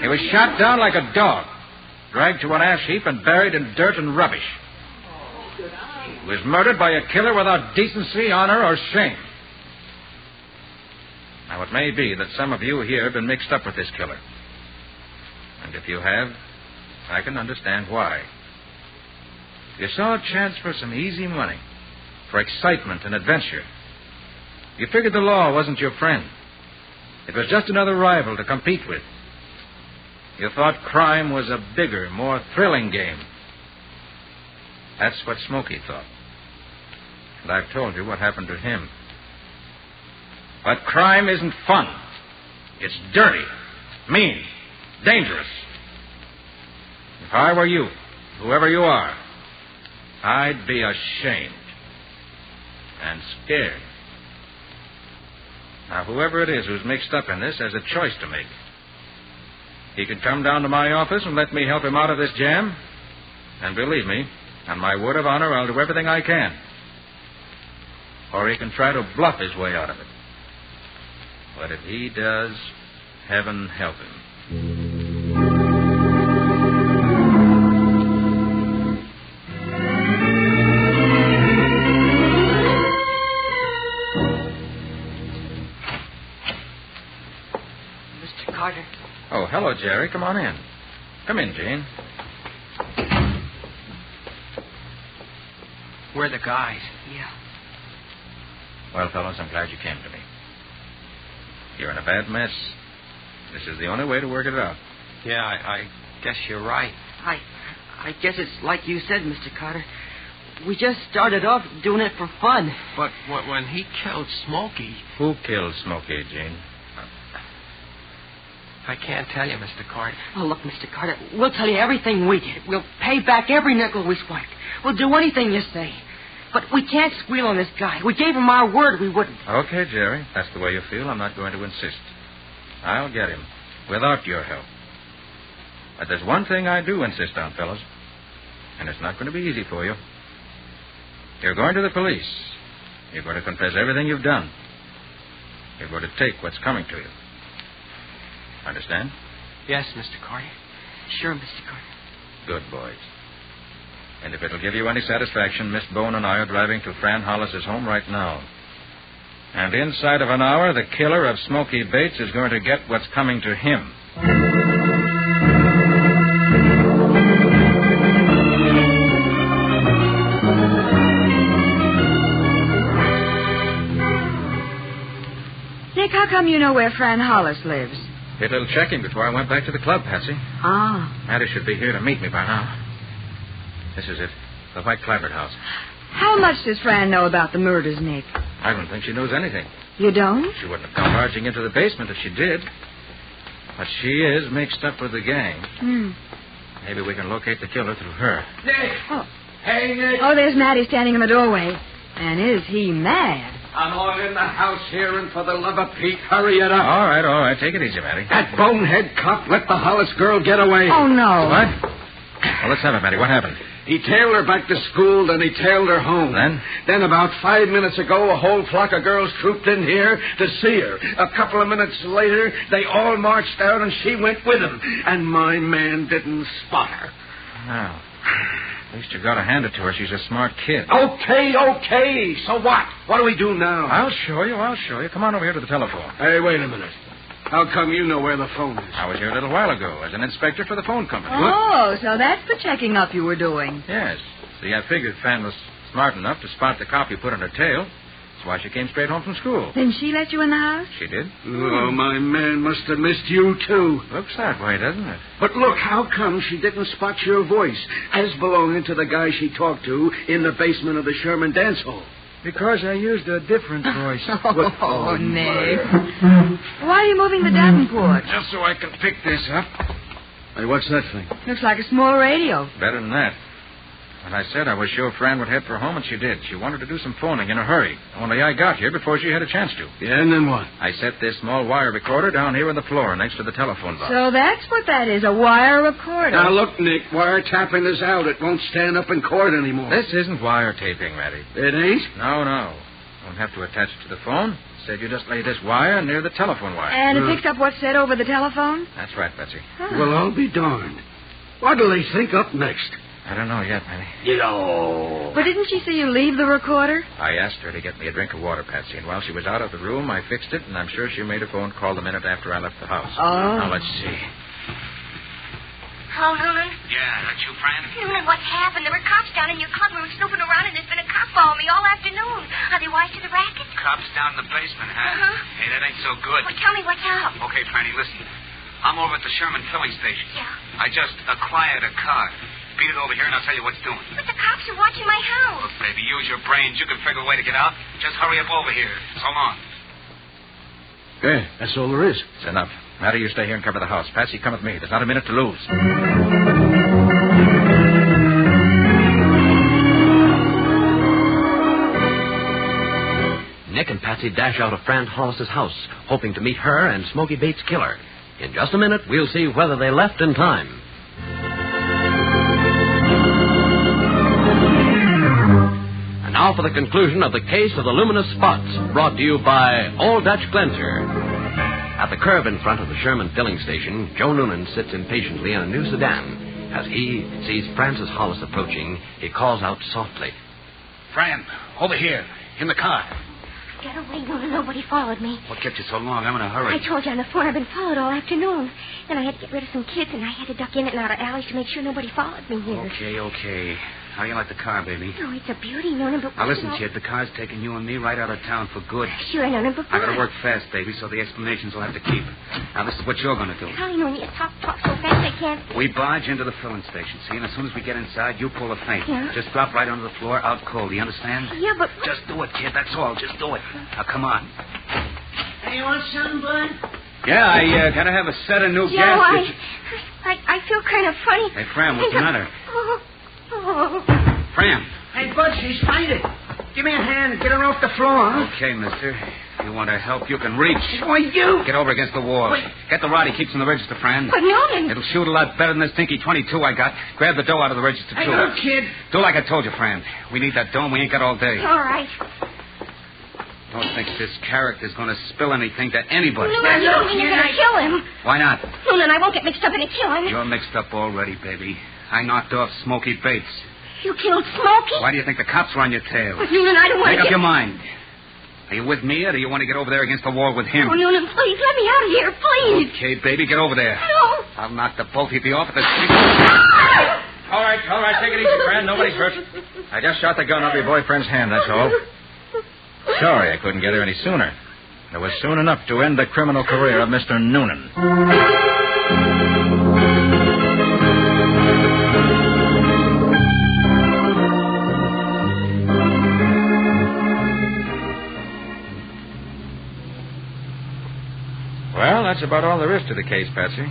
He was shot down like a dog, dragged to an ash heap and buried in dirt and rubbish. He was murdered by a killer without decency, honor, or shame. Now, it may be that some of you here have been mixed up with this killer. And if you have, I can understand why. You saw a chance for some easy money, for excitement and adventure. You figured the law wasn't your friend. It was just another rival to compete with. You thought crime was a bigger, more thrilling game. That's what Smoky thought. And I've told you what happened to him. But crime isn't fun. It's dirty, mean, dangerous. If I were you, whoever you are, I'd be ashamed and scared. Now, whoever it is who's mixed up in this has a choice to make. He can come down to my office and let me help him out of this jam. And believe me, on my word of honor, I'll do everything I can. Or he can try to bluff his way out of it. But if he does, heaven help him.
Mr. Carter.
Oh, hello, Jerry. Come on in. Come in, Jane.
We're the guys. Yeah.
Well, fellows, I'm glad you came to me. You're in a bad mess. This is the only way to work it out.
Yeah, I guess you're right.
I guess it's like you said, Mr. Carter. We just started off doing it for fun.
But when he killed Smokey...
Who killed Smokey, Gene?
I can't tell you, Mr. Carter.
Oh, look, Mr. Carter, we'll tell you everything we did. We'll pay back every nickel we swiped. We'll do anything you say. But we can't squeal on this guy. We gave him our word we wouldn't.
Okay, Jerry. That's the way you feel. I'm not going to insist. I'll get him, without your help. But there's one thing I do insist on, fellas, and it's not going to be easy for you. You're going to the police. You're going to confess everything you've done. You're going to take what's coming to you. Understand?
Yes, Mr. Carter.
Sure, Mr. Carter.
Good boys. And if it'll give you any satisfaction, Miss Bone and I are driving to Fran Hollis's home right now. And inside of an hour, the killer of Smokey Bates is going to get what's coming to him.
Nick, how come you know where Fran Hollis lives?
Did a little checking before I went back to the club, Patsy.
Ah.
Maddie should be here to meet me by now. This is it. The White Clapboard house.
How much does Fran know about the murders, Nick?
I don't think she knows anything.
You don't?
She wouldn't have come barging into the basement if she did. But she is mixed up with the gang. Maybe we can locate the killer through her.
Nick!
Oh.
Hey, Nick!
Oh, there's Maddie standing in the doorway. And is he mad?
I'm all in the house here, and for the love of Pete, hurry it up.
All right. Take it easy, Maddie.
That bonehead cop let the Hollis girl get away.
Oh, no.
What? Well, let's have it, Maddie. What happened?
He tailed her back to school, then he tailed her home.
Then?
Then about 5 minutes ago, a whole flock of girls trooped in here to see her. A couple of minutes later, they all marched out, and she went with them. And my man didn't spot her.
Well, at least you got to hand it to her. She's a smart kid.
Okay. So what? What do we do now?
I'll show you. Come on over here to the telephone.
Hey, wait a minute. How come you know where the phone is?
I was here a little while ago as an inspector for the phone company.
Oh, so that's the checking up you were doing.
Yes. See, I figured Fan was smart enough to spot the cop you put on her tail. That's why she came straight home from school.
Then she let you in the house?
She did.
Oh, my man must have missed you, too.
Looks that way, doesn't it?
But look, how come she didn't spot your voice as belonging to the guy she talked to in the basement of the Sherman dance hall?
Because I used a different voice.
Oh, Nick. Why are you moving the Davenport?
Just so I can pick this up.
Hey, what's that thing?
Looks like a small radio.
Better than that. And I said I was sure Fran would head for home, and she did. She wanted to do some phoning in a hurry. Only I got here before she had a chance to.
Yeah, and then what?
I set this small wire recorder down here on the floor next to the telephone box.
So that's what that is, a wire recorder.
Now, look, Nick, wiretapping is out. It won't stand up in court anymore.
This isn't wiretapping, Matty.
It ain't?
No. Don't have to attach it to the phone. Instead, you just lay this wire near the telephone wire.
And it picks up what's said over the telephone?
That's right, Betsy.
Huh.
Well, I'll be darned. What'll they think up next?
I don't know yet, Matty.
But didn't she see you leave the recorder?
I asked her to get me a drink of water, Patsy, and while she was out of the room, I fixed it, and I'm sure she made a phone call the minute after I left the house.
Oh.
Now, let's see.
Hello, Noonan?
Yeah, that's you, Fran?
Noonan, what's happened? There were cops down in your club. We were snooping around, and there's been a cop following me all afternoon. Are they wise to the racket?
Cops down in the basement, huh?
Uh-huh.
Hey, that ain't so good.
Well, tell me what's up.
Okay, Franny, listen. I'm over at the Sherman filling station.
Yeah?
I just acquired a car. Beat it over here, and I'll tell you what's doing.
But the cops are watching my house.
Look, baby, use your brains. You can figure a way to get out. Just hurry up over here. So long.
Yeah, that's all there is.
It's enough. Matty, you stay here and cover the house. Patsy, come with me. There's not a minute to lose.
Nick and Patsy dash out of Fran Hollis's house, hoping to meet her and Smoky Bates' killer. In just a minute, we'll see whether they left in time. And now for the conclusion of the case of the Luminous Spots, brought to you by Old Dutch Cleanser. At the curb in front of the Sherman filling station, Joe Noonan sits impatiently in a new sedan. As he sees Francis Hollis approaching, he calls out softly.
Fran, over here, in the car.
Get away, Noonan. Nobody followed me.
What kept you so long? I'm in a hurry.
I told you on the phone I've been followed all afternoon. Then I had to get rid of some kids, and I had to duck in and out of alleys to make sure nobody followed me here.
Okay. How do you like the car, baby?
Oh, it's a beauty, Noonan, but...
Now, listen, kid, the car's taking you and me right out of town for good.
Sure, Noonan, but...
I gotta work fast, baby, so the explanations will have to keep. Now, this is what you're gonna do.
Golly, Noonan, you talk so fast I can't...
We barge into the filling station, see? And as soon as we get inside, you pull a feint.
Yeah?
Just drop right onto the floor, out cold. Do you understand?
Yeah, but...
Just do it, kid. That's all. Just do it. Now, come on.
Hey, you want something, Bud?
Yeah, I gotta have a set of new
Joe,
gaskets.
I feel kind of funny.
Hey, Fran, what's the matter?
Oh.
Fran.
Hey, Bud, she's fainted. Give me a hand and get her off the floor.
Okay, mister. If you want to help, you can reach.
Why, you?
Get over against the wall.
Wait.
Get the rod he keeps in the register, Fran.
But Noonan...
It'll shoot a lot better than this dinky 22 I got. Grab the dough out of the register,
Hey,
too.
look, kid.
Do like I told you, Fran. We need that dough, and we ain't got all day.
All right.
Don't think this character's going to spill anything to anybody.
Noonan, you don't mean you're going to kill him.
Why not?
Noonan, I won't get mixed up in a killing.
You're mixed up already, baby. I knocked off Smoky Bates.
You killed Smokey?
Why do you think the cops were on your tail?
But Noonan, I don't want to
Make up
get...
your mind. Are you with me, or do you want to get over there against the wall with him?
Oh, Noonan, please, let me out of here, please.
Okay, baby, get over there.
No.
I'll knock the both of you off at the street.
All right, take it easy, Fran. Nobody's hurt. I just shot the gun out of your boyfriend's hand, that's all. Sorry I couldn't get her any sooner. It was soon enough to end the criminal career of Mr. Noonan. Well, that's about all there is to the case, Patsy.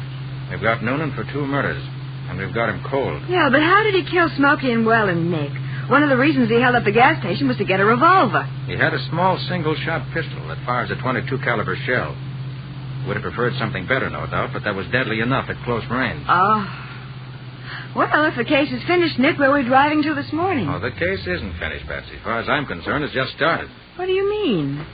We've got Noonan for 2 murders, and we've got him cold.
Yeah, but how did he kill Smokey and Well and Nick? One of the reasons he held up the gas station was to get a revolver.
He had a small single-shot pistol that fires a .22 caliber shell. Would have preferred something better, no doubt, but that was deadly enough at close range.
Oh. Well, if the case is finished, Nick, where are we driving to this morning?
Oh, the case isn't finished, Patsy. As far as I'm concerned, it's just started.
What do you mean?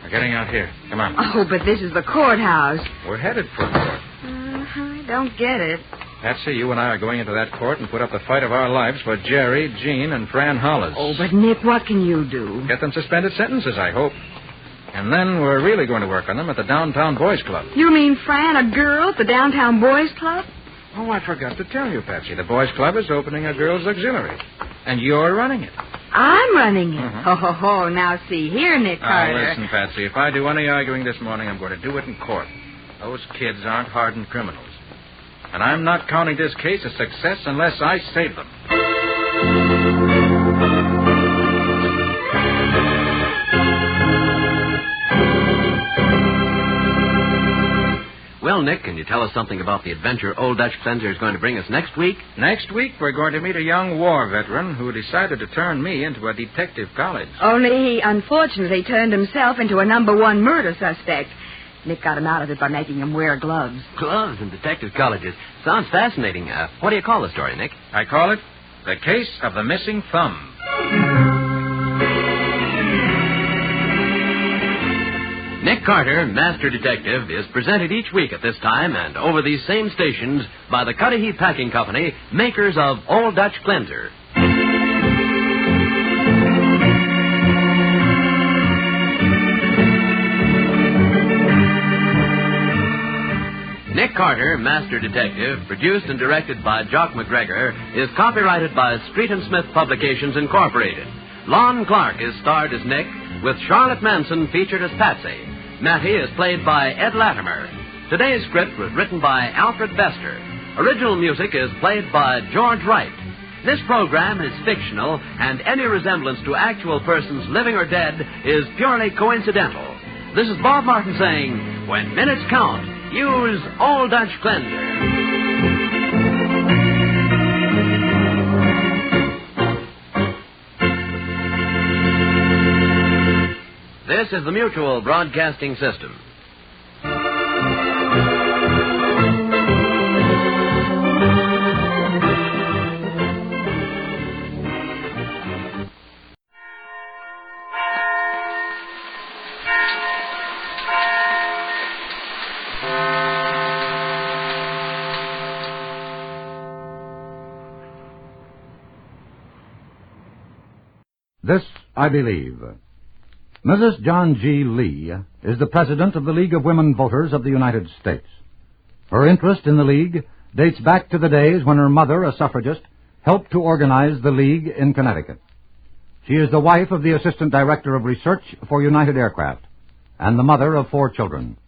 We're getting out here. Come on.
Oh, but this is the courthouse.
We're headed for court.
I don't get it.
Patsy, you and I are going into that court and put up the fight of our lives for Jerry, Jean, and Fran Hollis.
Oh, but Nick, what can you do?
Get them suspended sentences, I hope. And then we're really going to work on them at the Downtown Boys Club.
You mean Fran, a girl at the Downtown Boys Club?
Oh, I forgot to tell you, Patsy. The Boys Club is opening a girls' auxiliary. And you're running it.
I'm running it. Oh, now see here, Nick Carter.
Listen, Patsy, if I do any arguing this morning, I'm going to do it in court. Those kids aren't hardened criminals. And I'm not counting this case a success unless I save them.
Well, Nick, can you tell us something about the adventure Old Dutch Cleanser is going to bring us next week?
Next week, we're going to meet a young war veteran who decided to turn me into a detective college.
Only he, unfortunately, turned himself into a #1 murder suspect. Nick got him out of it by making him wear gloves.
Gloves and detective colleges. Sounds fascinating. What do you call the story, Nick?
I call it The Case of the Missing Thumb.
Nick Carter, Master Detective, is presented each week at this time and over these same stations by the Cudahy Packing Company, makers of Old Dutch Cleanser. Nick Carter, Master Detective, produced and directed by Jock McGregor, is copyrighted by Street and Smith Publications, Incorporated. Lon Clark is starred as Nick, with Charlotte Manson featured as Patsy. Mattie is played by Ed Latimer. Today's script was written by Alfred Bester. Original music is played by George Wright. This program is fictional, and any resemblance to actual persons living or dead is purely coincidental. This is Bob Martin saying, when minutes count, use Old Dutch Cleanser. This is the Mutual Broadcasting System.
This I believe. Mrs. John G. Lee is the president of the League of Women Voters of the United States. Her interest in the League dates back to the days when her mother, a suffragist, helped to organize the League in Connecticut. She is the wife of the Assistant Director of Research for United Aircraft and the mother of 4 children.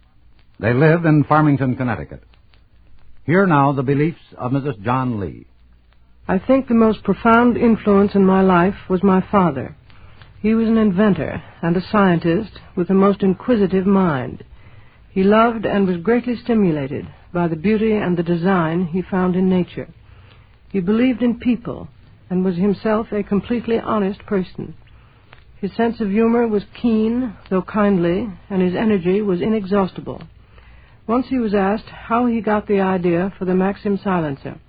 They live in Farmington, Connecticut. Here now the beliefs of Mrs. John Lee.
I think the most profound influence in my life was my father. He was an inventor and a scientist with a most inquisitive mind. He loved and was greatly stimulated by the beauty and the design he found in nature. He believed in people and was himself a completely honest person. His sense of humor was keen, though kindly, and his energy was inexhaustible. Once he was asked how he got the idea for the Maxim silencer.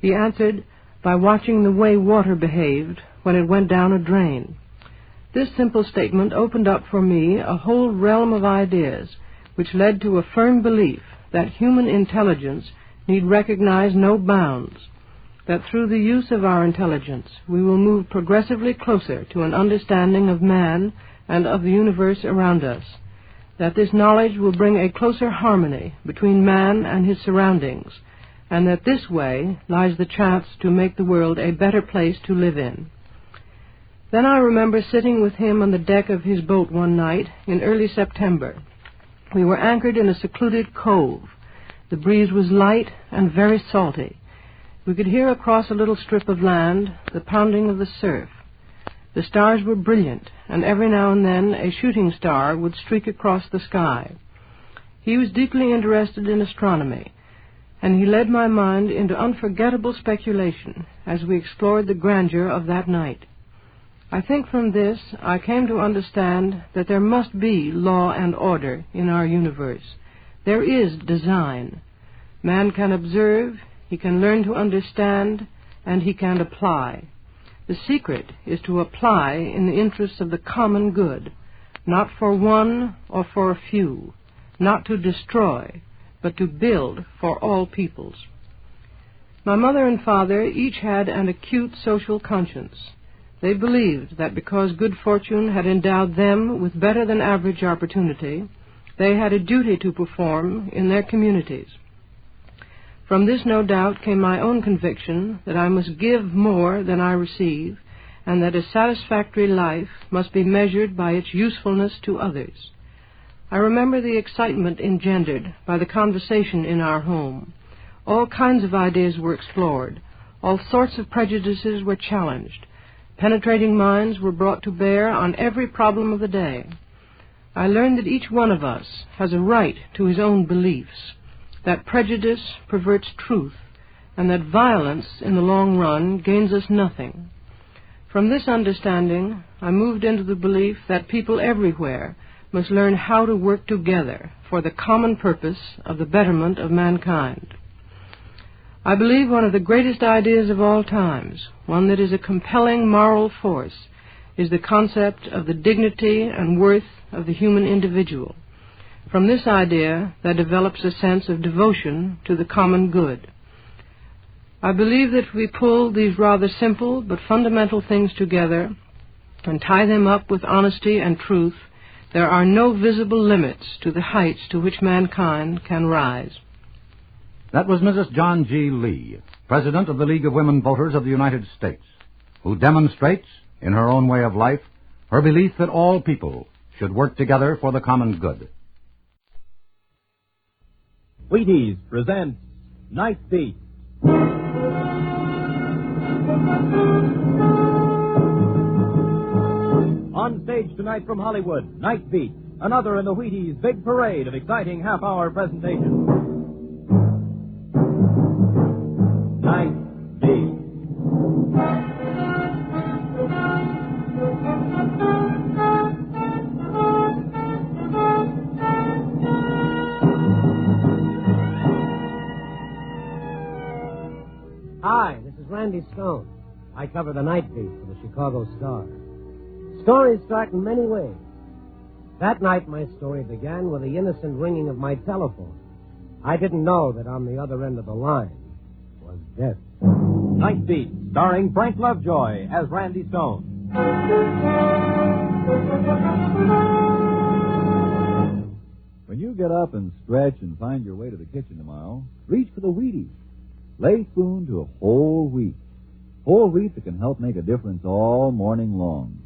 He answered, by watching the way water behaved when it went down a drain. This simple statement opened up for me a whole realm of ideas, which led to a firm belief that human intelligence need recognize no bounds, that through the use of our intelligence we will move progressively closer to an understanding of man and of the universe around us, that this knowledge will bring a closer harmony between man and his surroundings, and that this way lies the chance to make the world a better place to live in. Then I remember sitting with him on the deck of his boat one night in early September. We were anchored in a secluded cove. The breeze was light and very salty. We could hear across a little strip of land the pounding of the surf. The stars were brilliant, and every now and then a shooting star would streak across the sky. He was deeply interested in astronomy, and he led my mind into unforgettable speculation as we explored the grandeur of that night. I think from this I came to understand that there must be law and order in our universe. There is design. Man can observe, he can learn to understand, and he can apply. The secret is to apply in the interests of the common good, not for one or for a few, not to destroy, but to build for all peoples. My mother and father each had an acute social conscience. They believed that because good fortune had endowed them with better than average opportunity, they had a duty to perform in their communities. From this, no doubt, came my own conviction that I must give more than I receive, and that a satisfactory life must be measured by its usefulness to others. I remember the excitement engendered by the conversation in our home. All kinds of ideas were explored. All sorts of prejudices were challenged. Penetrating minds were brought to bear on every problem of the day. I learned that each one of us has a right to his own beliefs, that prejudice perverts truth, and that violence in the long run gains us nothing. From this understanding, I moved into the belief that people everywhere must learn how to work together for the common purpose of the betterment of mankind. I believe one of the greatest ideas of all times, one that is a compelling moral force, is the concept of the dignity and worth of the human individual. From this idea, there develops a sense of devotion to the common good. I believe that if we pull these rather simple but fundamental things together and tie them up with honesty and truth, there are no visible limits to the heights to which mankind can rise.
That was Mrs. John G. Lee, President of the League of Women Voters of the United States, who demonstrates, in her own way of life, her belief that all people should work together for the common good.
Wheaties presents Night Beat. On stage tonight from Hollywood, Night Beat, another in the Wheaties' big parade of exciting half-hour presentations. Night Beat.
Hi, this is Randy Stone. I cover the night beat for the Chicago Star. Stories start in many ways. That night, my story began with the innocent ringing of my telephone. I didn't know that on the other end of the line was death.
Night Beat, starring Frank Lovejoy as Randy Stone.
When you get up and stretch and find your way to the kitchen tomorrow, reach for the Wheaties. Lay spoon to a whole wheat. Whole wheat that can help make a difference all morning long.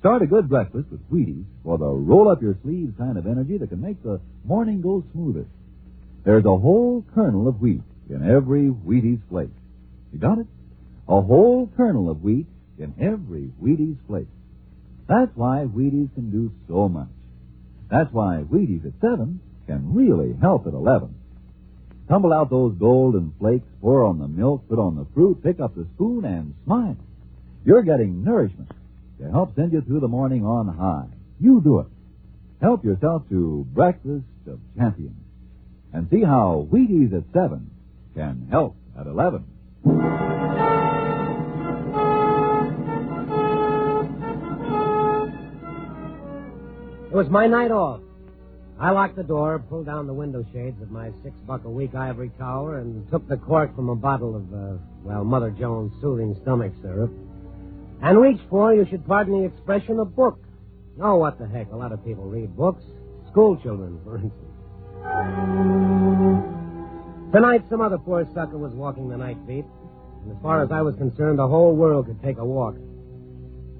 Start a good breakfast with Wheaties for the roll-up-your-sleeves kind of energy that can make the morning go smoother. There's a whole kernel of wheat in every Wheaties flake. You got it? A whole kernel of wheat in every Wheaties flake. That's why Wheaties can do so much. That's why Wheaties at 7 can really help at 11. Tumble out those golden flakes, pour on the milk, put on the fruit, pick up the spoon, and smile. You're getting nourishment to help send you through the morning on high. You do it. Help yourself to Breakfast of Champions. And see how Wheaties at 7 can help at 11.
It was my night off. I locked the door, pulled down the window shades of my $6-a-week ivory tower, and took the cork from a bottle of, Mother Jones' soothing stomach syrup, and reached for, you should pardon the expression, a book. Oh, what the heck, a lot of people read books. School children, for instance. Tonight, some other poor sucker was walking the night beat, and as far as I was concerned, the whole world could take a walk.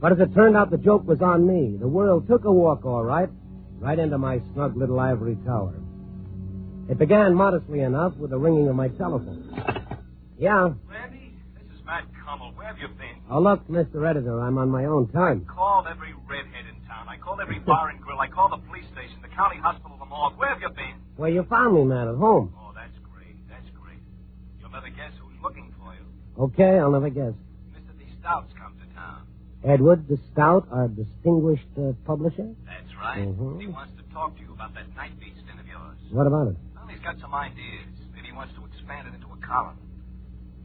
But as it turned out, the joke was on me. The world took a walk, all right into my snug little ivory tower. It began modestly enough with the ringing of my telephone. Yeah?
Randy, this is Matt Campbell. Where have you been?
Oh, look, Mr. Editor, I'm on my own time.
I called every redhead in town. I called every bar and grill. I called the police station, the county hospital, the morgue. Where have you been?
Well, you found me, man, at home.
Oh, that's great. That's great. You'll never guess who's looking for you.
Okay, I'll never guess.
Mr. D. Stout's come to town.
Edward de Stout, our distinguished publisher?
That's right.
Mm-hmm.
He wants to talk to you about that night beat stint of yours.
What about it?
Well, he's got some ideas. Maybe he wants to expand it into a column.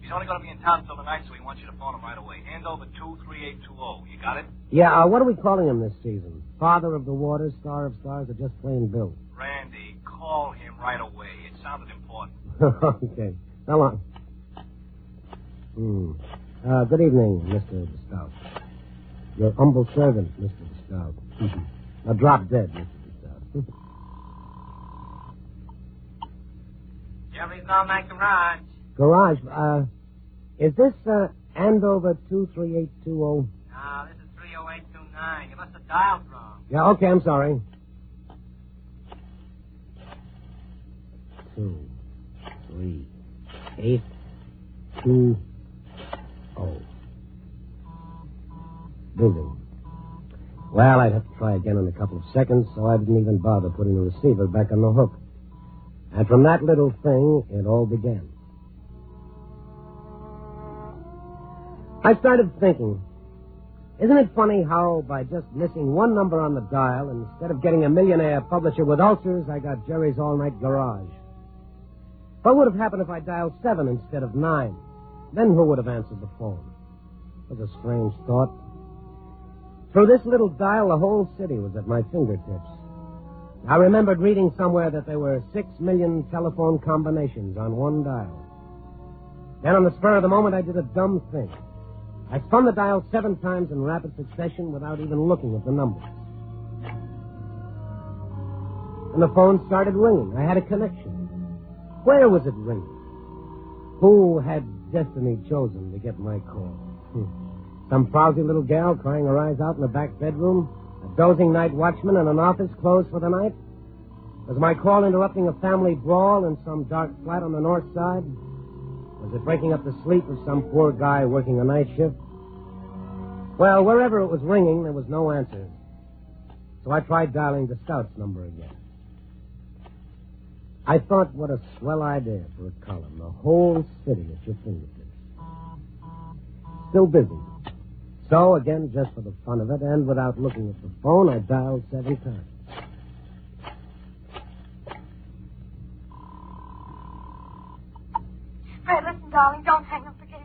He's only going to be in town until tonight, so he wants you to phone him right away. Hand over 23820. You got it?
Yeah, what are we calling him this season? Father of the Waters, Star of Stars, or just plain Bill?
Randy, call him right away. It sounded important.
Okay. So long. Good evening, Mr. de Stout. Your humble servant, Mr. de Stout. Now drop dead, Mr. de Stout.
Jerry's on that garage.
Garage, is this, Andover 23820?
No, this is 30829. You must have dialed wrong.
Yeah, okay, I'm sorry. 2, 3, 8, 2, 0. Building. Well, I'd have to try again in a couple of seconds, so I didn't even bother putting the receiver back on the hook. And from that little thing, it all began. I started thinking, isn't it funny how by just missing one number on the dial, instead of getting a millionaire publisher with ulcers, I got Jerry's all-night garage? What would have happened if I dialed 7 instead of 9? Then who would have answered the phone? It was a strange thought. Through this little dial, the whole city was at my fingertips. I remembered reading somewhere that there were 6 million telephone combinations on one dial. Then on the spur of the moment, I did a dumb thing. I spun the dial 7 times in rapid succession without even looking at the numbers. And the phone started ringing. I had a connection. Where was it ringing? Who had destiny chosen to get my call? Some frowsy little gal crying her eyes out in the back bedroom? A dozing night watchman in an office closed for the night? Was my call interrupting a family brawl in some dark flat on the north side? Was it breaking up the sleep of some poor guy working a night shift? Well, wherever it was ringing, there was no answer. So I tried dialing the Stout's number again. I thought, what a swell idea for a column. The whole city at your fingertips. Still busy. So, again, just for the fun of it, and without looking at the phone, I dialed 7 times.
Fred, listen, darling, don't hang up again.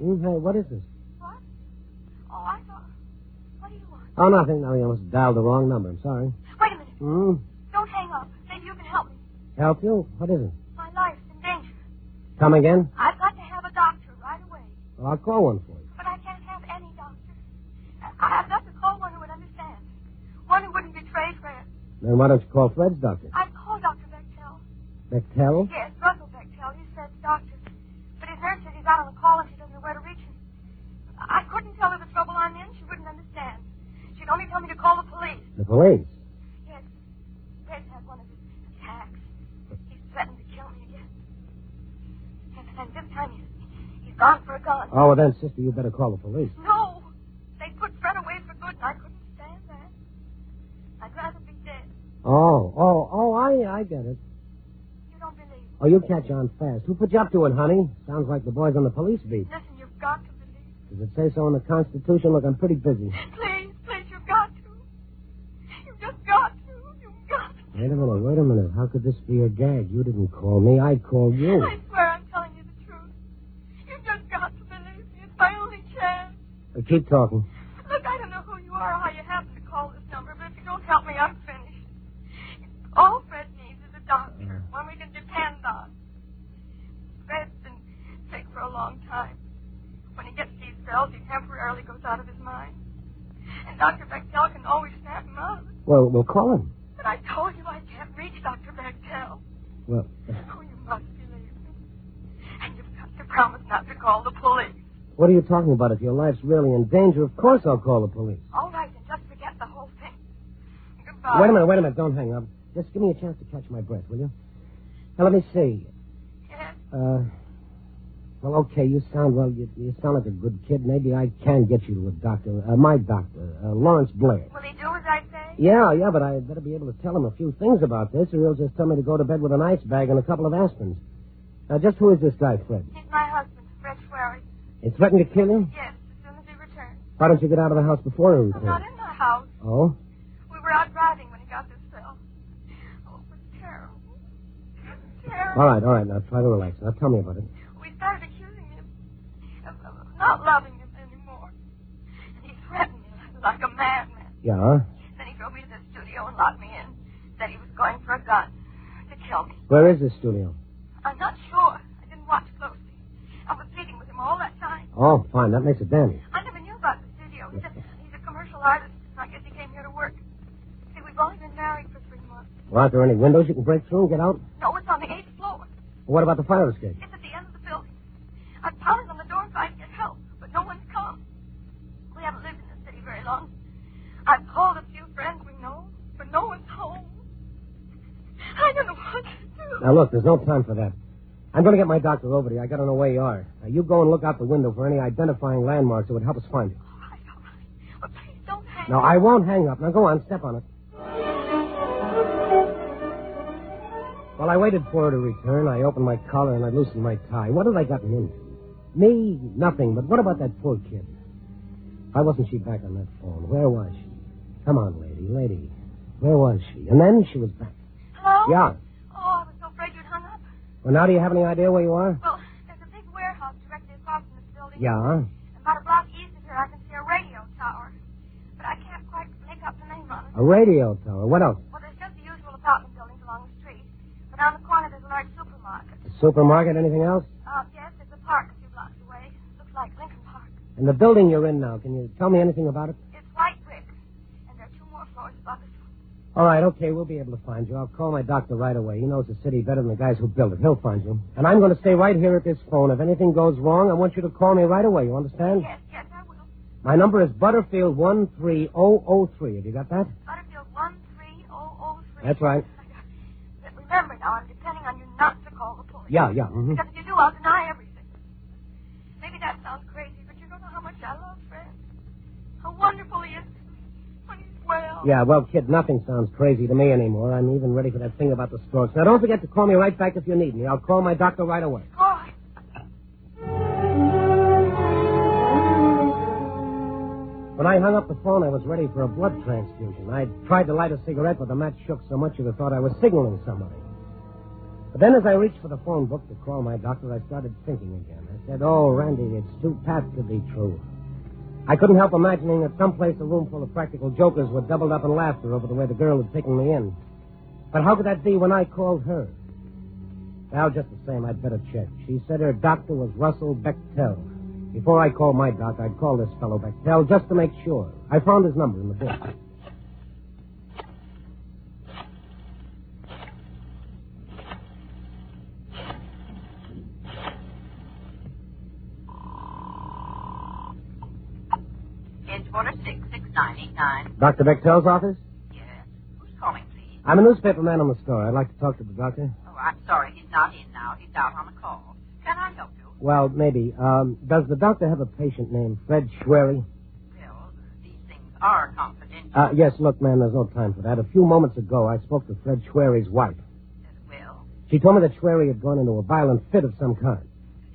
Hey, what is this?
What? Oh, I thought... What do you want?
Oh, nothing. No, you must have dialed the wrong number. I'm sorry.
Wait a minute.
Hmm?
Don't hang up. Maybe you can help me.
Help you? What is it?
My life's in danger.
Come again?
I've got to have a doctor right away.
Well, I'll call one for you.
But I can't have any doctor. I've got to call one who would understand. One who wouldn't betray Fred.
Then why don't you call Fred's doctor?
I've called Dr. Bechtel.
Bechtel?
Yes, Russell Bechtel. He's Fred's doctor. But his nurse said he's out on the call and she doesn't know where to reach him. I couldn't tell her the trouble I'm in. She wouldn't understand. She'd only tell me to call the police.
The police?
Yes. Fred's had one of his attacks. He's threatened to kill me again. And this time he's gone for a gun.
Oh, well, then, sister, you better call the police.
No. They put Fred away for good, and I couldn't stand that. I'd rather be dead.
Oh, I get it.
You don't believe me?
Oh, you catch on fast. Who put you up to it, honey? Sounds like the boys on the police beat.
Listen, you've got to believe.
Does it say so in the Constitution? Look, I'm pretty busy.
Please, you've got to. You've just got to. You've got to.
Wait a minute. How could this be a gag? You didn't call me. I called you.
I swear I'm telling you the truth. You've just got to believe me. It's my only chance.
Keep talking.
Look, I don't know who you are or how you happen to call this number, but if you don't help me, I'm finished. All Fred needs is a doctor, one we can depend on. Fred's been sick for a long time. When he gets these spells, he temporarily goes out of his mind. And Dr. Bechtel can always snap him out of it.
Well, we'll call him.
But I told you I can't reach Dr. Bechtel.
Well...
Oh, you must believe me. And you've got to promise not to call the police.
What are you talking about? If your life's really in danger, of course I'll call the police.
All right, then just forget the whole thing. Goodbye.
Wait a minute. Don't hang up. Just give me a chance to catch my breath, will you? Now, let me see.
Yes?
Well, okay, you sound like a good kid. Maybe I can get you to a doctor. My doctor, Lawrence Blair.
Will he do as I say?
Yeah, but I better be able to tell him a few things about this, or he'll just tell me to go to bed with an ice bag and a couple of aspirins. Now, just who is this guy, Fred?
He's my husband, Fred Schwery.
He threatened to kill you?
Yes, as soon as he returns.
Why don't you get out of the house before he
I'm
returns?
not in my house.
Oh?
We were out driving when he got this spell. Oh, it was terrible. Terrible.
All right. Now, try to relax. Now, tell me about it.
We started accusing him of not loving him anymore. And he threatened me like a madman.
Yeah?
Then he drove me to the studio and locked me in. Said he was going for a gun to kill me.
Where is this studio?
I'm not sure. I didn't watch closely. I was pleading with him all that time.
Oh, fine. That makes it dandy.
I never knew about the studio. He's a commercial artist. I guess he came here to work. See, we've only been married for 3 months.
Well, aren't there any windows you can break through and get out?
No, it's on the 8th floor.
What about the fire escape?
It's at the end of the building. I've pounded on the door trying to get help, but no one's come. We haven't lived in the city very long. I've called a few friends we know, but no one's home. I don't know what to do.
Now, look, there's no time for that. I'm going to get my doctor over to you. I got to know where you are. Now, you go and look out the window for any identifying landmarks that would help us find you.
All right. Well, please don't hang
No,
up.
I won't hang up. Now, go on. Step on it. Well, I waited for her to return. I opened my collar and I loosened my tie. What had I gotten into? Me? Nothing. But what about that poor kid? Why wasn't she back on that phone? Where was she? Come on, lady. Where was she? And then she was back.
Hello?
Yeah.
Oh, I was so afraid you'd hung up.
Well, now do you have any idea where you are?
Well, there's a big warehouse directly across from this building.
Yeah.
About a block east of here, I can see a radio tower. But I can't quite make out the name on it.
A radio tower. What else?
Well, there's just the usual apartment buildings along the street. But on the corner, there's a large supermarket.
A supermarket? Anything else?
Yes, there's a park a few blocks away. Looks like Lincoln Park.
And the building you're in now, can you tell me anything about it?
It's white brick. And there are 2 more floors above it.
All right, okay, we'll be able to find you. I'll call my doctor right away. He knows the city better than the guys who built it. He'll find you. And I'm going to stay right here at this phone. If anything goes wrong, I want you to call me right away. You understand?
Yes, I will.
My number is Butterfield 13003. Have you got that?
Butterfield 13003.
That's right.
But remember now, I'm depending on you not to call the police.
Yeah. Mm-hmm.
Because if you do, I'll deny everything. Maybe that sounds crazy, but you don't know how much I love Fred. How wonderful he is when he's well.
Yeah, well, kid, nothing sounds crazy to me anymore. I'm even ready for that thing about the strokes. Now, don't forget to call me right back if you need me. I'll call my doctor right away.
All right.
When I hung up the phone, I was ready for a blood transfusion. I tried to light a cigarette, but the match shook so much you'd have thought I was signaling somebody. But then as I reached for the phone book to call my doctor, I started thinking again. I said, oh, Randy, it's too past to be true. I couldn't help imagining that someplace a room full of practical jokers were doubled up in laughter over the way the girl had taken me in. But how could that be when I called her? Well, just the same, I'd better check. She said her doctor was Russell Bechtel. Before I called my doc, I'd call this fellow Bechtel just to make sure. I found his number in the book.
Edgewater 66989.
Dr. Bechtel's office?
Yes. Who's calling, please?
I'm a newspaperman on the store. I'd like to talk to the doctor.
Oh, I'm sorry. He's not in now. He's out on a call. Can I help you?
Well, maybe. Does the doctor have a patient named Fred Schwery?
Well, these things are confidential.
Yes, look, man, there's no time for that. A few moments ago, I spoke to Fred Schwery's wife.
Well?
She told me that Schwery had gone into a violent fit of some kind.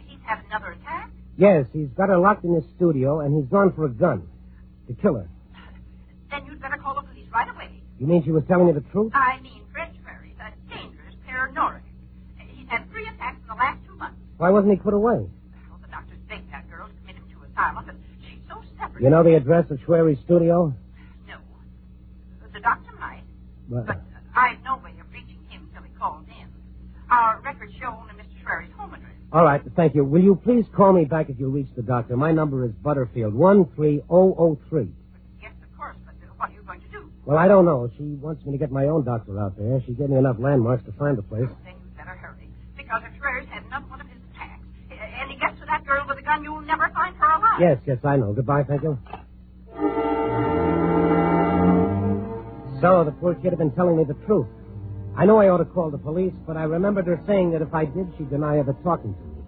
He's had another attack?
Yes, he's got her locked in his studio, and he's gone for a gun to kill her.
Then you'd better call the police right away.
You mean she was telling you the truth?
I mean, Fred Schwery's a dangerous paranoid. He's had 3 attacks in the last 2 months.
Why wasn't he put away?
Well, the doctors begged that girl to commit him to asylum, but she's so separate.
You know the address of Schwery's studio?
No. The doctor might,
But
I've no way of reaching him till he calls in. Our records show only Mr. Schwery's home address.
all right, thank you. Will you please call me back if you reach the doctor? My number is Butterfield, 13003.
Yes, of course, but what are you going to do?
Well, I don't know. She wants me to get my own doctor out there. She gave me enough landmarks to find the place.
Then you'd better hurry, because if Schwery's had another one of his attacks, and he gets to that girl with a gun, you'll never find her alive.
Yes, I know. Goodbye, thank you. So, the poor kid had been telling me the truth. I know I ought to call the police, but I remembered her saying that if I did, she'd deny ever talking to me.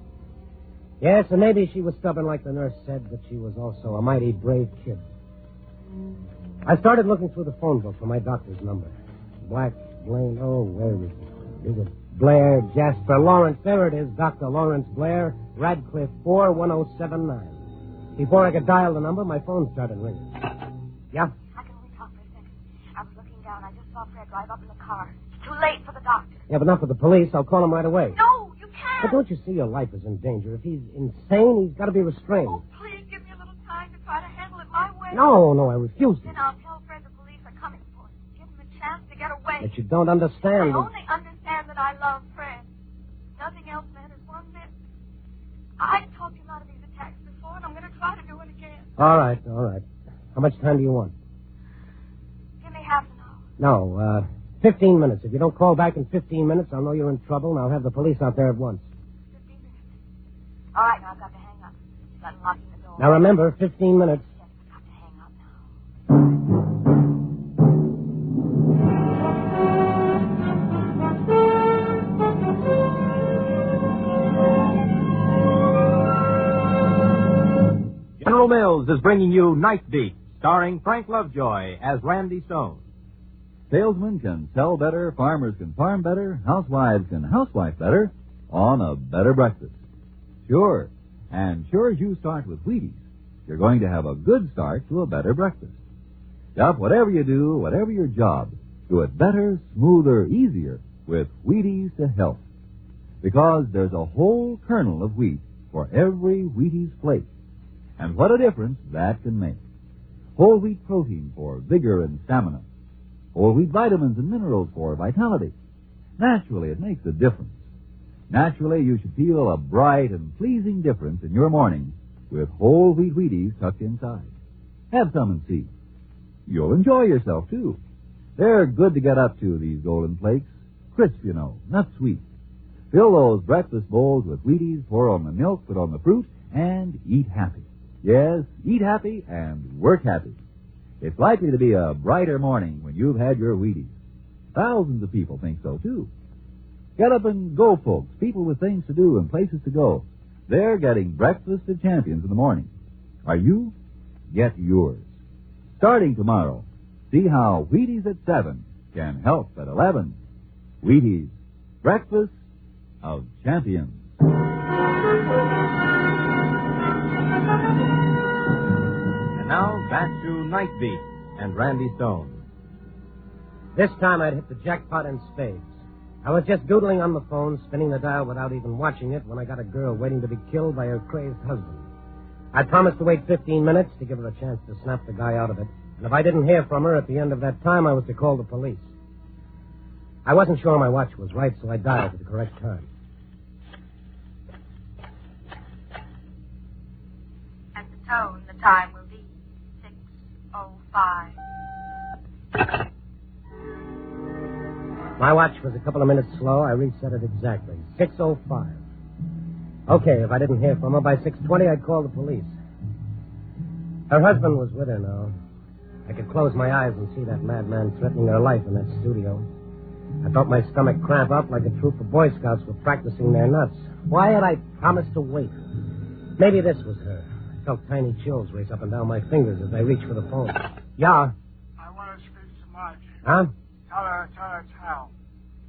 Yes, and maybe she was stubborn like the nurse said, but she was also a mighty brave kid. I started looking through the phone book for my doctor's number. Black, Blaine, oh, where is it? Is it Blair, Jasper, Lawrence? There it is, Dr. Lawrence Blair, Radcliffe 41079. Before I could dial the number, my phone started ringing. Yeah?
I can only talk for a second. I was looking down. I just saw Fred drive up in the car. It's too late for the doctor.
Yeah, but not for the police. I'll call him right away.
No, you can't.
But don't you see your life is in danger? If he's insane, he's got to be restrained.
Oh, please give me a little time to try to handle it my way.
No, I refuse to.
Then I'll tell Fred the police are coming for him. Give him a chance to get away.
But you don't understand.
I only understand that I love Fred. Nothing else matters one bit. I've talked him out of these attacks before, and I'm going to try to do it again.
All right. How much time do you want?
Give me half an hour.
No, 15 minutes. If you don't call back in 15 minutes, I'll know you're in trouble, and I'll have the police out there at once.
15 minutes. All right, now I've got to hang up. Got locking the door.
Now remember, 15 minutes.
Yes, I've got to hang up now.
General Mills is bringing you Night Beat, starring Frank Lovejoy as Randy Stone.
Salesmen can sell better, farmers can farm better, housewives can housewife better on a better breakfast. Sure, and sure as you start with Wheaties, you're going to have a good start to a better breakfast. Yup, whatever you do, whatever your job, do it better, smoother, easier with Wheaties to help. Because there's a whole kernel of wheat for every Wheaties flake. And what a difference that can make. Whole wheat protein for vigor and stamina. Whole wheat vitamins and minerals for vitality. Naturally, it makes a difference. Naturally, you should feel a bright and pleasing difference in your morning with whole wheat Wheaties tucked inside. Have some and see. You'll enjoy yourself, too. They're good to get up to, these golden flakes. Crisp, you know, not sweet. Fill those breakfast bowls with Wheaties, pour on the milk, put on the fruit, and eat happy. Yes, eat happy and work happy. It's likely to be a brighter morning when you've had your Wheaties. Thousands of people think so, too. Get up and go, folks. People with things to do and places to go. They're getting breakfast at Champions in the morning. Are you? Get yours. Starting tomorrow, see how Wheaties at 7 can help at 11. Wheaties, breakfast of champions.
And now, back to Night Beat and Randy Stone.
This time I'd hit the jackpot in spades. I was just doodling on the phone, spinning the dial without even watching it, when I got a girl waiting to be killed by her crazed husband. I promised to wait 15 minutes to give her a chance to snap the guy out of it. And if I didn't hear from her at the end of that time, I was to call the police. I wasn't sure my watch was right, so I dialed at the correct time.
At the tone, the time will be 6:05.
My watch was a couple of minutes slow. I reset it exactly. 6:05. Okay, if I didn't hear from her by 6:20, I'd call the police. Her husband was with her now. I could close my eyes and see that madman threatening her life in that studio. I felt my stomach cramp up like a troop of Boy Scouts were practicing their nuts. Why had I promised to wait? Maybe this was her. I felt tiny chills race up and down my fingers as I reached for the phone. Yeah?
I want to speak to Margie.
Huh?
Tell her it's Hal.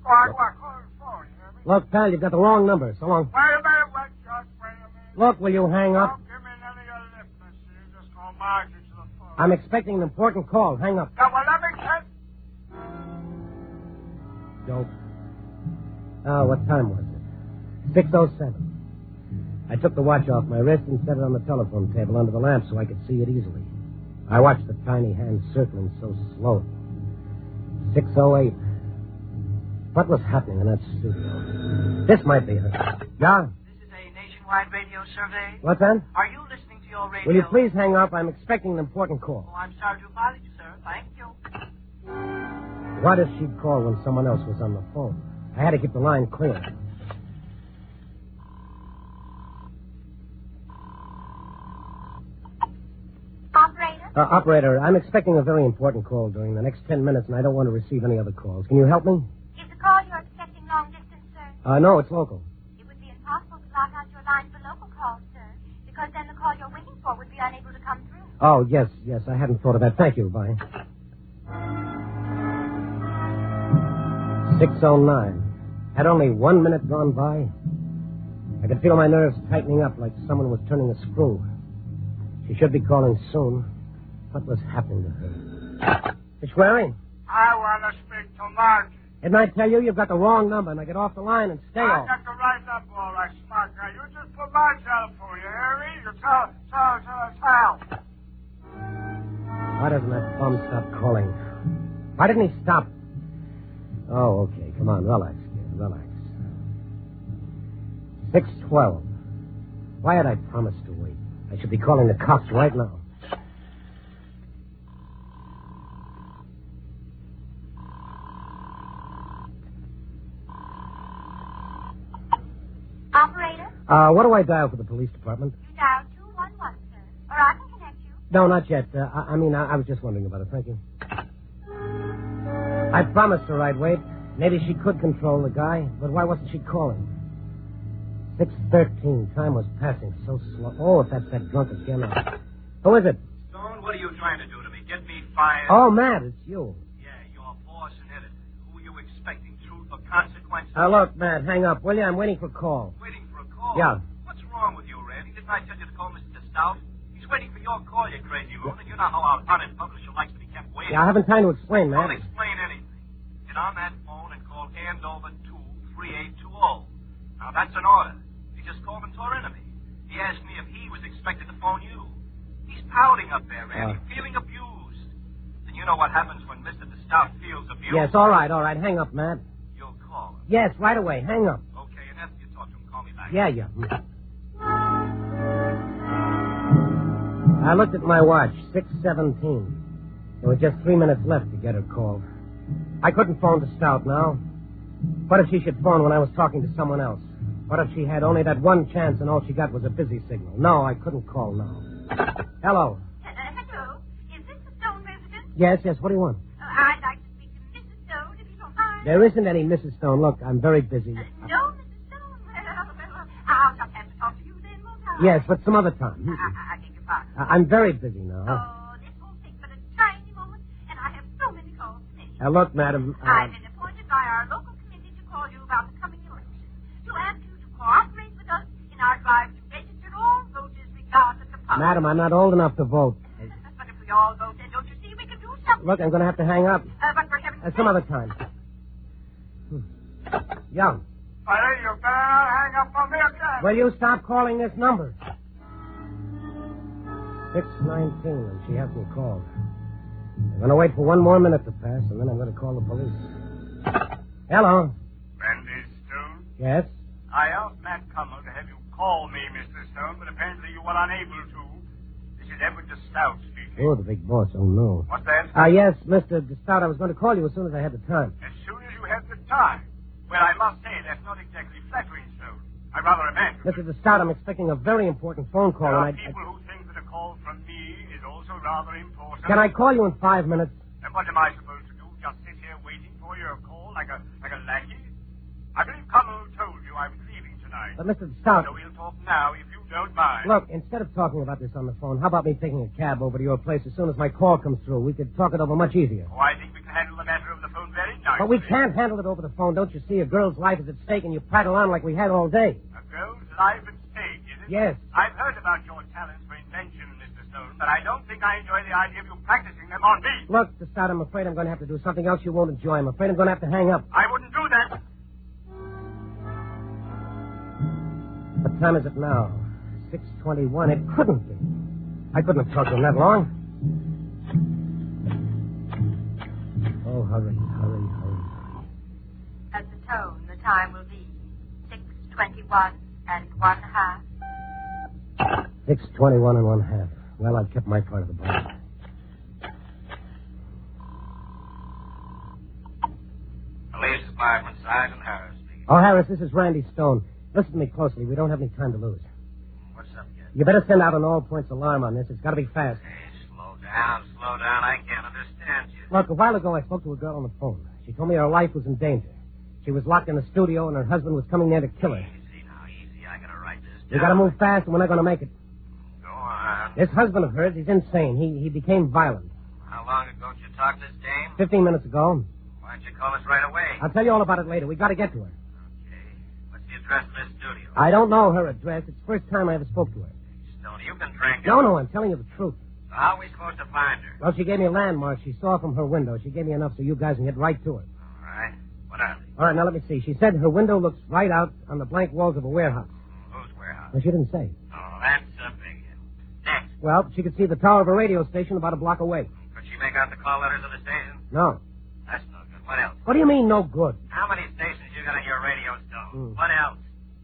Go on, call her phone, you hear me?
Look, pal, you've got the wrong number. So long.
Wait a minute, just wait a minute.
Look, will you hang up?
Don't give me any other lip, mister. You just call Margie to the phone.
I'm expecting an important call. Hang up.
Now, well, let me check.
Dope. Oh, what time was it? 6:07. I took the watch off my wrist and set it on the telephone table under the lamp so I could see it easily. I watched the tiny hand circling so slowly. 6:08. What was happening in that studio? This might be her. Yeah?
This is a nationwide radio survey.
What's that?
Are you listening to your radio?
Will you please hang up? I'm expecting an important call.
Oh, I'm sorry to bother you, sir. Thank you.
What if she'd call when someone else was on the phone? I had to keep the line clear. Operator, I'm expecting a very important call during the next 10 minutes, and I don't want to receive any other calls. Can you help me?
Is the call you're expecting long distance, sir?
No, it's local.
It would be impossible to block out your line for local calls, sir, because then the call you're waiting for would be unable to come through.
Oh, yes, I hadn't thought of that. Thank you. Bye. 6:09. Had only 1 minute gone by. I could feel my nerves tightening up like someone was turning a screw. She should be calling soon. What was happening to her? Miss Waring?
I want to speak to Margie.
Didn't I tell you you've got the wrong number? Now get off the line and stay
I
off.
got the right number, all right, smart guy. You just put Margie on the phone, you hear me? You tell it's Hal.
Why doesn't that bum stop calling? Why didn't he stop? Oh, okay. Come on, relax, kid. Relax. 6:12. Why had I promised to wait? I should be calling the cops right now.
Operator?
What do I dial for the police department?
You dial 211, sir. Or I can connect you.
No, not yet. I was just wondering about it. Thank you. I promised her I'd wait. Maybe she could control the guy, but why wasn't she calling? 6:13. Time was passing so slow. Oh, if that's that drunk again. Who is it?
Stone, what are you trying to do to me? Get me fired?
Oh, Matt, it's you.
Yeah, your boss and editor. Who are you expecting? Truth or consequences?
Look, Matt, hang up, will you? I'm waiting for a call.
Waiting for a call?
Yeah.
What's wrong with you, Randy? Didn't I tell you to call Mr. Stout? He's waiting for your call, you crazy loon. And you know how our honest publisher likes to be kept waiting.
Yeah, I haven't time to explain,
Don't
Matt.
explain anything. Get on that phone and call Andover 23820. Now, that's an order. He just called and tore into me. He asked me if he was expected to phone you. He's pouting up there, Randy, feeling abused. And you know what happens when Mr. Stout feels abused?
Yes, all right. Hang up, Matt.
You'll call him.
Yes, right away. Hang up.
Okay, and after you talk to him, call me back.
Yeah. I looked at my watch. 6:17. There were just 3 minutes left to get her called. I couldn't phone to Stout now. What if she should phone when I was talking to someone else? What if she had only that one chance and all she got was a busy signal? No, I couldn't call now. Hello.
Hello. Is this the Stone residence?
Yes. What do you want?
I'd like to speak to Mrs. Stone, if you don't mind.
There isn't any Mrs. Stone. Look, I'm very busy.
No, Mrs. Stone. Well, I'll just have to talk to you then, won't I?
Yes, but some other time.
I beg your pardon.
I'm very busy now.
Oh, this won't take but a tiny moment, and I have so many calls to make.
Look, madam.
I've been appointed by our local committee to call you about the coming election. To ask you to cooperate with us in our drive to register all voters regardless of party.
Madam, I'm not old enough to vote.
But if we all vote, then don't you see we can do something?
Look, I'm going to have to hang up.
But for heaven's sake.
Some other time. Yeah.
Buddy, you better not hang up on me again.
Will you stop calling this number? 6:19, and she hasn't called. I'm going to wait for one more minute to pass, and then I'm going to call the police. Hello.
Randy Stone?
Yes?
I asked Matt Cummel to have you call me, Mr. Stone, but apparently you were unable to. This is Edward DeStout speaking.
Oh, the big boss. Oh, no.
What's that?
Yes, Mr. DeStout. I was going to call you as soon as I had the time.
As soon as you have the time. Well, I must say, that's not exactly flattering, Stone. I rather imagine.
Mr. DeStout, I'm expecting a very important phone call.
There are
and
people who think that a call from me is also rather important.
Can I call you in 5 minutes?
And what am I supposed to do? Just sit here waiting for your call like a lackey? I believe Cummel told you I was leaving tonight.
But, Mr. DeStout...
So we'll talk now, if you don't mind.
Look, instead of talking about this on the phone, how about me taking a cab over to your place as soon as my call comes through? We could talk it over much easier.
Oh, I think we can handle the matter over the phone very nicely.
But we can't handle it over the phone. Don't you see? A girl's life is at stake, and you prattle on like we had all day.
A girl's life at stake, is it?
Yes.
I've heard about your talents for invention, Mr. Stone, but I don't think I enjoy the idea of you practicing them on me.
Look, DeStout, I'm afraid I'm going to have to do something else you won't enjoy. I'm afraid I'm going to have to hang up.
I wouldn't do that.
What time is it now? 6:21. It couldn't be. I couldn't have talked to him that long. Oh, hurry.
At the tone, the time will be 6:21 and 1/2.
6:21 and 1/2. Well, I've kept my part of the bargain.
Police Department, Sergeant Harris.
Oh, Harris, this is Randy Stone. Listen to me closely. We don't have any time to lose.
What's up, kid?
You better send out an all-points alarm on this. It's got to be fast.
Slow down. I can't understand you.
Look, a while ago I spoke to a girl on the phone. She told me her life was in danger. She was locked in the studio and her husband was coming there to kill her.
Easy. I gotta write this down.
We gotta move fast and we're not gonna make it.
Go on.
This husband of hers, he's insane. He became violent.
How long ago did you talk to this dame?
15 minutes ago.
Why don't you call us right away?
I'll tell you all about it later. We gotta get to her.
What's the address of this studio?
I don't know her address. It's the first time I ever spoke to her.
Stone, you've been drinking.
No, I'm telling you the truth.
So how are we supposed to find her?
Well, she gave me a landmark she saw from her window. She gave me enough so you guys can get right to her.
All right. What are they?
All right, now let me see. She said her window looks right out on the blank walls of a warehouse.
Whose warehouse?
Well, she didn't say.
Oh, that's a big hit. Next.
Well, she could see the tower of a radio station about a block away.
Could she make out the call letters of the station?
No.
That's no good. What else?
What do you mean, no good?
How many stations you got on your radio, Stone? What else?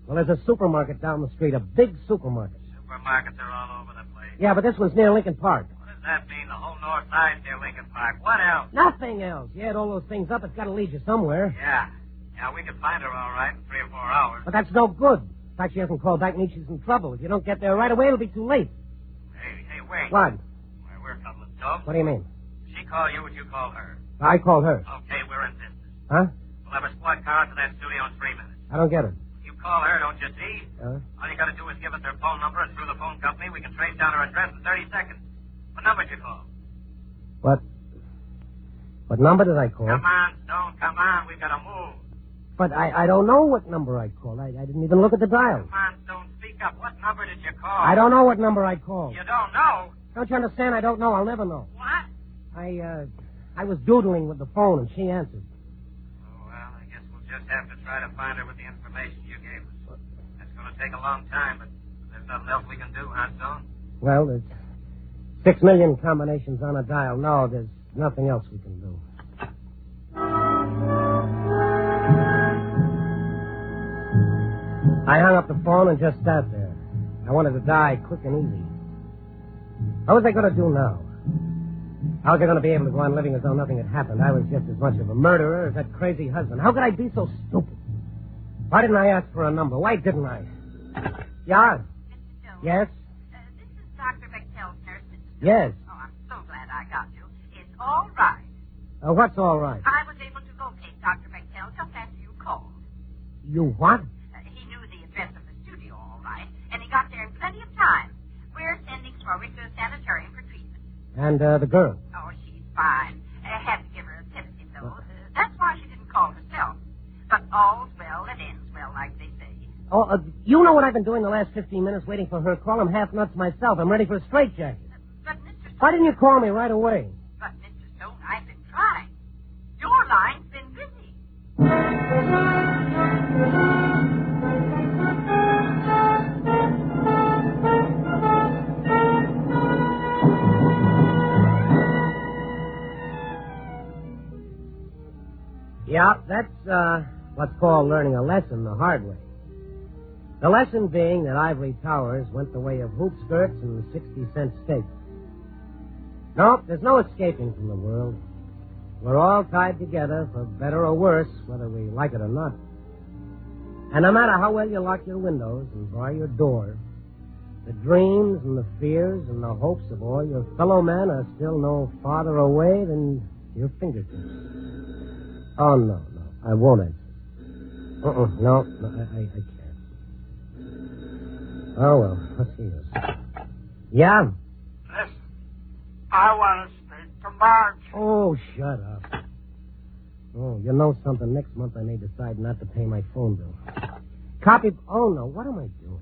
Well, there's a supermarket down the street, a big supermarket.
Supermarkets are all over the place.
Yeah, but this one's near Lincoln Park.
What does that mean? The whole north side's near Lincoln Park. What else?
Nothing else. You add all those things up, it's got to lead you somewhere.
Yeah, we could find her all right in 3 or 4 hours.
But that's no good. In fact, she hasn't called back and she's in trouble. If you don't get there right away, it'll be too late.
Hey, wait.
What?
Well, we're a couple of dopes.
What do you mean?
She called you and you call her.
I called her.
Okay, we're in business.
Huh?
We'll have a squad car out to that studio in 3 minutes.
I don't get it.
You call her, don't you see?
Huh?
All you got to do is give us her phone number, and through the phone company, we can trace down her address in 30 seconds. What number did you call?
What number did I call?
Come on, Stone, come on. We've got to move.
But I don't know what number I called. I didn't even look at the dial.
Come on, Stone, speak up. What number did you call?
I don't know what number I called.
You don't know?
Don't you understand? I don't know. I'll never know.
What?
I was doodling with the phone, and she answered.
Oh, well, I guess we'll just have to try to find her with the information you gave us. That's going to take a long time, but there's nothing else we can do, huh, Stone?
Well, there's 6 million combinations on a dial. No, there's nothing else we can do. I hung up the phone and just sat there. I wanted to die quick and easy. What was I going to do now? How was I going to be able to go on living as though nothing had happened? I was just as much of a murderer as that crazy husband. How could I be so stupid? Why didn't I ask for a number? Why didn't I? Yeah?
Mr. Jones?
Yes?
This is Dr. Bechtel's nurse, Mrs. Jones.
Yes.
Oh, I'm so glad I got you. It's all right.
What's all right?
I was able to locate Dr. Bechtel just after you called.
You what?
He knew the address of the studio, all right, and he got there in plenty of time. We're sending Chloe to a sanitarium for treatment.
And the girl?
Oh, she's fine. Had to give her a sedative, though. That's why she didn't call herself. But all's well that ends well, like they say.
Oh, you know what I've been doing the last 15 minutes waiting for her call? I'm half nuts myself. I'm ready for a straitjacket.
But, Mr. Stone...
Why didn't you call me right away?
But, Mr. Stone, I've been trying. Your line's been busy.
what's called learning a lesson the hard way. The lesson being that ivory towers went the way of hoop skirts and 60-cent steaks. Nope, there's no escaping from the world. We're all tied together, for better or worse, whether we like it or not. And no matter how well you lock your windows and bar your door, the dreams and the fears and the hopes of all your fellow men are still no farther away than your fingertips. Oh, no, I won't answer. No, I can't. Oh, well, let's see this. Yeah?
Listen, I want to speak to Marge.
Oh, shut up. Oh, you know something? Next month I may decide not to pay my phone bill. Copy... Oh, no, what am I doing?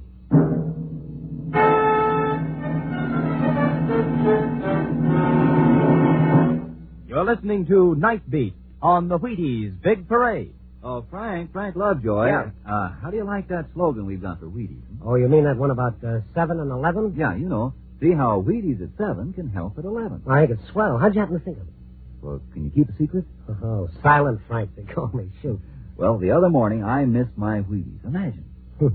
You're listening to Night Beat on the Wheaties Big Parade.
Oh, Frank Lovejoy.
Yeah.
How do you like that slogan we've got for Wheaties?
Oh, you mean that one about 7 and 11?
Yeah, you know. See how Wheaties at 7 can help at 11.
I think it's swell. How'd you happen to think of it?
Well, can you keep a secret?
Oh, Silent Frank, they call me. Shoot.
Well, the other morning I missed my Wheaties. Imagine.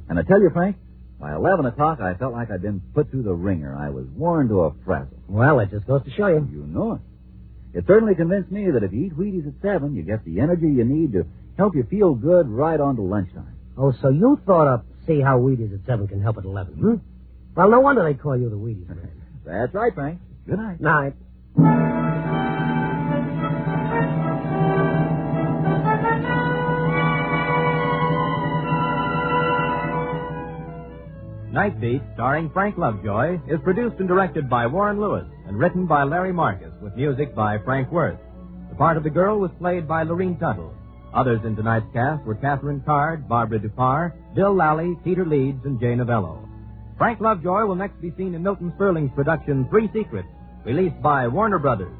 And I tell you, Frank, by 11 o'clock I felt like I'd been put through the ringer. I was worn to a frazzle.
Well, it just goes to show you.
You know it. It certainly convinced me that if you eat Wheaties at 7, you get the energy you need to help you feel good right on to lunchtime.
Oh, so you thought up see how Wheaties at 7 can help at 11, hmm? Well, no wonder they call you the Wheaties man.
That's right, Frank. Good night.
Night.
Night Beat, starring Frank Lovejoy, is produced and directed by Warren Lewis and written by Larry Marcus with music by Frank Worth. The part of the girl was played by Lorene Tuttle. Others in tonight's cast were Catherine Card, Barbara Dupar, Bill Lally, Peter Leeds, and Jay Novello. Frank Lovejoy will next be seen in Milton Sperling's production Three Secrets, released by Warner Brothers.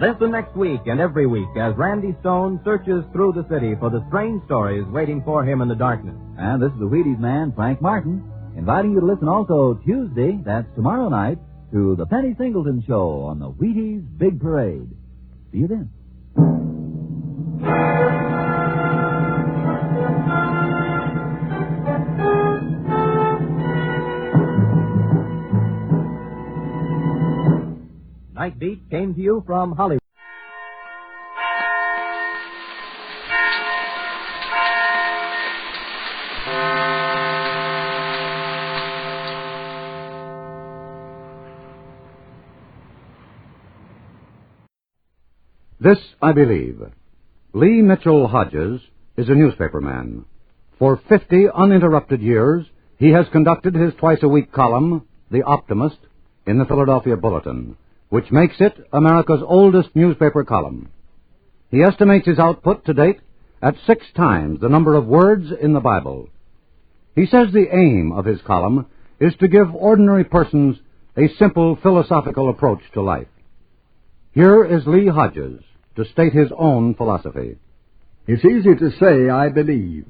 Listen next week and every week as Randy Stone searches through the city for the strange stories waiting for him in the darkness.
And this is the Wheaties man, Frank Martin, inviting you to listen also Tuesday, that's tomorrow night, to the Penny Singleton Show on the Wheaties Big Parade. See you then.
Night Beat came to you from Hollywood.
This I believe. Lee Mitchell Hodges is a newspaperman. For 50 uninterrupted years, he has conducted his twice-a-week column, The Optimist, in the Philadelphia Bulletin, which makes it America's oldest newspaper column. He estimates his output to date at 6 times the number of words in the Bible. He says the aim of his column is to give ordinary persons a simple philosophical approach to life. Here is Lee Hodges to state his own philosophy.
It's easy to say, I believe,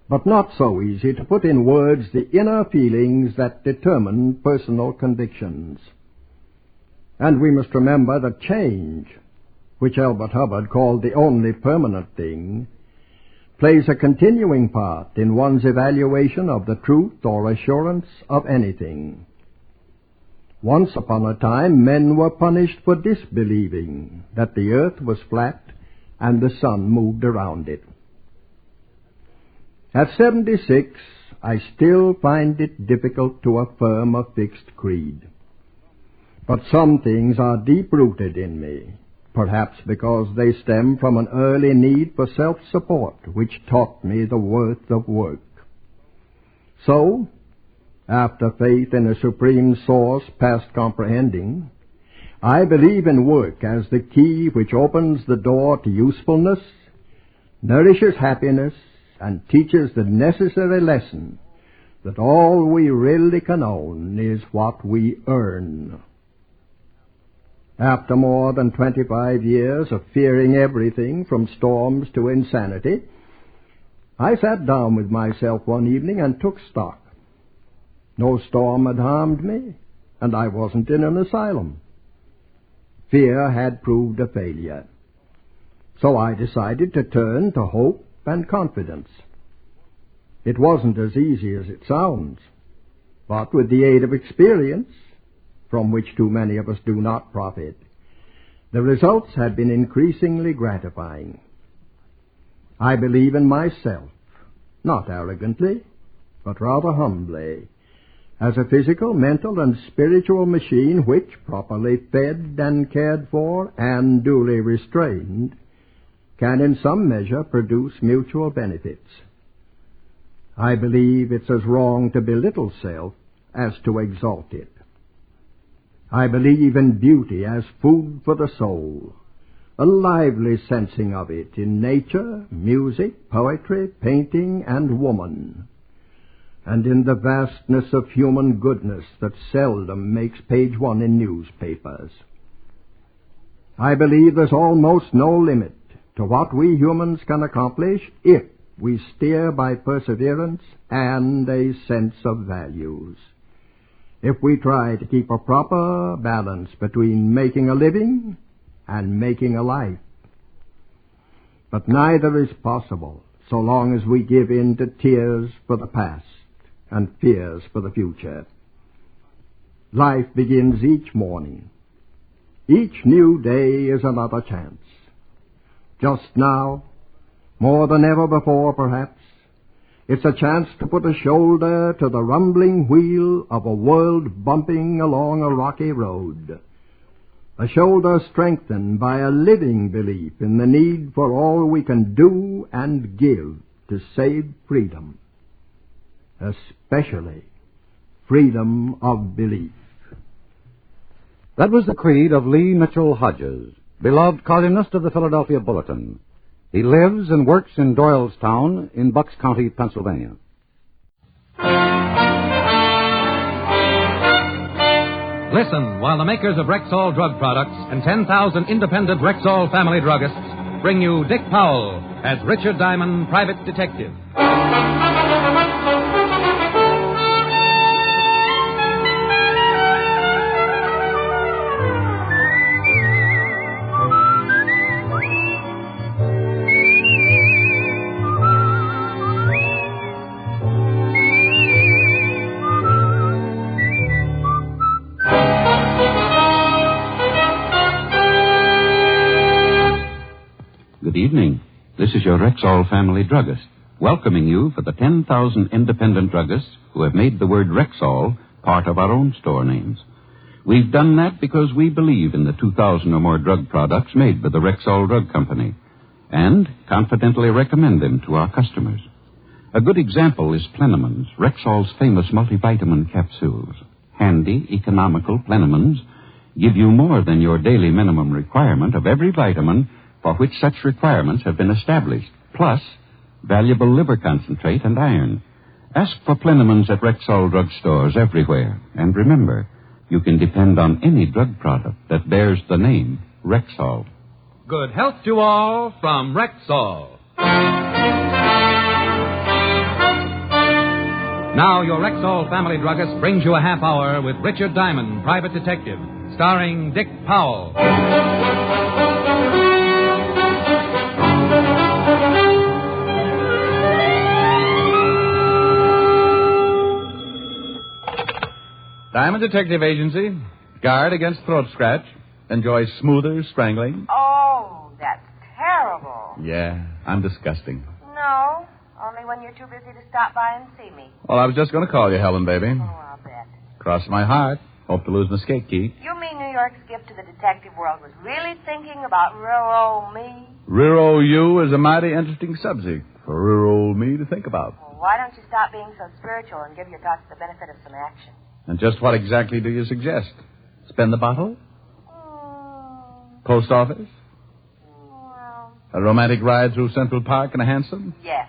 but not so easy to put in words the inner feelings that determine personal convictions. And we must remember that change, which Albert Hubbard called the only permanent thing, plays a continuing part in one's evaluation of the truth or assurance of anything. Once upon a time, men were punished for disbelieving that the earth was flat and the sun moved around it. At 76, I still find it difficult to affirm a fixed creed. But some things are deep-rooted in me, perhaps because they stem from an early need for self-support, which taught me the worth of work. So, after faith in a supreme source past comprehending, I believe in work as the key which opens the door to usefulness, nourishes happiness, and teaches the necessary lesson that all we really can own is what we earn. After more than 25 years of fearing everything from storms to insanity, I sat down with myself one evening and took stock. No storm had harmed me, and I wasn't in an asylum. Fear had proved a failure. So I decided to turn to hope and confidence. It wasn't as easy as it sounds, but with the aid of experience, from which too many of us do not profit, the results have been increasingly gratifying. I believe in myself, not arrogantly, but rather humbly, as a physical, mental, and spiritual machine which, properly fed and cared for and duly restrained, can in some measure produce mutual benefits. I believe it's as wrong to belittle self as to exalt it. I believe in beauty as food for the soul, a lively sensing of it in nature, music, poetry, painting, and woman, and in the vastness of human goodness that seldom makes page one in newspapers. I believe there's almost no limit to what we humans can accomplish if we steer by perseverance and a sense of values. If we try to keep a proper balance between making a living and making a life. But neither is possible so long as we give in to tears for the past and fears for the future. Life begins each morning. Each new day is another chance. Just now, more than ever before perhaps, it's a chance to put a shoulder to the rumbling wheel of a world bumping along a rocky road. A shoulder strengthened by a living belief in the need for all we can do and give to save freedom, especially freedom of belief.
That was the creed of Lee Mitchell Hodges, beloved columnist of the Philadelphia Bulletin. He lives and works in Doylestown in Bucks County, Pennsylvania.
Listen while the makers of Rexall drug products and 10,000 independent Rexall family druggists bring you Dick Powell as Richard Diamond, private detective.
Good evening. This is your Rexall family druggist, welcoming you for the 10,000 independent druggists who have made the word Rexall part of our own store names. We've done that because we believe in the 2,000 or more drug products made by the Rexall Drug Company and confidently recommend them to our customers. A good example is Plenamins, Rexall's famous multivitamin capsules. Handy, economical Plenamins give you more than your daily minimum requirement of every vitamin for which such requirements have been established, plus valuable liver concentrate and iron. Ask for Plenamins at Rexall drugstores everywhere. And remember, you can depend on any drug product that bears the name Rexall.
Good health to all from Rexall. Now your Rexall family druggist brings you a half hour with Richard Diamond, private detective, starring Dick Powell.
Diamond Detective Agency. Guard against throat scratch. Enjoys smoother strangling.
Oh, that's terrible.
Yeah, I'm disgusting.
No, only when you're too busy to stop by and see me.
Well, I was just going to call you, Helen, baby.
Oh, I'll bet.
Cross my heart. Hope to lose my skate key.
You mean New York's gift to the detective world was really thinking about rural me?
Rural you is a mighty interesting subject for rural me to think about.
Well, why don't you stop being so spiritual and give your thoughts the benefit of some action?
And just what exactly do you suggest? Spend the bottle? Post office? A romantic ride through Central Park in a hansom?
Yes.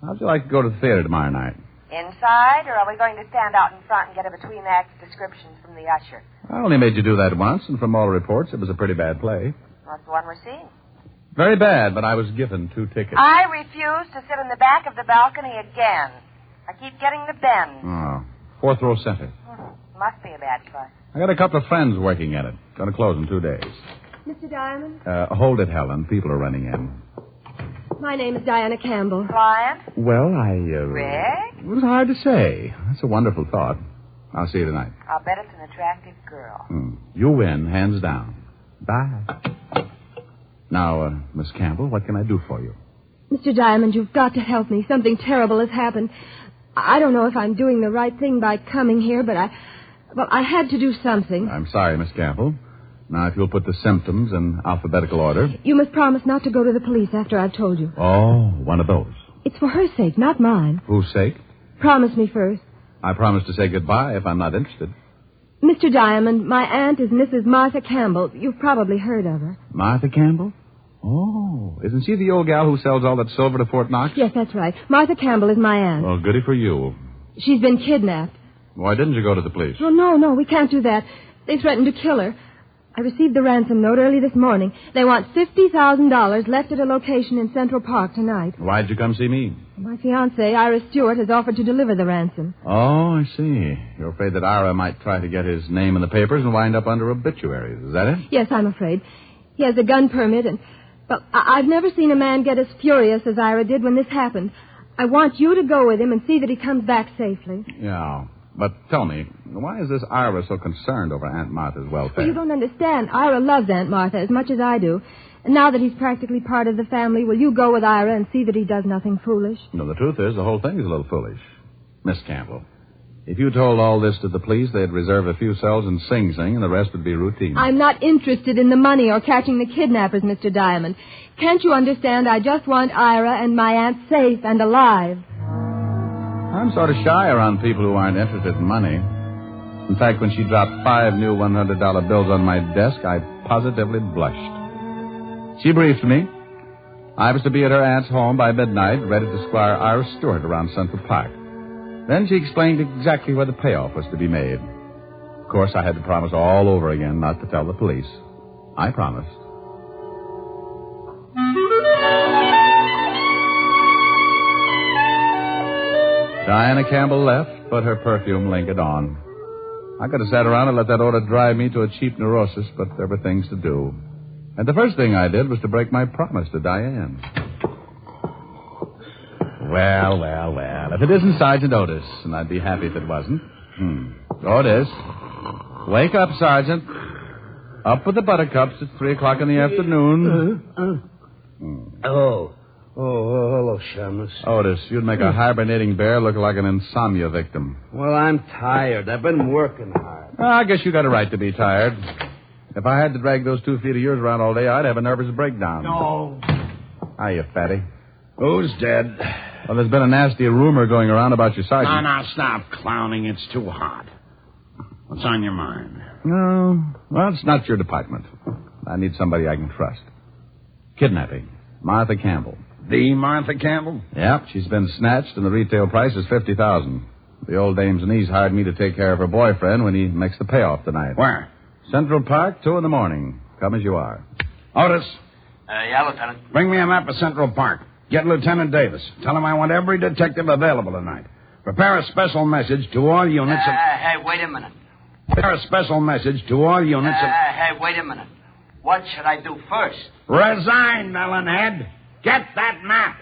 How'd you like to go to the theater tomorrow night?
Inside, or are we going to stand out in front and get a between-act description from the usher?
I only made you do that once, and from all reports, it was a pretty bad play.
What's the one we're seeing?
Very bad, but I was given 2 tickets.
I refuse to sit in the back of the balcony again. I keep getting the bend.
Oh. 4th row center.
Must be a bad fuss.
I got a couple of friends working at it. Going to close in 2 days.
Mr. Diamond?
Hold it, Helen. People are running in.
My name is Diana Campbell.
Client?
Well,
Rick?
It was hard to say. That's a wonderful thought. I'll see you tonight.
I'll bet it's an attractive girl.
You win, hands down. Bye. Now, Miss Campbell, what can I do for you?
Mr. Diamond, you've got to help me. Something terrible has happened. I don't know if I'm doing the right thing by coming here, but I had to do something.
I'm sorry, Miss Campbell. Now, if you'll put the symptoms in alphabetical order.
You must promise not to go to the police after I've told you.
Oh, one of those.
It's for her sake, not mine.
Whose sake?
Promise me first.
I promise to say goodbye if I'm not interested.
Mr. Diamond, my aunt is Mrs. Martha Campbell. You've probably heard of her.
Martha Campbell? Oh, isn't she the old gal who sells all that silver to Fort Knox?
Yes, that's right. Martha Campbell is my aunt.
Well, goody for you.
She's been kidnapped.
Why didn't you go to the police?
Oh, no, we can't do that. They threatened to kill her. I received the ransom note early this morning. They want $50,000 left at a location in Central Park tonight.
Why'd you come see me?
My fiancé, Ira Stewart, has offered to deliver the ransom.
Oh, I see. You're afraid that Ira might try to get his name in the papers and wind up under obituaries. Is that it?
Yes, I'm afraid. He has a gun permit, but I've never seen a man get as furious as Ira did when this happened. I want you to go with him and see that he comes back safely.
Yeah. But tell me, why is this Ira so concerned over Aunt Martha's welfare?
Well, you don't understand. Ira loves Aunt Martha as much as I do. And now that he's practically part of the family, will you go with Ira and see that he does nothing foolish?
No, the truth is, the whole thing is a little foolish. Miss Campbell, if you told all this to the police, they'd reserve a few cells in Sing Sing, and the rest would be routine.
I'm not interested in the money or catching the kidnappers, Mr. Diamond. Can't you understand? I just want Ira and my aunt safe and alive.
I'm sort of shy around people who aren't interested in money. In fact, when she dropped 5 new $100 bills on my desk, I positively blushed. She briefed me. I was to be at her aunt's home by midnight, ready to squire Ira Stewart around Central Park. Then she explained exactly where the payoff was to be made. Of course, I had to promise all over again not to tell the police. I promised. Diana Campbell left, but her perfume lingered on. I could have sat around and let that odor drive me to a cheap neurosis, but there were things to do. And the first thing I did was to break my promise to Diane. Well. If it isn't Sergeant Otis, and I'd be happy if it wasn't. Otis. Wake up, Sergeant. Up with the buttercups. It's 3 o'clock in the afternoon.
Oh, hello, Shamus.
Otis, you'd make a hibernating bear look like an insomnia victim.
Well, I'm tired. I've been working hard.
I guess you got a right to be tired. If I had to drag those 2 feet of yours around all day, I'd have a nervous breakdown.
No.
Hiya, fatty.
Who's dead?
Well, there's been a nasty rumor going around about your sergeant.
Now, stop clowning. It's too hot. What's on your mind?
No. Well, it's not your department. I need somebody I can trust. Kidnapping. Martha Campbell.
The Martha Campbell?
Yep, she's been snatched, and the retail price is $50,000. The old dame's niece hired me to take care of her boyfriend when he makes the payoff tonight.
Where?
Central Park, 2 a.m. Come as you are.
Otis.
Yeah, Lieutenant.
Bring me a map of Central Park. Get Lieutenant Davis. Tell him I want every detective available tonight. Prepare a special message to all units.
Hey, wait a minute.
Prepare a special message to all units.
Hey, wait a minute. What should I do first?
Resign, melonhead. Get that map.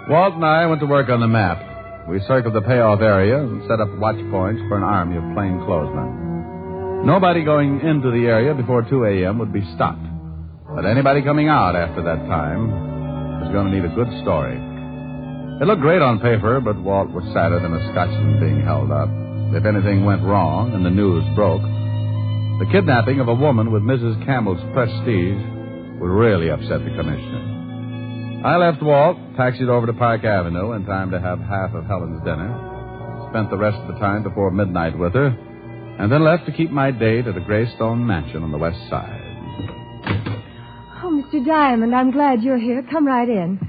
Walt and I went to work on the map. We circled the payoff area and set up watch points for an army of plainclothesmen. Nobody going into the area before 2 a.m. would be stopped. But anybody coming out after that time was going to need a good story. It looked great on paper, but Walt was sadder than a Scotchman being held up. If anything went wrong and the news broke, the kidnapping of a woman with Mrs. Campbell's prestige would really upset the commissioner. I left Walt, taxied over to Park Avenue in time to have half of Helen's dinner, spent the rest of the time before midnight with her, and then left to keep my date at a Greystone mansion on the west side.
Oh, Mr. Diamond, I'm glad you're here. Come right in.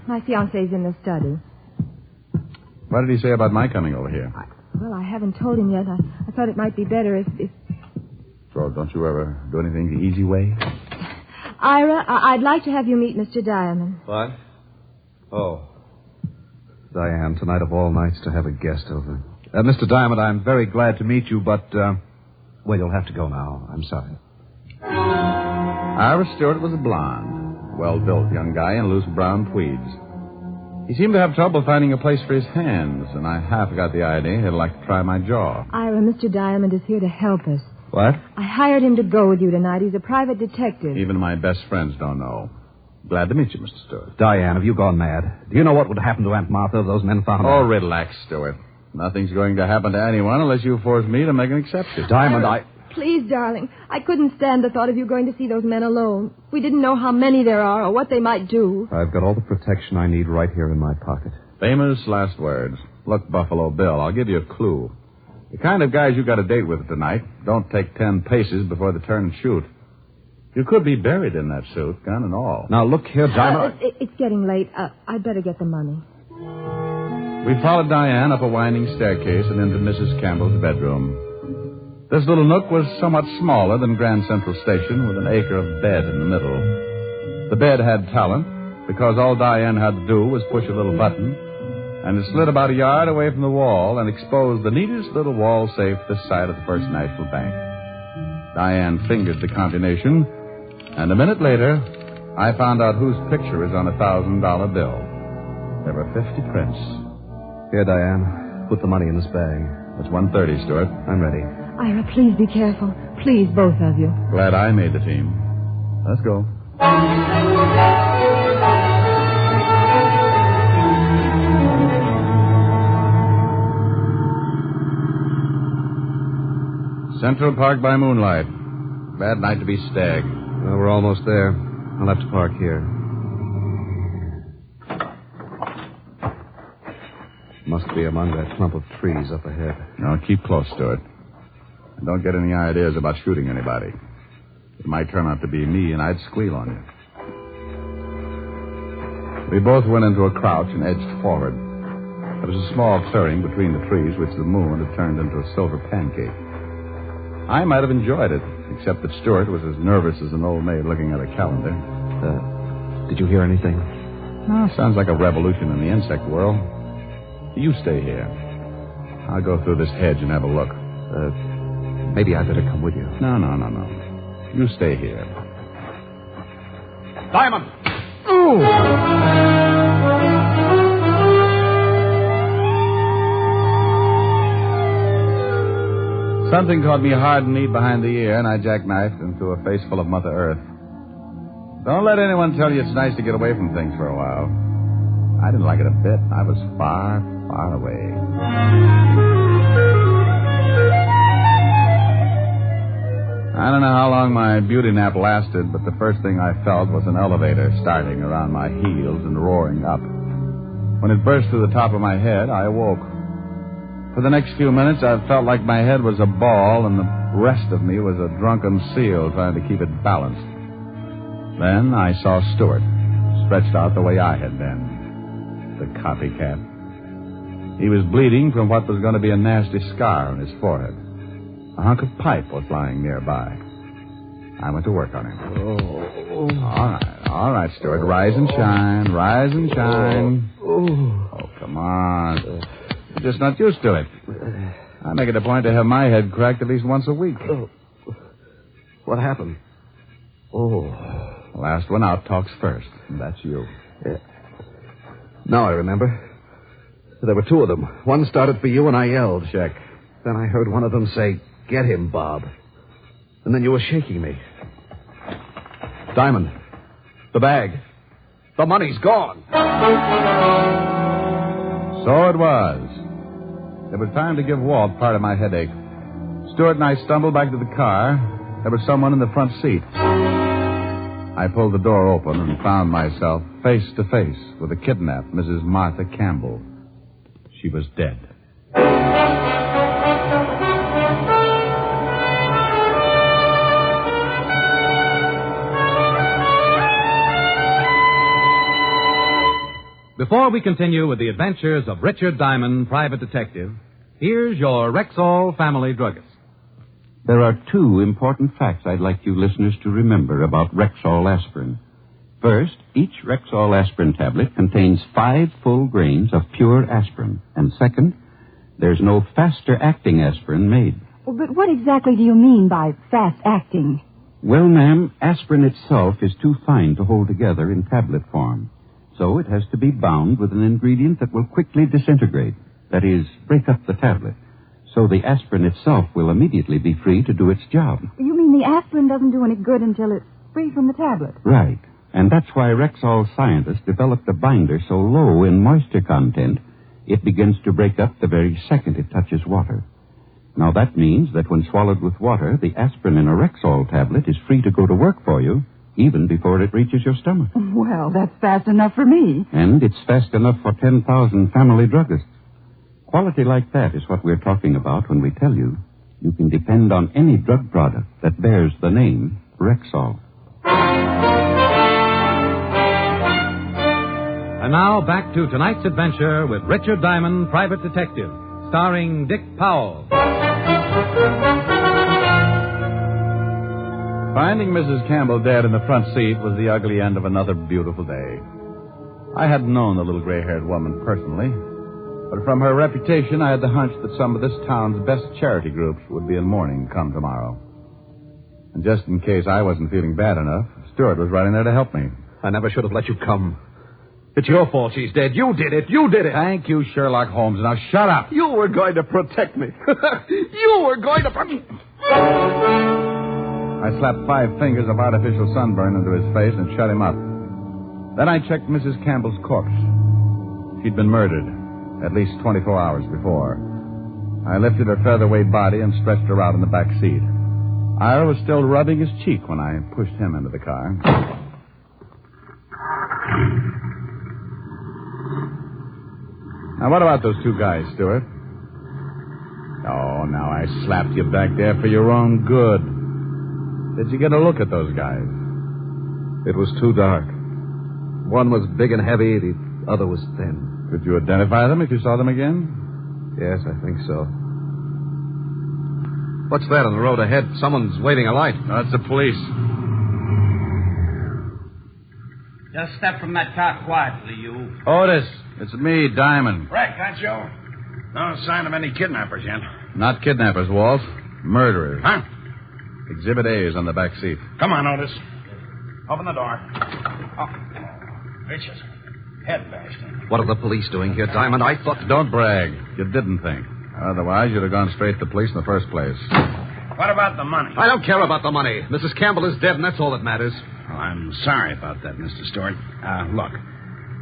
My fiancé's in the study.
What did he say about my coming over here?
Well, I haven't told him yet. I thought it might be better if...
So, don't you ever do anything the easy way?
Ira, I'd like to have you meet Mr. Diamond.
What? Oh.
Diane, tonight of all nights to have a guest over. Mr. Diamond, I'm very glad to meet you, but, well, you'll have to go now. I'm sorry.
Ira Stewart was a blonde, well-built young guy in loose brown tweeds. He seemed to have trouble finding a place for his hands, and I half got the idea he'd like to try my jaw.
Ira, Mr. Diamond is here to help us.
What?
I hired him to go with you tonight. He's a private detective.
Even my best friends don't know. Glad to meet you, Mr. Stewart.
Diane, have you gone mad? Do you know what would happen to Aunt Martha if those men found
Oh,
out?
relax, Stewart. Nothing's going to happen to anyone unless you force me to make an exception.
Diamond,
Please, darling. I couldn't stand the thought of you going to see those men alone. We didn't know how many there are or what they might do.
I've got all the protection I need right here in my pocket.
Famous last words. Look, Buffalo Bill, I'll give you a clue. The kind of guys you got a date with tonight don't take 10 paces before they turn and shoot. You could be buried in that suit, gun and all.
Now, look here, Diamond.
It's getting late. I'd better get the money.
We followed Diane up a winding staircase and into Mrs. Campbell's bedroom. This little nook was somewhat smaller than Grand Central Station, with an acre of bed in the middle. The bed had talent, because all Diane had to do was push a little button, and it slid about a yard away from the wall and exposed the neatest little wall safe this side of the First National Bank. Diane fingered the combination, and a minute later, I found out whose picture is on a $1,000 bill. There were 50 prints.
Here, Diane, put the money in this bag.
It's 1:30, Stuart.
I'm ready.
Ira, please be careful. Please, both of you.
Glad I made the team. Let's go. Central Park by moonlight. Bad night to be stag.
Well, we're almost there. I'll have to park here. Must be among that clump of trees up ahead.
Now, keep close to it. And don't get any ideas about shooting anybody. It might turn out to be me, and I'd squeal on you. We both went into a crouch and edged forward. There was a small clearing between the trees, which the moon had turned into a silver pancake. I might have enjoyed it, except that Stewart was as nervous as an old maid looking at a calendar.
Did you hear anything?
No, sounds like a revolution in the insect world. You stay here. I'll go through this hedge and have a look.
Maybe I'd better come with you.
No. You stay here.
Diamond!
Ooh! Something caught me hard and neat behind the ear, and I jackknifed into a face full of Mother Earth. Don't let anyone tell you it's nice to get away from things for a while. I didn't like it a bit. I was far, far away. I don't know how long my beauty nap lasted, but the first thing I felt was an elevator starting around my heels and roaring up. When it burst through the top of my head, I awoke. For the next few minutes, I felt like my head was a ball and the rest of me was a drunken seal trying to keep it balanced. Then I saw Stewart, stretched out the way I had been. The copycat. He was bleeding from what was going to be a nasty scar on his forehead. A hunk of pipe was lying nearby. I went to work on him. All right, Stewart. Rise and shine. Oh, come on. You're just not used to it. I make it a point to have my head cracked at least once a week.
What happened?
The last one out talks first, and that's you.
Yeah. Now I remember. There were two of them. One started for you, and I yelled.
Check.
Then I heard one of them say, "Get him, Bob." And then you were shaking me. Diamond, the bag. The money's gone.
So it was. It was time to give Walt part of my headache. Stewart and I stumbled back to the car. There was someone in the front seat. I pulled the door open and found myself face to face with the kidnapped Mrs. Martha Campbell. She was dead.
Before we continue with the adventures of Richard Diamond, private detective, here's your Rexall family druggist.
There are two important facts I'd like you listeners to remember about Rexall aspirin. First, each Rexall aspirin tablet contains 5 full grains of pure aspirin. And second, there's no faster-acting aspirin made.
Well, but what exactly do you mean by fast-acting?
Well, ma'am, aspirin itself is too fine to hold together in tablet form. So it has to be bound with an ingredient that will quickly disintegrate. That is, break up the tablet. So the aspirin itself will immediately be free to do its job.
You mean the aspirin doesn't do any good until it's free from the tablet?
Right. And that's why Rexall scientists developed a binder so low in moisture content, it begins to break up the very second it touches water. Now, that means that when swallowed with water, the aspirin in a Rexall tablet is free to go to work for you, even before it reaches your stomach.
Well, that's fast enough for me.
And it's fast enough for 10,000 family druggists. Quality like that is what we're talking about when we tell you can depend on any drug product that bears the name Rexall.
And now back to tonight's adventure with Richard Diamond, Private Detective, starring Dick Powell.
Finding Mrs. Campbell dead in the front seat was the ugly end of another beautiful day. I hadn't known the little gray-haired woman personally, but from her reputation, I had the hunch that some of this town's best charity groups would be in mourning come tomorrow. And just in case I wasn't feeling bad enough, Stuart was right in there to help me.
I never should have let you come. It's your fault she's dead. You did it. You did it.
Thank you, Sherlock Holmes. Now shut up.
You were going to protect me. You were going to...
I slapped 5 fingers of artificial sunburn into his face and shut him up. Then I checked Mrs. Campbell's corpse. She'd been murdered at least 24 hours before. I lifted her featherweight body and stretched her out in the back seat. Ira was still rubbing his cheek when I pushed him into the car. Now, what about those 2 guys, Stuart? Oh, now I slapped you back there for your own good. Did you get a look at those guys?
It was too dark. One was big and heavy, the other was thin.
Could you identify them if you saw them again?
Yes, I think so. What's that on the road ahead? Someone's waving a light.
No, it's the police.
Just step from that car quietly, you.
Otis, it's me, Diamond.
Right, got you. No sign of any kidnappers yet.
Not kidnappers, Walt. Murderers.
Huh?
Exhibit A is on the back seat.
Come on, Otis. Open the door. Oh, bitches. Head bashed in.
What are the police doing here, Diamond? I thought...
Don't brag. You didn't think. Otherwise, you'd have gone straight to police in the first place.
What about the money?
I don't care about the money. Mrs. Campbell is dead, and that's all that matters.
Oh, I'm sorry about that, Mr. Stewart. Look,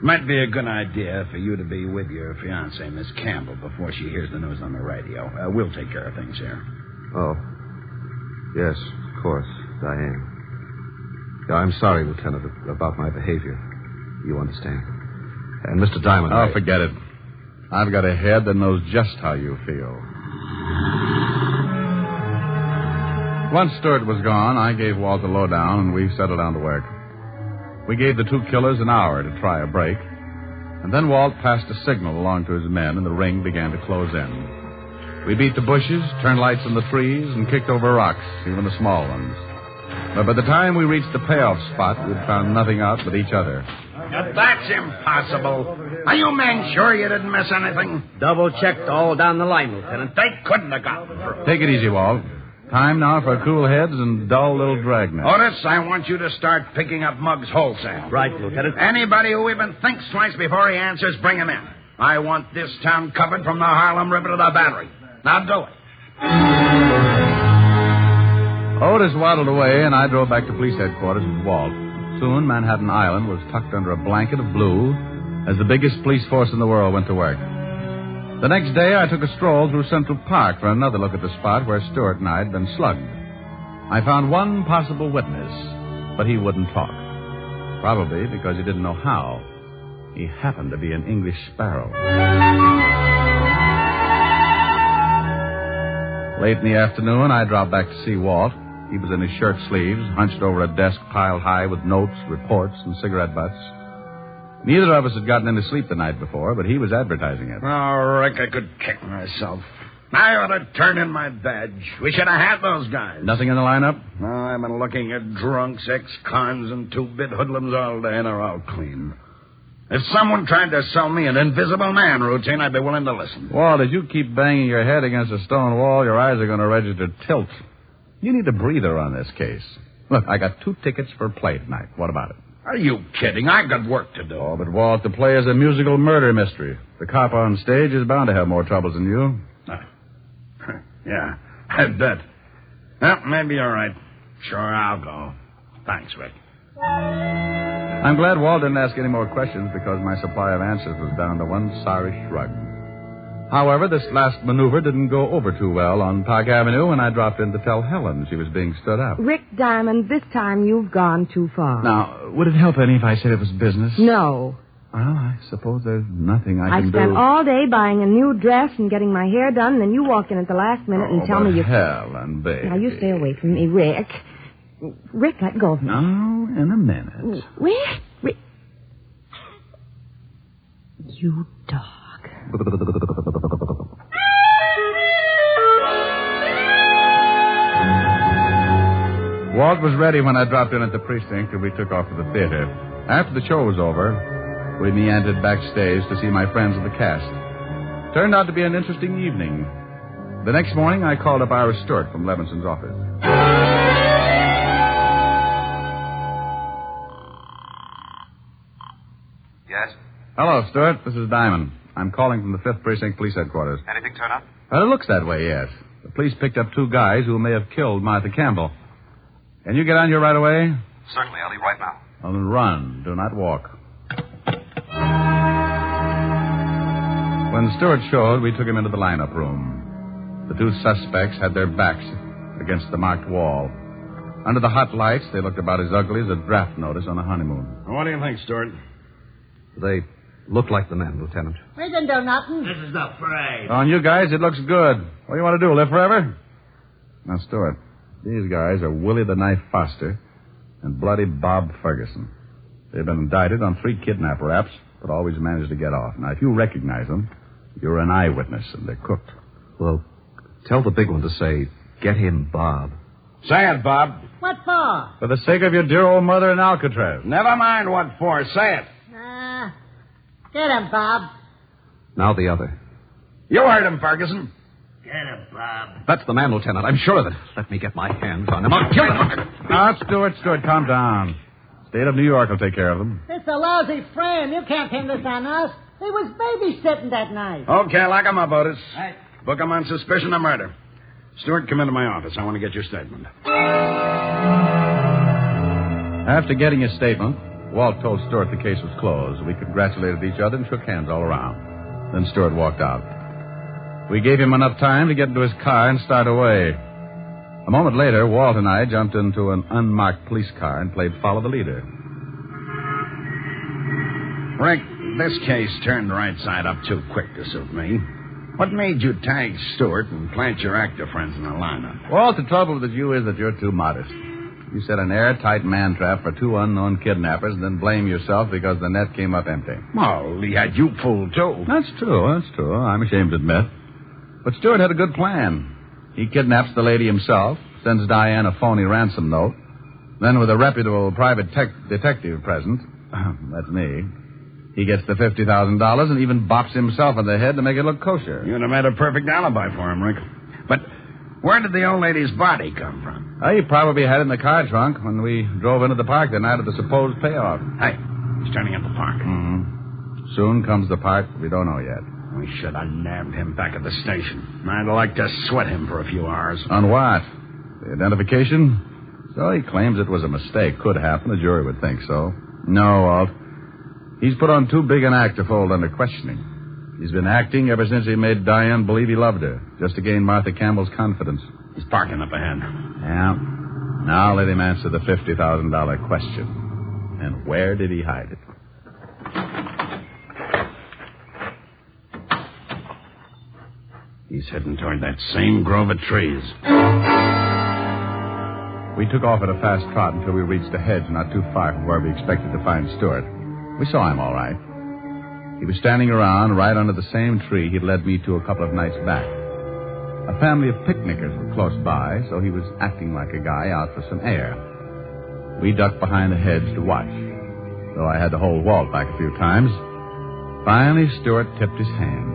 might be a good idea for you to be with your fiancée, Miss Campbell, before she hears the news on the radio. We'll take care of things here.
Oh. Yes, of course, Diane. Yeah, I'm sorry, Lieutenant, about my behavior. You understand. And Mr. Diamond...
Oh, forget it. I've got a head that knows just how you feel. Once Stewart was gone, I gave Walt the lowdown, and we settled down to work. We gave the 2 killers an hour to try a break, and then Walt passed a signal along to his men, and the ring began to close in. We beat the bushes, turned lights on the trees, and kicked over rocks, even the small ones. But by the time we reached the payoff spot, we'd found nothing out but each other.
Now, that's impossible. Are you men sure you didn't miss anything?
Double-checked all down the line, Lieutenant.
They couldn't have gotten through.
Take it easy, Walt. Time now for cool heads and dull little dragnets.
Otis, I want you to start picking up mugs wholesale.
Right, Lieutenant.
Anybody who even thinks twice before he answers, bring him in. I want this town covered from the Harlem River to the Battery. Now do it.
Otis waddled away, and I drove back to police headquarters with Walt. Soon, Manhattan Island was tucked under a blanket of blue as the biggest police force in the world went to work. The next day, I took a stroll through Central Park for another look at the spot where Stewart and I had been slugged. I found one possible witness, but he wouldn't talk. Probably because he didn't know how. He happened to be an English sparrow. Late in the afternoon, I dropped back to see Walt. He was in his shirt sleeves, hunched over a desk piled high with notes, reports, and cigarette butts. Neither of us had gotten any sleep the night before, but he was advertising it.
Oh, Rick, I could kick myself. I ought to turn in my badge. We should have had those guys.
Nothing in the lineup?
No, I've been looking at drunks, ex-cons, and two-bit hoodlums all day, and they're all clean. If someone tried to sell me an invisible man routine, I'd be willing to listen.
Walt, as you keep banging your head against a stone wall, your eyes are going to register tilt. You need a breather on this case. Look, I got 2 tickets for play tonight. What about it?
Are you kidding? I got work to do.
Oh, but Walt, the play is a musical murder mystery. The cop on stage is bound to have more troubles than you.
Yeah, I bet. Well, maybe you're right. Sure, I'll go. Thanks, Rick.
I'm glad Walt didn't ask any more questions because my supply of answers was down to one sorry shrug. However, this last maneuver didn't go over too well on Park Avenue when I dropped in to tell Helen she was being stood up.
Rick Diamond, this time you've gone too far.
Now, would it help any if I said it was business?
No.
Well, I suppose there's nothing I can do.
I spent all day buying a new dress and getting my hair done, and then you walk in at the last minute and tell me you...
Helen, baby.
Now, you stay away from me, Rick. Rick, let go of me.
No, in a minute.
Rick. You dog.
Walt was ready when I dropped in at the precinct and we took off to the theater. After the show was over, we meandered backstage to see my friends of the cast. Turned out to be an interesting evening. The next morning, I called up Ira Stewart from Levinson's office.
Yes?
Hello, Stewart. This is Diamond. I'm calling from the 5th Precinct Police Headquarters.
Anything turn up?
Well, it looks that way, yes. The police picked up 2 guys who may have killed Martha Campbell. Can you get on here right away?
Certainly. I'll leave right now.
Well, then run. Do not walk. When Stewart showed, we took him into the lineup room. The 2 suspects had their backs against the marked wall. Under the hot lights, they looked about as ugly as a draft notice on a honeymoon.
What do you think, Stewart?
They look like the men, Lieutenant.
We didn't do nothing.
This is the parade.
On you guys, it looks good. What do you want to do, live forever? Now, Stewart, these guys are Willie the Knife Foster and Bloody Bob Ferguson. They've been indicted on 3 kidnap raps, but always managed to get off. Now, if you recognize them, you're an eyewitness, and they're cooked.
Well, tell the big one to say, get him, Bob.
Say it, Bob.
What for?
For the sake of your dear old mother in Alcatraz.
Never mind what for. Say it.
Get him, Bob.
Now the other.
You heard him, Ferguson.
Get him, Bob.
That's the man, Lieutenant. I'm sure of it. Let me get my hands on him. I'll kill him.
Now, Stewart, calm down. State of New York will take care of them.
It's a lousy frame. You can't pin this on us. He was babysitting that night.
Okay, lock him up, Otis.
Right.
Book him on suspicion of murder. Stewart, come into my office. I want to get your statement.
After getting his statement, Walt told Stewart the case was closed. We congratulated each other and shook hands all around. Then Stewart walked out. We gave him enough time to get into his car and start away. A moment later, Walt and I jumped into an unmarked police car and played Follow the Leader.
Rick, this case turned right side up too quick to suit me. What made you tag Stewart and plant your actor friends in the lineup?
Walt, the trouble with you is that you're too modest. You set an airtight man trap for 2 unknown kidnappers and then blame yourself because the net came up empty.
Well, he had you fooled, too.
That's true. I'm ashamed to admit. But Stewart had a good plan. He kidnaps the lady himself, sends Diane a phony ransom note. Then with a reputable private detective present, that's me, he gets the $50,000 and even bops himself in the head to make it look kosher.
You'd have made a perfect alibi for him, Rick. But where did the old lady's body come from?
He probably had it in the car trunk when we drove into the park the night of the supposed payoff.
Hey, he's turning at the park.
Mm-hmm. Soon comes the part we don't know yet.
We should have nabbed him back at the station. I'd like to sweat him for a few hours.
On what? The identification? So he claims it was a mistake. Could happen. The jury would think so. No, Walt. He's put on too big an act to fold under questioning. He's been acting ever since he made Diane believe he loved her, just to gain Martha Campbell's confidence.
He's parking up ahead.
Yeah. Now let him answer the $50,000 question. And where did he hide it?
He's heading toward that same grove of trees.
We took off at a fast trot until we reached a hedge not too far from where we expected to find Stewart. We saw him all right. He was standing around right under the same tree he'd led me to a couple of nights back. A family of picnickers were close by, so he was acting like a guy out for some air. We ducked behind the hedge to watch, though I had to hold Walt back a few times. Finally, Stewart tipped his hand.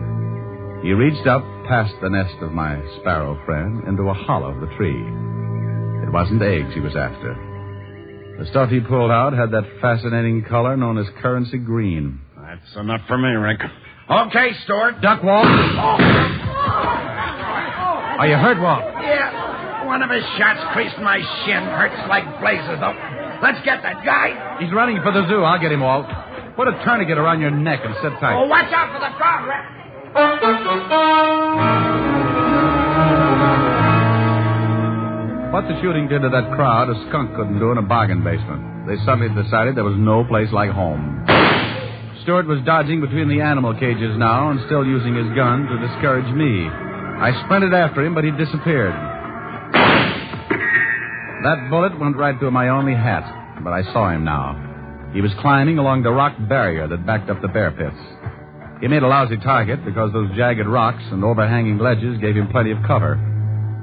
He reached up past the nest of my sparrow friend into a hollow of the tree. It wasn't eggs he was after. The stuff he pulled out had that fascinating color known as currency green.
That's enough for me, Rick. Okay, Stewart.
Duck, Walt. Are you hurt, Walt?
Yeah. One of his shots creased my shin. Hurts like blazes, though. Let's get that guy.
He's running for the zoo. I'll get him, Walt. Put a tourniquet around your neck and sit tight.
Oh, watch out for the crowd, Rick.
What the shooting did to that crowd, a skunk couldn't do in a bargain basement. They suddenly decided there was no place like home. Stewart was dodging between the animal cages now and still using his gun to discourage me. I sprinted after him, but he disappeared. That bullet went right through my only hat, but I saw him now. He was climbing along the rock barrier that backed up the bear pits. He made a lousy target because those jagged rocks and overhanging ledges gave him plenty of cover.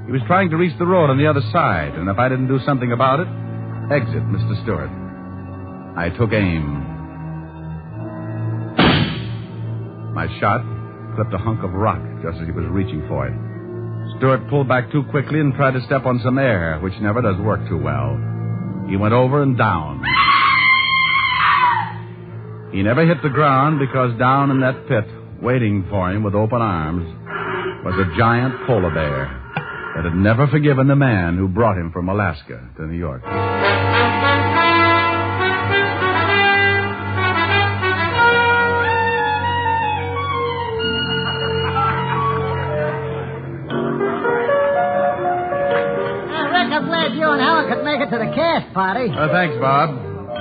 He was trying to reach the road on the other side, and if I didn't do something about it, exit Mr. Stewart. I took aim. My shot clipped a hunk of rock just as he was reaching for it. Stewart pulled back too quickly and tried to step on some air, which never does work too well. He went over and down. He never hit the ground because down in that pit, waiting for him with open arms, was a giant polar bear that had never forgiven the man who brought him from Alaska to New York.
Rick, I'm glad you and Helen could make it to the cast party.
Thanks, Bob.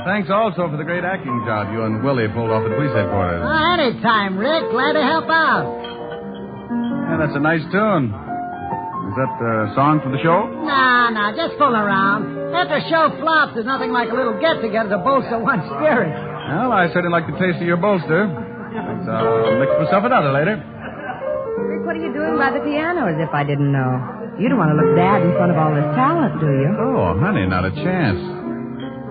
Thanks also for the great acting job you and Willie pulled off at police headquarters.
Anytime, Rick. Glad to help out.
Yeah, that's a nice tune. Is that a song for the show?
Nah, just fool around. After a show flops, there's nothing like a little get-together to bolster one's spirit.
Well, I certainly like the taste of your bolster. Let's mix myself another later.
Rick, what are you doing by the piano as if I didn't know? You don't want to look bad in front of all this talent, do you?
Oh, honey, not a chance.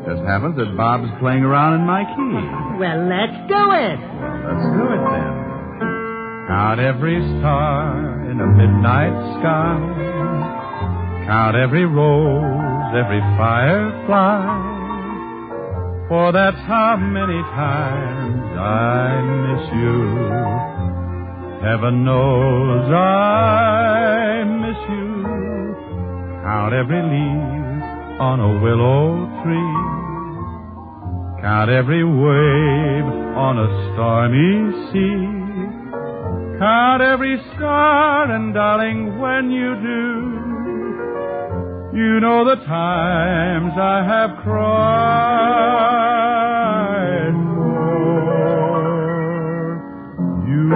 Just happens that Bob's playing around in my key.
Well, let's do it.
Let's do it then. Count every star in a midnight sky. Count every rose, every firefly. For that's how many times I miss you. Heaven knows I miss you. Count every leaf on a willow tree. Count every wave on a stormy sea. Count every star, and darling, when you do, you know the times I have cried for you.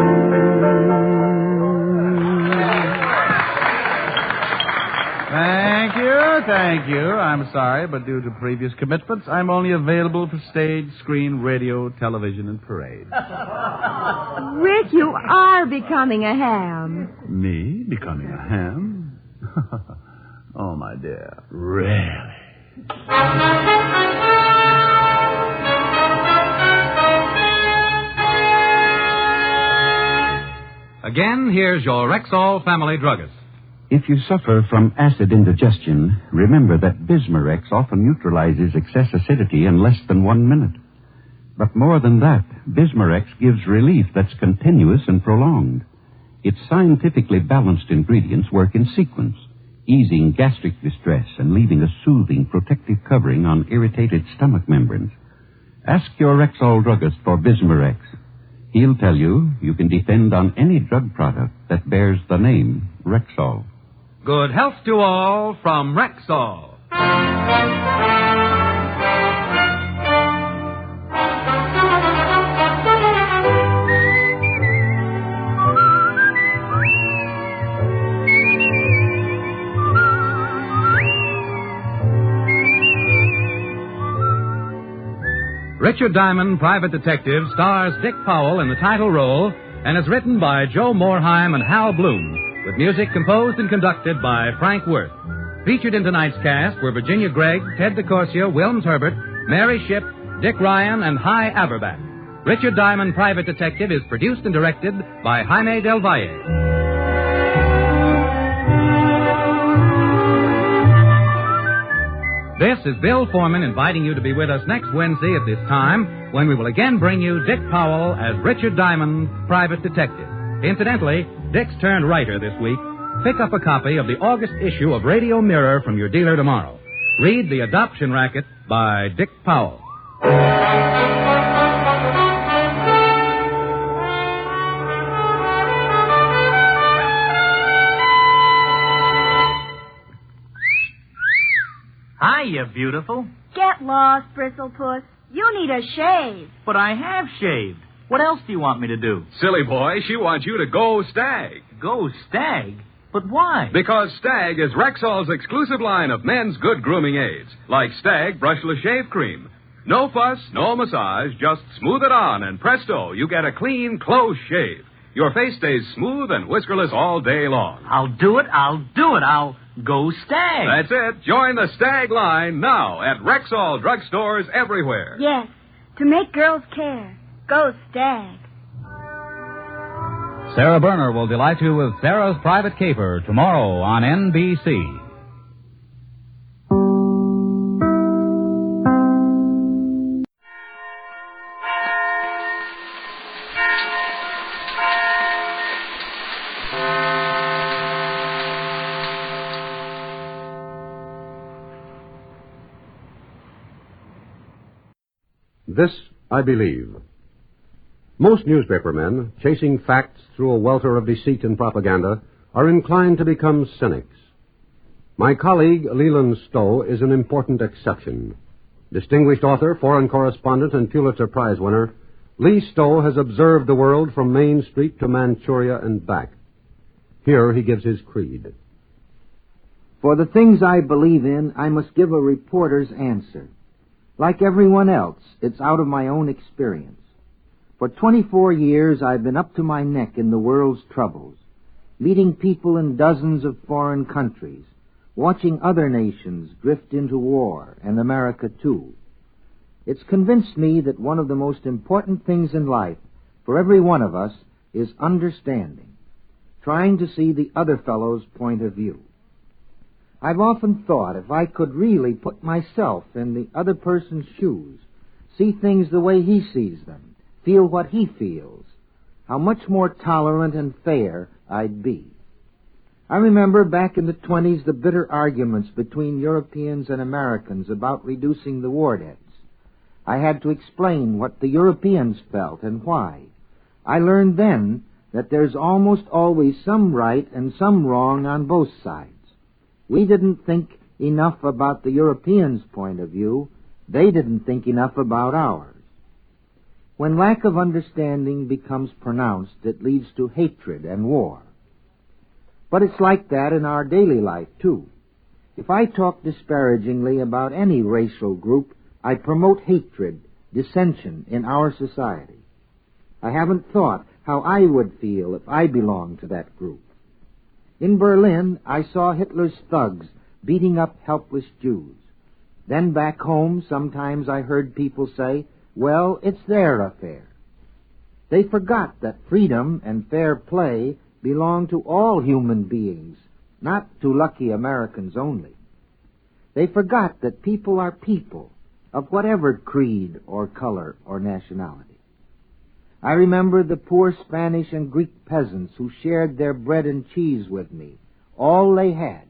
Thank you. I'm sorry, but due to previous commitments, I'm only available for stage, screen, radio, television, and parade.
Rick, you are becoming a ham.
Me? Becoming a ham? Oh, my dear. Really?
Again, here's your Rexall family druggist.
If you suffer from acid indigestion, remember that Bismarex often neutralizes excess acidity in less than 1 minute. But more than that, Bismarex gives relief that's continuous and prolonged. Its scientifically balanced ingredients work in sequence, easing gastric distress and leaving a soothing protective covering on irritated stomach membranes. Ask your Rexall druggist for Bismarex. He'll tell you you can depend on any drug product that bears the name Rexall.
Good health to all from Rexall. Richard Diamond, Private Detective, stars Dick Powell in the title role and is written by Joe Morheim and Hal Bloom. with music composed and conducted by Frank Worth. Featured in tonight's cast were Virginia Gregg, Ted DeCorsia, Wilms Herbert, Mary Shipp, Dick Ryan, and Hy Averback. Richard Diamond, Private Detective, is produced and directed by Jaime Del Valle. This is Bill Foreman inviting you to be with us next Wednesday at this time when we will again bring you Dick Powell as Richard Diamond, Private Detective. Incidentally, Dick's turned writer this week. Pick up a copy of the August issue of Radio Mirror from your dealer tomorrow. Read The Adoption Racket by Dick Powell.
Hiya, beautiful.
Get lost, Bristlepuss. You need a shave.
But I have shaved. What else do you want me to do?
Silly boy, she wants you to go Stag.
Go Stag? But why?
Because Stag is Rexall's exclusive line of men's good grooming aids, like Stag Brushless Shave Cream. No fuss, no massage, just smooth it on, and presto, you get a clean, close shave. Your face stays smooth and whiskerless all day long.
I'll do it. I'll go Stag.
That's it. Join the Stag line now at Rexall drugstores everywhere.
Yes, to make girls care. Go Stag.
Sarah Berner will delight you with Sarah's Private Caper tomorrow on NBC.
This I believe. Most newspapermen, chasing facts through a welter of deceit and propaganda, are inclined to become cynics. My colleague, Leland Stowe, is an important exception. Distinguished author, foreign correspondent, and Pulitzer Prize winner, Lee Stowe has observed the world from Main Street to Manchuria and back. Here he gives his creed.
For the things I believe in, I must give a reporter's answer. Like everyone else, it's out of my own experience. For 24 years, I've been up to my neck in the world's troubles, meeting people in dozens of foreign countries, watching other nations drift into war, and America too. It's convinced me that one of the most important things in life for every one of us is understanding, trying to see the other fellow's point of view. I've often thought if I could really put myself in the other person's shoes, see things the way he sees them, feel what he feels, how much more tolerant and fair I'd be. I remember back in the 1920s the bitter arguments between Europeans and Americans about reducing the war debts. I had to explain what the Europeans felt and why. I learned then that there's almost always some right and some wrong on both sides. We didn't think enough about the Europeans' point of view. They didn't think enough about ours. When lack of understanding becomes pronounced, it leads to hatred and war. But it's like that in our daily life, too. If I talk disparagingly about any racial group, I promote hatred, dissension in our society. I haven't thought how I would feel if I belonged to that group. In Berlin, I saw Hitler's thugs beating up helpless Jews. Then back home, sometimes I heard people say, well, it's their affair. They forgot that freedom and fair play belong to all human beings, not to lucky Americans only. They forgot that people are people, of whatever creed or color or nationality. I remember the poor Spanish and Greek peasants who shared their bread and cheese with me, all they had.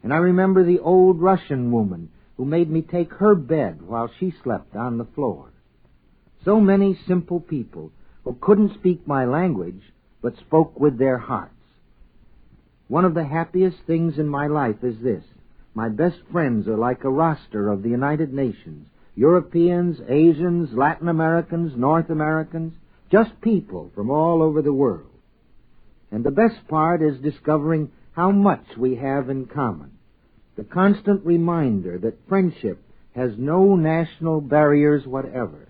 And I remember the old Russian woman who made me take her bed while she slept on the floor. So many simple people who couldn't speak my language, but spoke with their hearts. One of the happiest things in my life is this. My best friends are like a roster of the United Nations. Europeans, Asians, Latin Americans, North Americans, just people from all over the world. And the best part is discovering how much we have in common. The constant reminder that friendship has no national barriers whatever.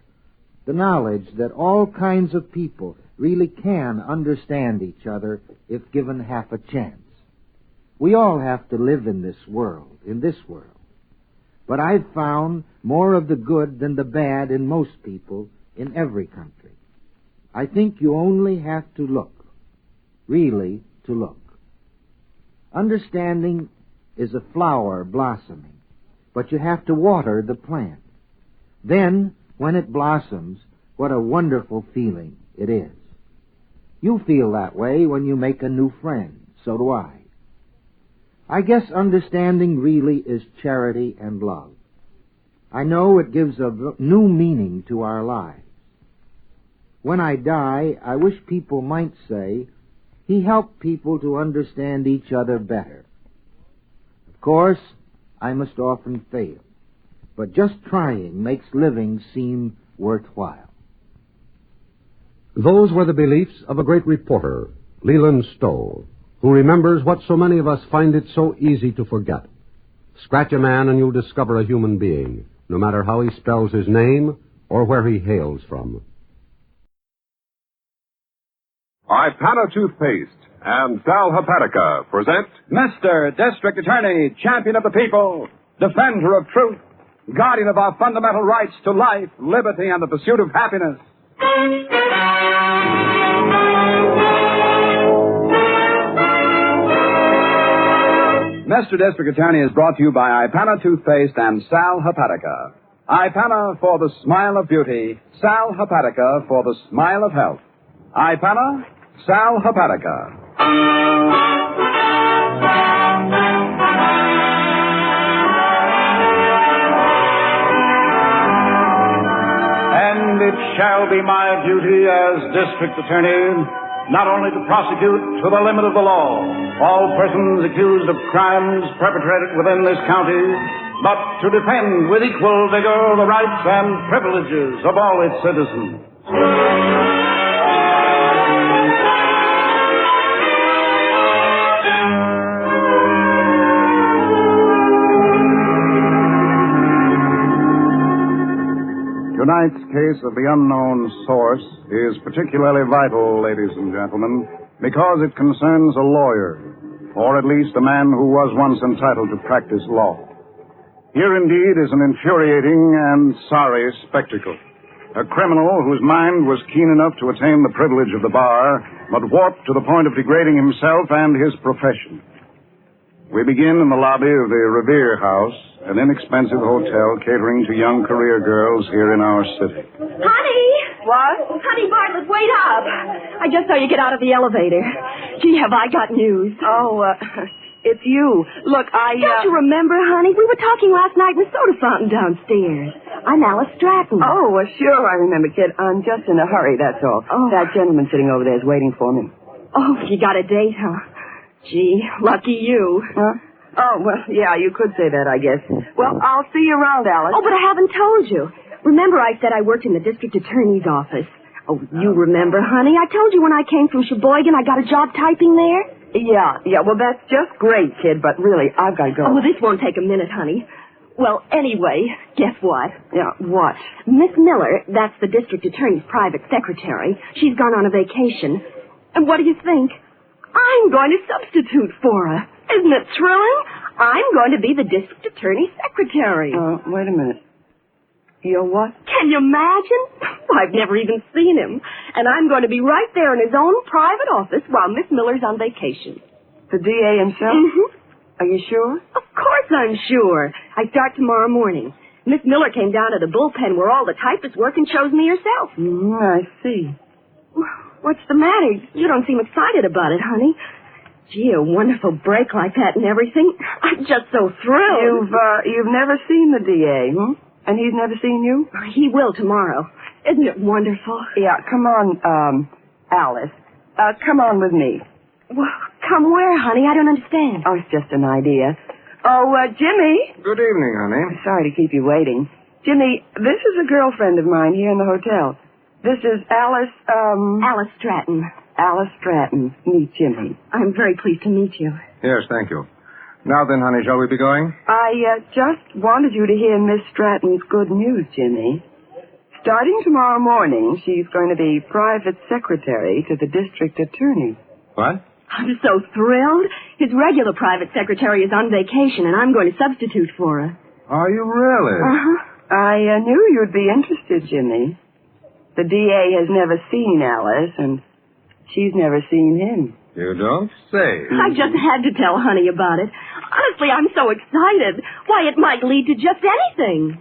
The knowledge that all kinds of people really can understand each other if given half a chance. We all have to live in this world. But I've found more of the good than the bad in most people in every country. I think you only have to look, really to look. Understanding is a flower blossoming, but you have to water the plant. Then, when it blossoms, what a wonderful feeling it is. You feel that way when you make a new friend. So do I. I guess understanding really is charity and love. I know it gives a new meaning to our lives. When I die, I wish people might say, he helped people to understand each other better. Of course, I must often fail, but just trying makes living seem worthwhile.
Those were the beliefs of a great reporter, Leland Stowe, who remembers what so many of us find it so easy to forget. Scratch a man and you'll discover a human being, no matter how he spells his name or where he hails from.
Ipana Toothpaste and Sal Hepatica present
Mr. District Attorney, champion of the people, defender of truth, guardian of our fundamental rights to life, liberty, and the pursuit of happiness. Mr. District Attorney is brought to you by Ipana Toothpaste and Sal Hepatica. Ipana for the smile of beauty, Sal Hepatica for the smile of health. Ipana, Sal Hepatica.
And it shall be my duty as District Attorney not only to prosecute to the limit of the law all persons accused of crimes perpetrated within this county, but to defend with equal vigor the rights and privileges of all its citizens. Tonight's case of the unknown source is particularly vital, ladies and gentlemen, because it concerns a lawyer, or at least a man who was once entitled to practice law. Here indeed is an infuriating and sorry spectacle. A criminal whose mind was keen enough to attain the privilege of the bar, but warped to the point of degrading himself and his profession. We begin in the lobby of the Revere House, an inexpensive hotel catering to young career girls here in our city.
Honey! What? Honey, Bartlett, wait up. I just saw you get out of the elevator. Gee, have I got news.
Oh, it's you. Look,
Don't you remember, honey? We were talking last night in the soda fountain downstairs. I'm Alice Stratton.
Oh, sure, I remember, kid. I'm just in a hurry, that's all.
Oh.
That gentleman sitting over there is waiting for me.
Oh, you got a date, huh? Gee, lucky you.
Huh? Oh, well, yeah, you could say that, I guess. Well, I'll see you around, Alice.
Oh, but I haven't told you. Remember I said I worked in the district attorney's office? Oh, you remember, honey. I told you when I came from Sheboygan I got a job typing there.
Yeah, well, that's just great, kid, but really, I've got to go.
Oh, well, this won't take a minute, honey. Well, anyway, guess what?
Yeah, what?
Miss Miller, that's the district attorney's private secretary, she's gone on a vacation. And what do you think? I'm going to substitute for her. Isn't it thrilling? I'm going to be the district attorney's secretary.
Wait a minute. You're what?
Can you imagine? I've never even seen him. And I'm going to be right there in his own private office while Miss Miller's on vacation.
The DA himself?
Mm-hmm.
Are you sure?
Of course I'm sure. I start tomorrow morning. Miss Miller came down to the bullpen where all the typists work and chose me herself.
I see.
What's the matter? You don't seem excited about it, honey. Gee, a wonderful break like that and everything. I'm just so thrilled.
You've never seen the DA, hmm? And he's never seen you?
He will tomorrow. Isn't it wonderful?
Yeah, come on, Alice. Come on with me.
Well, come where, honey? I don't understand.
Oh, it's just an idea. Oh, Jimmy.
Good evening, honey.
Sorry to keep you waiting. Jimmy, this is a girlfriend of mine here in the hotel. This is Alice,
Alice Stratton.
Alice Stratton. Meet Jimmy.
I'm very pleased to meet you.
Yes, thank you. Now then, honey, shall we be going?
I just wanted you to hear Miss Stratton's good news, Jimmy.
Starting tomorrow morning, she's going to be private secretary to the district attorney.
What?
I'm so thrilled. His regular private secretary is on vacation, and I'm going to substitute for her.
Are you really?
Uh-huh. I knew you'd be interested, Jimmy. The DA has never seen Alice, and she's never seen him.
You don't say.
I just had to tell Honey about it. Honestly, I'm so excited. Why, it might lead to just anything.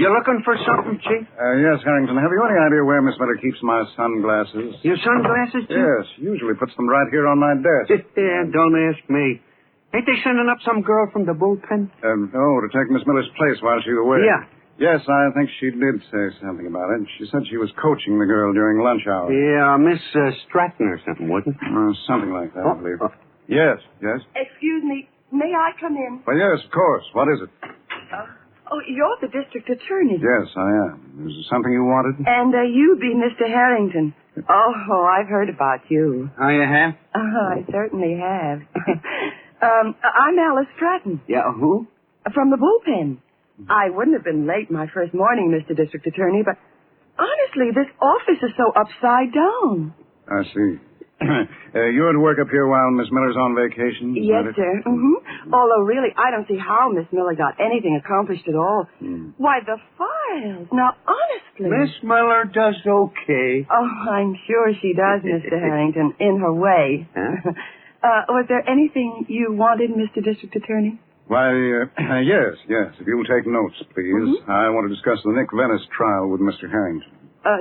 You looking for something, Chief?
Yes, Harrington. Have you any idea where Miss Miller keeps my sunglasses?
Your sunglasses, Chief?
Yes, usually puts them right here on my desk.
Yeah, don't ask me. Ain't they sending up some girl from the bullpen?
To take Miss Miller's place while she's away.
Yeah.
Yes, I think she did say something about it. She said she was coaching the girl during lunch hour.
Yeah, Miss Stratton or something, wasn't it?
Something like that, I believe. Yes.
Excuse me. May I come in?
Well, yes, of course. What is it?
You're the district attorney.
Yes, I am. Is there something you wanted?
And you be Mr. Harrington. Oh, I've heard about you.
Oh, you have?
I certainly have. I'm Alice Stratton.
Yeah, who?
From the bullpen. I wouldn't have been late my first morning, Mr. District Attorney, but honestly, this office is so upside down.
I see. You're at work up here while Miss Miller's on vacation?
Yes, sir. Mm-hmm. Although, really, I don't see how Miss Miller got anything accomplished at all. Why, the files. Now, honestly.
Miss Miller does okay.
Oh, I'm sure she does, Mr. Harrington, in her way.
Huh?
Was there anything you wanted, Mr. District Attorney?
Why, yes. If you'll take notes, please. I want to discuss the Nick Venice trial with Mr. Harrington.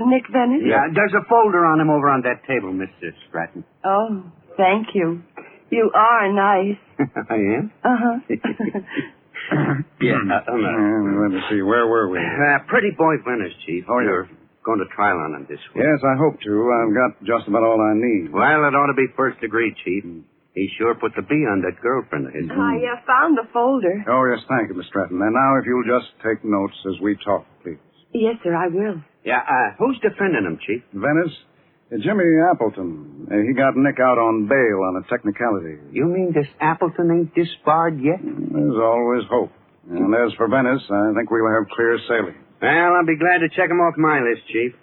Nick Venice?
Yeah, there's a folder on him over on that table, Mr. Stratton.
Oh, thank you. You are nice.
I am?
Uh-huh.
Let me see. Where were we?
Pretty boy Venice, Chief.
Oh, yeah.
You're going to trial on him this week.
Yes, I hope to. I've got just about all I need.
Well, it ought to be first degree, Chief. He sure put the B on that girlfriend of his.
I found the folder.
Oh, yes, thank you, Miss Stratton. And now, if you'll just take notes as we talk, please.
Yes, sir, I will.
Yeah, who's defending him, Chief?
Venice? Jimmy Appleton. He got Nick out on bail on a technicality.
You mean this Appleton ain't disbarred yet?
There's always hope. And as for Venice, I think we'll have clear sailing.
Well, I'll be glad to check him off my list, Chief.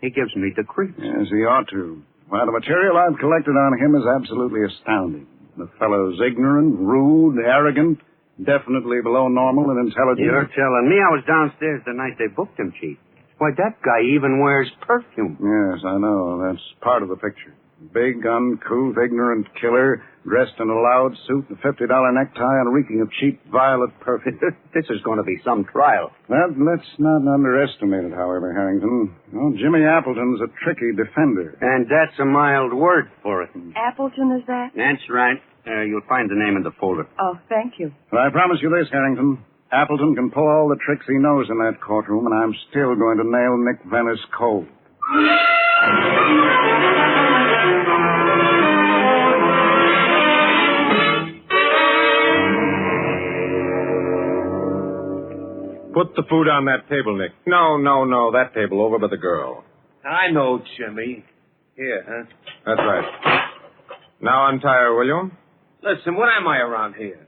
He gives me the creeps.
Yes, he ought to. Why, the material I've collected on him is absolutely astounding. The fellow's ignorant, rude, arrogant, definitely below normal in intelligence.
You're telling me I was downstairs the night they booked him, Chief. Why, that guy even wears perfume.
Yes, I know. That's part of the picture. Big, uncouth, ignorant killer, dressed in a loud suit, a $50 necktie, and reeking of cheap violet perfume.
This is going to be some trial.
Well, let's not underestimate it, however, Harrington. Well, Jimmy Appleton's a tricky defender.
And that's a mild word for it.
Appleton, is that?
That's right. You'll find the name in the folder.
Oh, thank you.
But I promise you this, Harrington. Appleton can pull all the tricks he knows in that courtroom, and I'm still going to nail Nick Venice cold.
Put the food on that table, Nick. No, that table over by the girl.
I know, Jimmy. Here, huh?
That's right. Now untie her, will you?
Listen, what am I around here?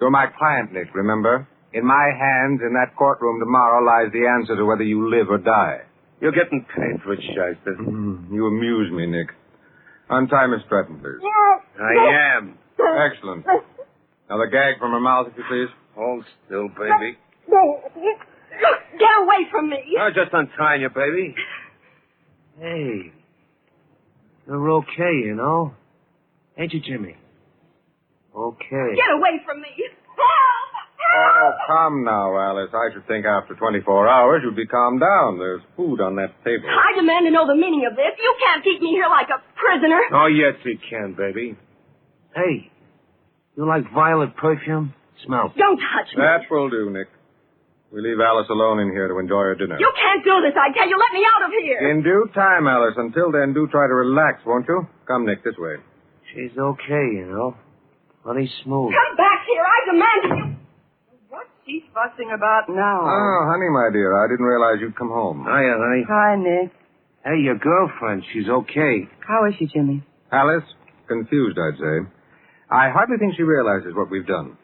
You're my client, Nick, remember? In my hands, in that courtroom tomorrow, lies the answer to whether you live or die.
You're getting paid for it, Shyster.
You amuse me, Nick. Untie Miss Stratton, please.
I am.
Excellent. Now the gag from her mouth, if you please.
Hold still, baby.
Get away from me.
I'm just untying you, baby. Hey. You're okay, you know. Ain't you, Jimmy? Okay.
Get away from me.
Oh, calm now, Alice. I should think after 24 hours you'd be calmed down. There's food on that table.
I demand to know the meaning of this. You can't keep me here like a prisoner.
Oh, yes, he can, baby. Hey, you like violet perfume? Smell.
Don't touch me.
That will do, Nick. We leave Alice alone in here to enjoy her dinner.
You can't do this, I tell you. Let me out of here.
In due time, Alice. Until then, do try to relax, won't you? Come, Nick, this way.
She's okay, you know. Plenty smooth.
Come back here. I demand you.
What's she fussing about now?
Oh, honey, my dear, I didn't realize you'd come home.
Hiya, honey.
Hi, Nick.
Hey, your girlfriend, she's okay.
How is she, Jimmy?
Alice? Confused, I'd say. I hardly think she realizes what we've done.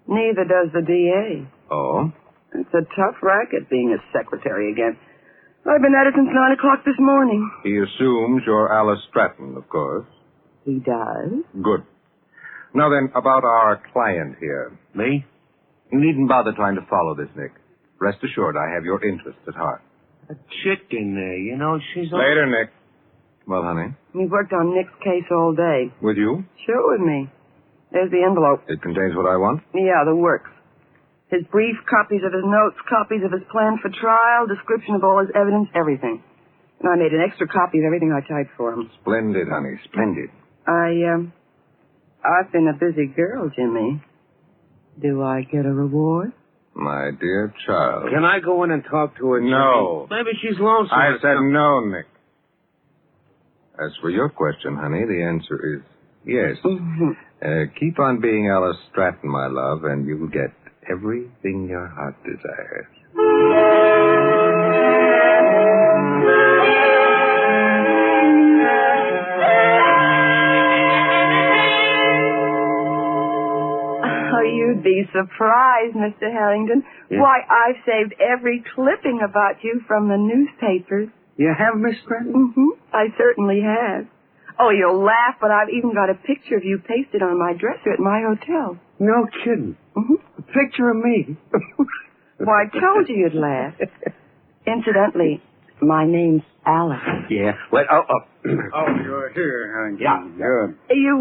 Neither does the DA.
Oh?
It's a tough racket being a secretary again. I've been at it since 9 o'clock this morning.
He assumes you're Alice Stratton, of course.
He does?
Good. Now then, about our client here.
Me?
You needn't bother trying to follow this, Nick. Rest assured, I have your interests at heart.
A chick in there, you know, she's...
Later, Nick. Well, honey?
We've worked on Nick's case all day.
With you?
Sure, with me. There's the envelope.
It contains what I want?
Yeah, the works. His brief, copies of his notes, copies of his plan for trial, description of all his evidence, everything. And I made an extra copy of everything I typed for him.
Splendid, honey, splendid.
I've been a busy girl, Jimmy. Do I get a reward?
My dear child.
Can I go in and talk to her, Jimmy?
No.
Maybe she's lonesome.
I said no, Nick. As for your question, honey, the answer is yes. Keep on being Alice Stratton, my love, and you'll get everything your heart desires.
Oh, you'd be surprised, Mr. Harrington.
Yeah.
Why, I've saved every clipping about you from the newspapers.
You have, Miss Stratton?
Mm-hmm. I certainly have. Oh, you'll laugh, but I've even got a picture of you pasted on my dresser at my hotel.
No kidding.
Mm-hmm.
A picture of me.
Why, I told you you'd laugh. Incidentally, my name's Alice.
Yeah. Wait,
Oh, you're here, Harrington.
Yeah.
Good.
You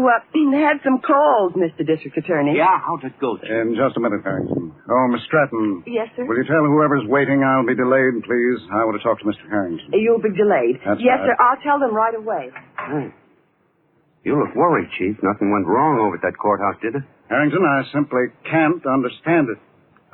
had some calls, Mr. District Attorney.
Yeah, how'd it go?
In just a minute, Harrington. Oh, Miss Stratton.
Yes, sir?
Will you tell whoever's waiting I'll be delayed, please? I want to talk to Mr. Harrington.
You'll be delayed.
That's
yes,
right.
sir. I'll tell them right away.
Hey. You look worried, Chief. Nothing went wrong over at that courthouse, did it?
Harrington, I simply can't understand it.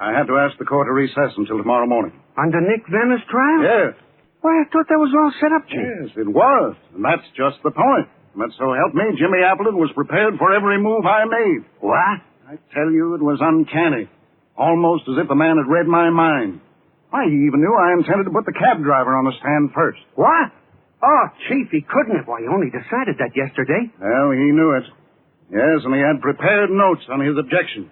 I had to ask the court to recess until tomorrow morning.
Under Nick Venner's trial?
Yes.
Why, I thought that was all set up, Chief.
Yes, it was. And that's just the point. But so help me, Jimmy Appleton was prepared for every move I made.
What?
I tell you, it was uncanny. Almost as if the man had read my mind. Why, he even knew I intended to put the cab driver on the stand first.
What? Oh, Chief, he couldn't have. Why, he only decided that yesterday.
Well, he knew it. Yes, and he had prepared notes on his objections.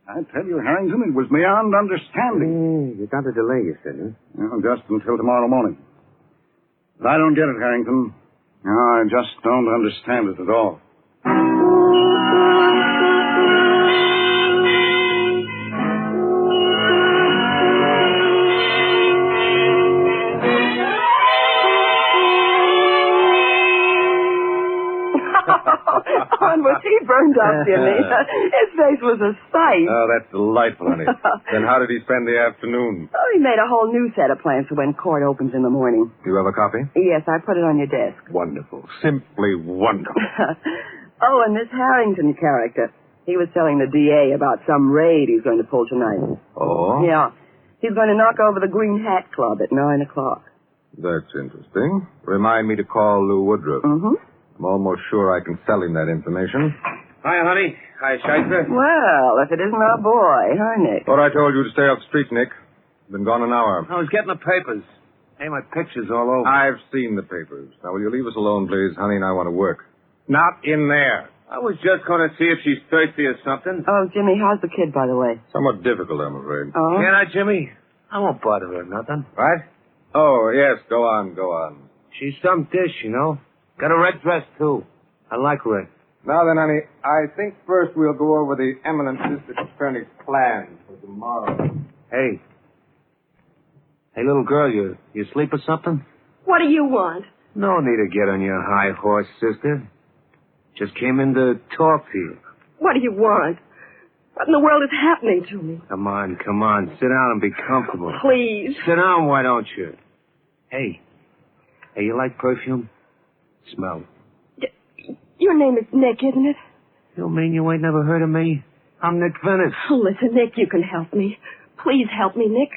I tell you, Harrington, it was beyond understanding.
You got a delay, you said, huh?
Well, just until tomorrow morning. But I don't get it, Harrington. No, I just don't understand it at all.
Was he burned up, Jimmy? His face was a sight.
Oh, that's delightful, honey. Then how did he spend the afternoon?
Oh, he made a whole new set of plans for when court opens in the morning.
Do you have a copy?
Yes, I put it on your desk.
Wonderful. Simply wonderful.
Oh, and this Harrington character. He was telling the DA about some raid he's going to pull tonight.
Oh?
Yeah. He's going to knock over the Green Hat Club at 9 o'clock.
That's interesting. Remind me to call Lou Woodruff.
Mm-hmm.
I'm almost sure I can sell him that information.
Hi, honey. Hi, Scheitzer.
Well, if it isn't our boy, huh, Nick?
Thought I told you to stay off the street, Nick. Been gone an hour.
I was getting the papers. Hey, my picture's all over.
I've seen the papers. Now, will you leave us alone, please? Honey and I want to work. Not in there.
I was just going to see if she's thirsty or something.
Oh, Jimmy, how's the kid, by the way?
Somewhat difficult, I'm afraid.
Oh?
Can I, Jimmy? I won't bother her, nothing.
What? Oh, yes, go on.
She's some dish, you know. Got a red dress, too. I like red.
Now then, honey, I think first we'll go over the eminent district attorney's plan for tomorrow.
Hey, little girl, you asleep or something?
What do you want?
No need to get on your high horse, sister. Just came in to talk to you.
What do you want? What in the world is happening to me?
Come on. Sit down and be comfortable.
Please.
Sit down, why don't you? Hey, you like perfume? Smell.
Your name is Nick, isn't it?
You mean you ain't never heard of me? I'm Nick Venice.
Oh, listen, Nick, you can help me. Please help me, Nick.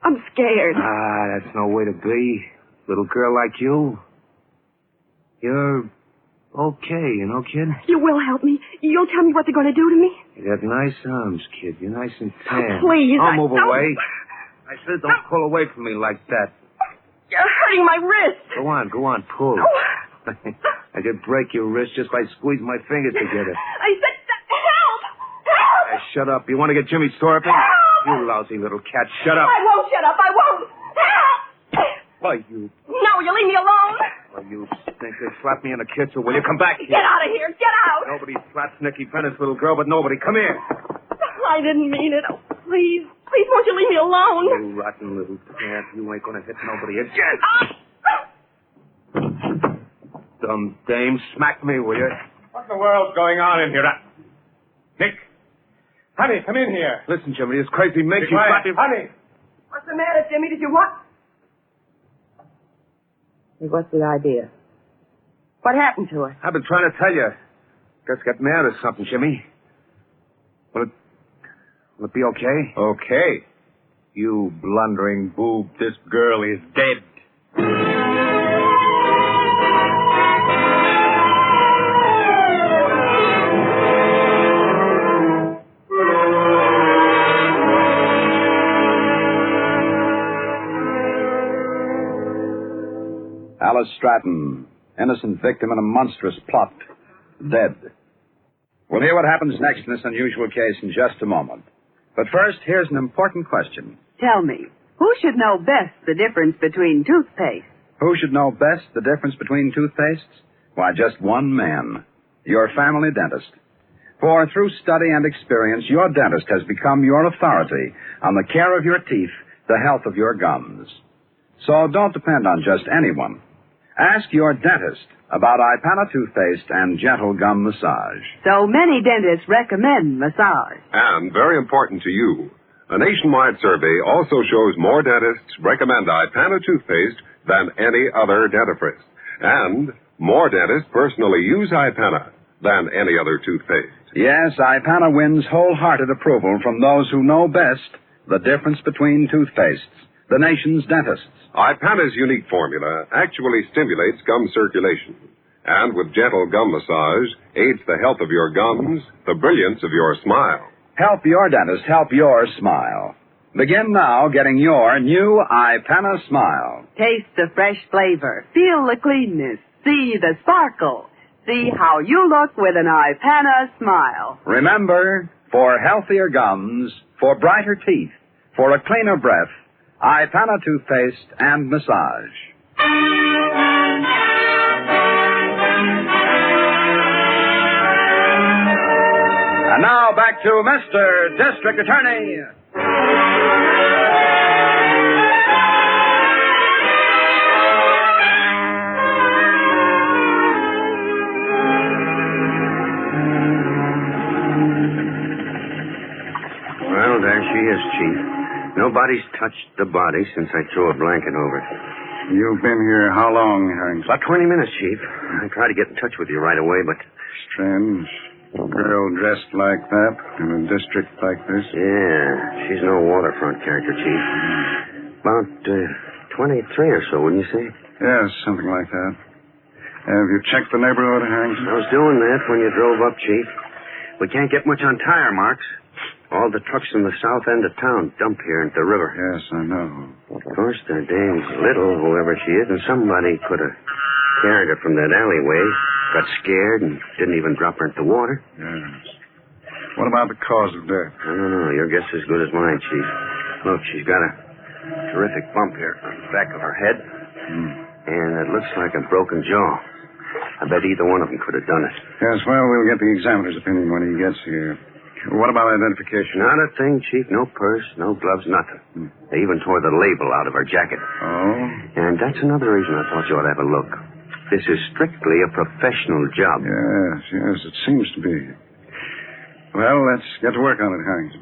I'm scared.
That's no way to be. Little girl like you. You're okay, you know, kid?
You will help me. You'll tell me what they're going to do to me?
You got nice arms, kid. You're nice and tan.
Please.
I'll move away. I said don't pull away from me like that.
You're
hurting my wrist.
Go on, pull.
Oh.
I could break your wrist just by squeezing my fingers together.
I said, help! Help!
Hey, shut up. You want to get Jimmy Thorpe? You lousy little cat. Shut up.
I won't shut up. I won't. Help!
Why, you...
No, will you leave me alone?
Why, you stinker. Slap me in the kids, or will you come back here?
Get out of here. Get out.
Nobody slaps Nicky Bennett's little girl, but nobody. Come here.
I didn't mean it. Oh, please. Please, won't you leave me alone?
You rotten little cat. You ain't going to hit nobody again. Dumb dame. Smack me, will you?
What in the world's going on in here? Nick. Honey, come in here.
Listen, Jimmy, this crazy makes you slap him.
Honey.
What's the matter, Jimmy? Did you what? What's the idea? What happened to her?
I've been trying to tell you. Guess got mad or something, Jimmy. Will it be okay?
Okay. You blundering boob, this girl is dead.
Alice Stratton, innocent victim in a monstrous plot, dead. We'll hear what happens next in this unusual case in just a moment. But first, here's an important question.
Tell me, who should know best the difference between toothpaste?
Who should know best the difference between toothpastes? Why, just one man, your family dentist. For through study and experience, your dentist has become your authority on the care of your teeth, the health of your gums. So don't depend on just anyone. Ask your dentist about Ipana toothpaste and gentle gum massage.
So many dentists recommend massage.
And very important to you, a nationwide survey also shows more dentists recommend Ipana toothpaste than any other dentifrice. And more dentists personally use Ipana than any other toothpaste.
Yes, Ipana wins wholehearted approval from those who know best the difference between toothpastes, the nation's dentists.
Ipana's unique formula actually stimulates gum circulation, and with gentle gum massage, aids the health of your gums, the brilliance of your smile.
Help your dentist help your smile. Begin now getting your new Ipana smile.
Taste the fresh flavor. Feel the cleanness. See the sparkle. See how you look with an Ipana smile.
Remember, for healthier gums, for brighter teeth, for a cleaner breath, Ipana toothpaste and massage. And now back to Mr. District Attorney.
Well, there she is, Chief. Nobody's touched the body since I threw a blanket over it.
You've been here how long, Harrington?
About 20 minutes, Chief. I tried to get in touch with you right away, but...
Strange. A girl dressed like that in a district like this?
Yeah, she's no waterfront character, Chief. About 23 or so, wouldn't you say?
Yes, something like that. Have you checked the neighborhood, Harrington?
I was doing that when you drove up, Chief. We can't get much on tire marks. All the trucks from the south end of town dump here into the river.
Yes, I know.
Of course, the dame's little, whoever she is, and somebody could have carried her from that alleyway, got scared, and didn't even drop her into the water.
Yes. What about the cause of death?
I don't know. Your guess is as good as mine, Chief. Look, she's got a terrific bump here on the back of her head, and it looks like a broken jaw. I bet either one of them could have done it.
Yes, well, we'll get the examiner's opinion when he gets here. What about identification?
Not a thing, Chief. No purse, no gloves, nothing. They even tore the label out of her jacket.
Oh?
And that's another reason I thought you ought to have a look. This is strictly a professional job.
Yes, it seems to be. Well, let's get to work on it, Harrington.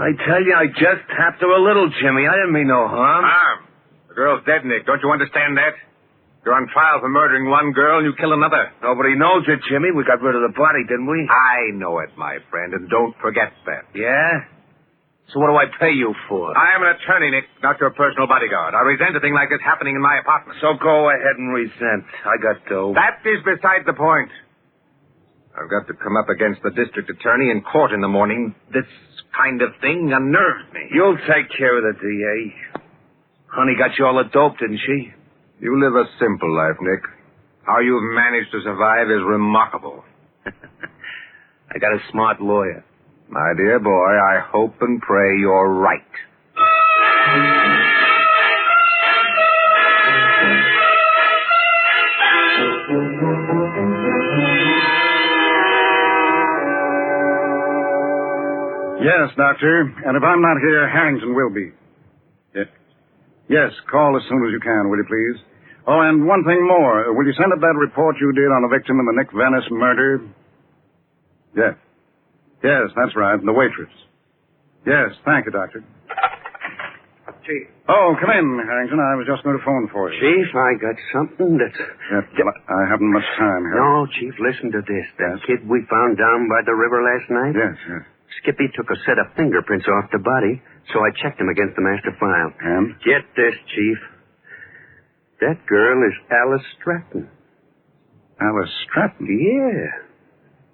I tell you, I just tapped her a little, Jimmy. I didn't mean no harm.
Harm? The girl's dead, Nick. Don't you understand that? You're on trial for murdering one girl and you kill another.
Nobody knows it, Jimmy. We got rid of the body, didn't we?
I know it, my friend, and don't forget that.
Yeah? So what do I pay you for?
I am an attorney, Nick, not your personal bodyguard. I resent a thing like this happening in my apartment.
So go ahead and resent. I got dough.
That is beside the point. I've got to come up against the district attorney in court in the morning. This kind of thing unnerves me.
You'll take care of the DA. Honey got you all the dope, didn't she?
You live a simple life, Nick. How you've managed to survive is remarkable.
I got a smart lawyer.
My dear boy, I hope and pray you're right.
Yes, Doctor. And if I'm not here, Harrington will be. Yes, call as soon as you can, will you please? Oh, and one thing more. Will you send up that report you did on the victim in the Nick Venice murder? Yes. Yes, that's right. The waitress. Yes, thank you, Doctor.
Chief.
Oh, come in, Harrington. I was just going to phone for you.
Chief, I got something that's...
I haven't much time here.
No, Chief, listen to this. That kid we found down by the river last night?
Yes.
Skippy took a set of fingerprints off the body, so I checked him against the master file.
And?
Get this, Chief. That girl is Alice Stratton.
Alice Stratton?
Yeah.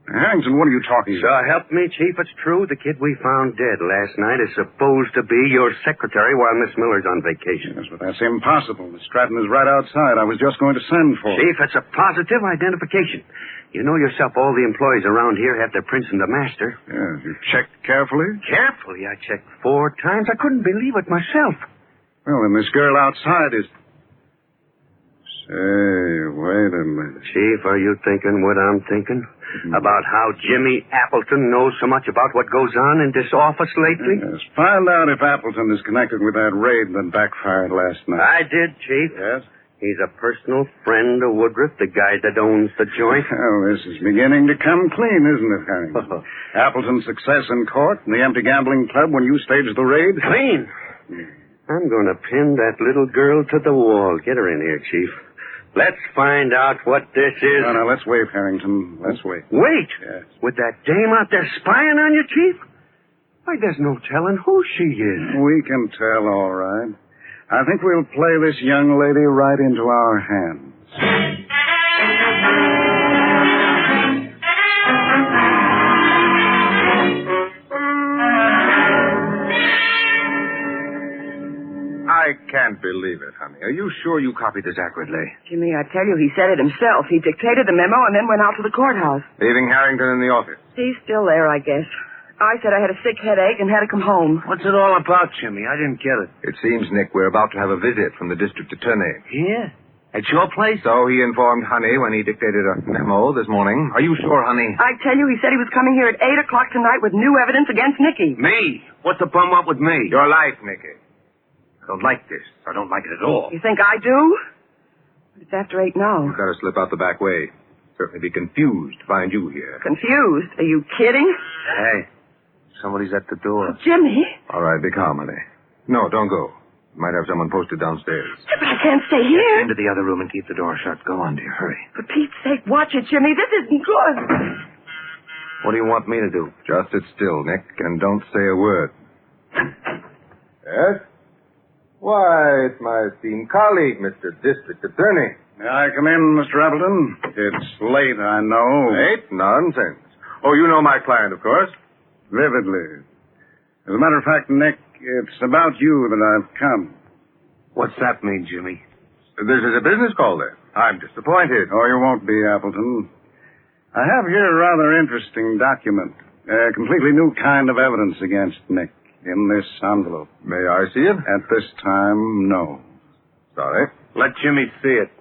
Harrington, what are you talking
So
about?
help me, Chief, it's true. The kid we found dead last night is supposed to be your secretary while Miss Miller's on vacation.
Yes, but that's impossible. Miss Stratton is right outside. I was just going to send for her.
Chief, it's a positive identification. You know yourself all the employees around here have their prints in the master.
Yes, you checked carefully?
Carefully, I checked 4 times. I couldn't believe it myself.
Well, then this girl outside is... Say, wait a minute.
Chief, are you thinking what I'm thinking? About how Jimmy Appleton knows so much about what goes on in this office lately?
Yes, find out if Appleton is connected with that raid that backfired last night.
I did, Chief.
Yes?
He's a personal friend of Woodruff, the guy that owns the joint.
Oh, this is beginning to come clean, isn't it, Harrington? Appleton's success in court and the empty gambling club when you staged the raid?
Clean? I'm going to pin that little girl to the wall. Get her in here, Chief. Let's find out what this is.
No, let's wait, Harrington. Let's wait.
Wait?
Yes.
With that dame out there spying on you, Chief? Why, there's no telling who she is.
We can tell, all right. I think we'll play this young lady right into our hands.
I can't believe it, honey. Are you sure you copied this accurately?
Jimmy, I tell you, he said it himself. He dictated the memo and then went out to the courthouse.
Leaving Harrington in the office.
He's still there, I guess. I said I had a sick headache and had to come home.
What's it all about, Jimmy? I didn't get it.
It seems, Nick, we're about to have a visit from the district attorney.
Yeah? At your place?
So he informed Honey when he dictated a memo this morning. Are you sure, Honey?
I tell you, he said he was coming here at 8 o'clock tonight with new evidence against Nicky.
Me? What's the bum up with me?
Your life, Nicky. I don't like this. I don't like it at all.
You think I do? It's after 8 now.
You've got to slip out the back way. Certainly be confused to find you here.
Confused? Are you kidding?
Hey, somebody's at the door.
Jimmy?
All right, be calm, Honey. No, don't go. Might have someone posted downstairs.
But I can't stay here.
Into the other room and keep the door shut. Go on, dear. Hurry.
For Pete's sake, watch it, Jimmy. This isn't good.
What do you want me to do?
Just sit still, Nick, and don't say a word. Yes? Why, it's my esteemed colleague, Mr. District Attorney.
May I come in, Mr. Appleton? It's late, I know.
Late? Nonsense. Oh, you know my client, of course.
Vividly. As a matter of fact, Nick, it's about you that I've come.
What's that mean, Jimmy?
This is a business call, then. I'm disappointed.
Oh, you won't be, Appleton. I have here a rather interesting document. A completely new kind of evidence against Nick in this envelope.
May I see it?
At this time, no.
Sorry.
Let Jimmy see it.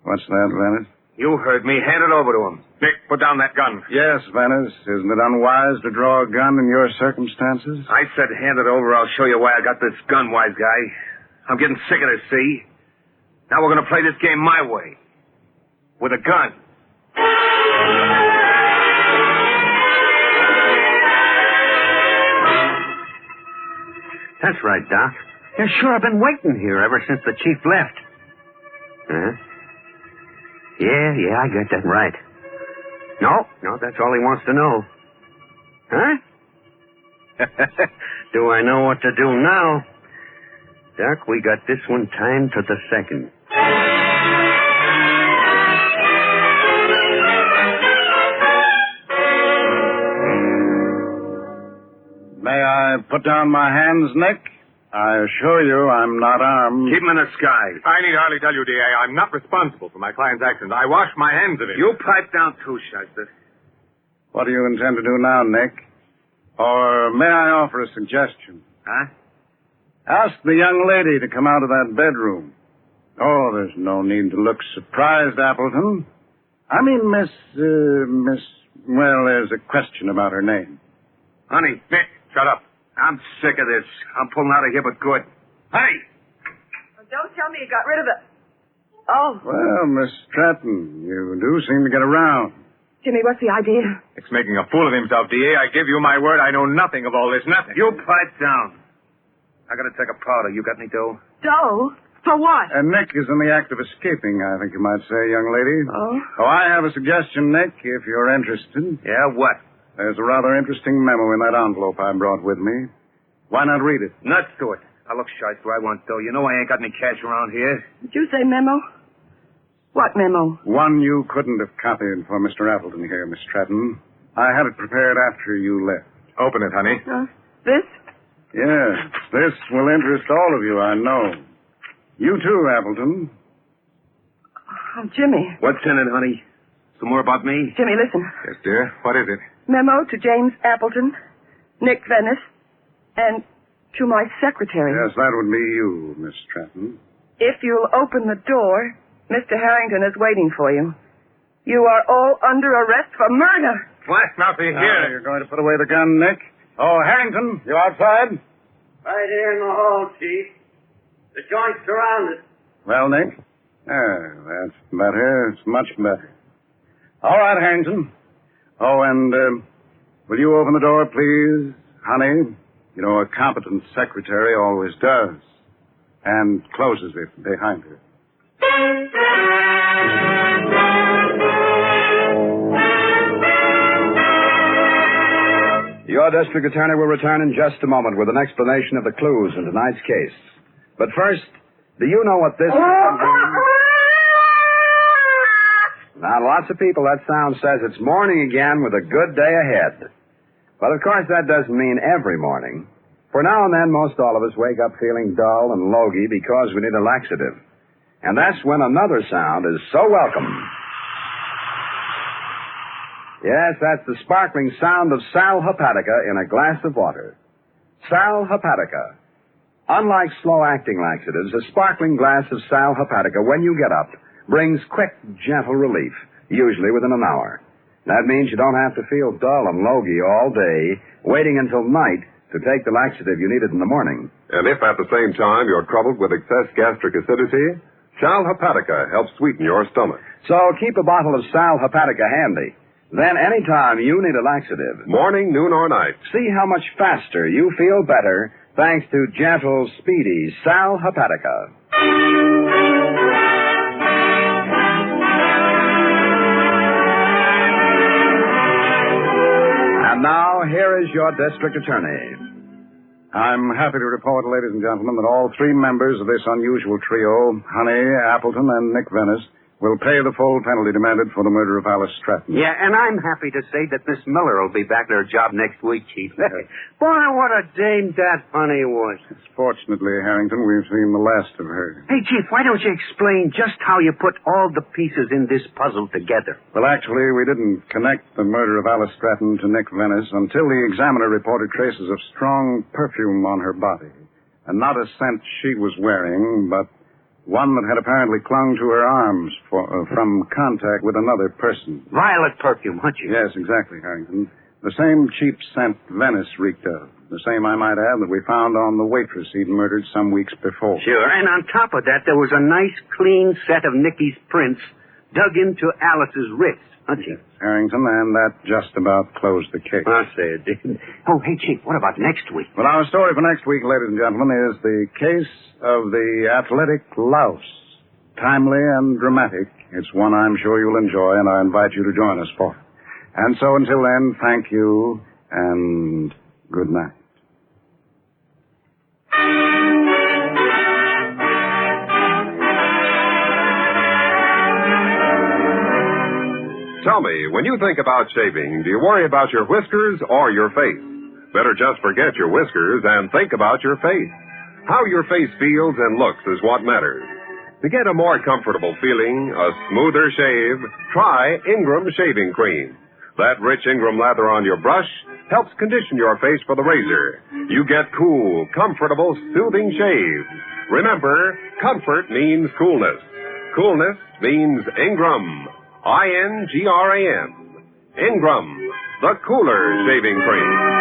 What's that, Venice?
You heard me. Hand it over to him.
Nick, put down that gun.
Yes, Venice. Isn't it unwise to draw a gun in your circumstances?
I said hand it over. I'll show you why I got this gun, wise guy. I'm getting sick of this, see? Now we're going to play this game my way. With a gun.
That's right, Doc. Yeah, sure, I've been waiting here ever since the chief left. Huh? Yeah, I got that right. No, that's all he wants to know. Huh? Do I know what to do now? Doc, we got this one timed to the second.
May I put down my hands, Nick? I assure you I'm not armed.
Keep 'em in the sky.
I need hardly tell you, D.A., I'm not responsible for my client's actions. I wash my hands of it.
You pipe down too, Shyster.
What do you intend to do now, Nick? Or may I offer a suggestion?
Huh?
Ask the young lady to come out of that bedroom. Oh, there's no need to look surprised, Appleton. I mean, Miss, well, there's a question about her name.
Honey.
Nick, shut up.
I'm sick of this. I'm pulling out of here, but good. Honey!
Don't tell me you got rid of it. Oh.
Well, Miss Stratton, you do seem to get around.
Jimmy, what's the idea?
Nick's making a fool of himself, D.A. I give you my word, I know nothing of all this, nothing.
You pipe down. I gotta take a powder. You got any dough?
Dough? For what?
And Nick is in the act of escaping, I think you might say, young lady.
Oh?
Oh, I have a suggestion, Nick, if you're interested.
Yeah, what?
There's a rather interesting memo in that envelope I brought with me. Why not read it?
Nuts to it. Now, look, Shyster, I want dough. You know I ain't got any cash around here.
Did you say memo? What memo?
One you couldn't have copied for Mr. Appleton here, Miss Stratton. I had it prepared after you left.
Open it, honey.
This?
Yes, this will interest all of you, I know. You too, Appleton.
Oh, Jimmy.
What's in it, honey? Some more about me?
Jimmy, listen.
Yes, dear. What is it?
Memo to James Appleton, Nick Venice, and to my secretary.
Yes, that would be you, Miss Stratton.
If you'll open the door, Mr. Harrington is waiting for you. You are all under arrest for murder.
What? Now, see here.
You're going to put away the gun, Nick? Oh, Harrington, you outside?
Right here in the hall, Chief. The joint's surrounded.
Well, Nick? That's better. It's much better. All right, Harrington. Oh, and will you open the door, please, honey? You know, a competent secretary always does. And closes it behind her.
Your district attorney will return in just a moment with an explanation of the clues in tonight's case. But first, do you know what this is? Now, lots of people, that sound says it's morning again with a good day ahead. But, of course, that doesn't mean every morning. For now and then, most all of us wake up feeling dull and logy because we need a laxative. And that's when another sound is so welcome. Yes, that's the sparkling sound of sal hepatica in a glass of water. Sal hepatica. Unlike slow-acting laxatives, a sparkling glass of sal hepatica, when you get up, brings quick, gentle relief, usually within an hour. That means you don't have to feel dull and logy all day, waiting until night to take the laxative you needed in the morning.
And if at the same time you're troubled with excess gastric acidity, sal hepatica helps sweeten your stomach.
So keep a bottle of sal hepatica handy. Then anytime you need a laxative,
morning, noon, or night,
see how much faster you feel better thanks to gentle, speedy sal hepatica. And now, here is your district attorney.
I'm happy to report, ladies and gentlemen, that all three members of this unusual trio, Honey, Appleton, and Nick Venice, will pay the full penalty demanded for the murder of Alice Stratton.
Yeah, and I'm happy to say that Miss Miller will be back at her job next week, Chief. Boy, what a dame that Honey was.
Fortunately, Harrington, we've seen the last of her.
Hey, Chief, why don't you explain just how you put all the pieces in this puzzle together?
Well, actually, we didn't connect the murder of Alice Stratton to Nick Venice until the examiner reported traces of strong perfume on her body. And not a scent she was wearing, but one that had apparently clung to her arms from contact with another person.
Violet perfume, huh, Chief?
Yes, exactly, Harrington. The same cheap scent Venice reeked of. The same, I might add, that we found on the waitress he'd murdered some weeks before.
Sure, and on top of that, there was a nice, clean set of Nicky's prints dug into Alice's wrist, huh, Chief?
Harrington, and that just about closed the case.
I'll say it did. Oh, hey, Chief, what about next week?
Well, our story for next week, ladies and gentlemen, is the case of the athletic louse. Timely and dramatic. It's one I'm sure you'll enjoy, and I invite you to join us for it. And so until then, thank you, and good night.
Tell me, when you think about shaving, do you worry about your whiskers or your face? Better just forget your whiskers and think about your face. How your face feels and looks is what matters. To get a more comfortable feeling, a smoother shave, try Ingram Shaving Cream. That rich Ingram lather on your brush helps condition your face for the razor. You get cool, comfortable, soothing shaves. Remember, comfort means coolness. Coolness means Ingram. INGRAM. Ingram, the cooler shaving cream.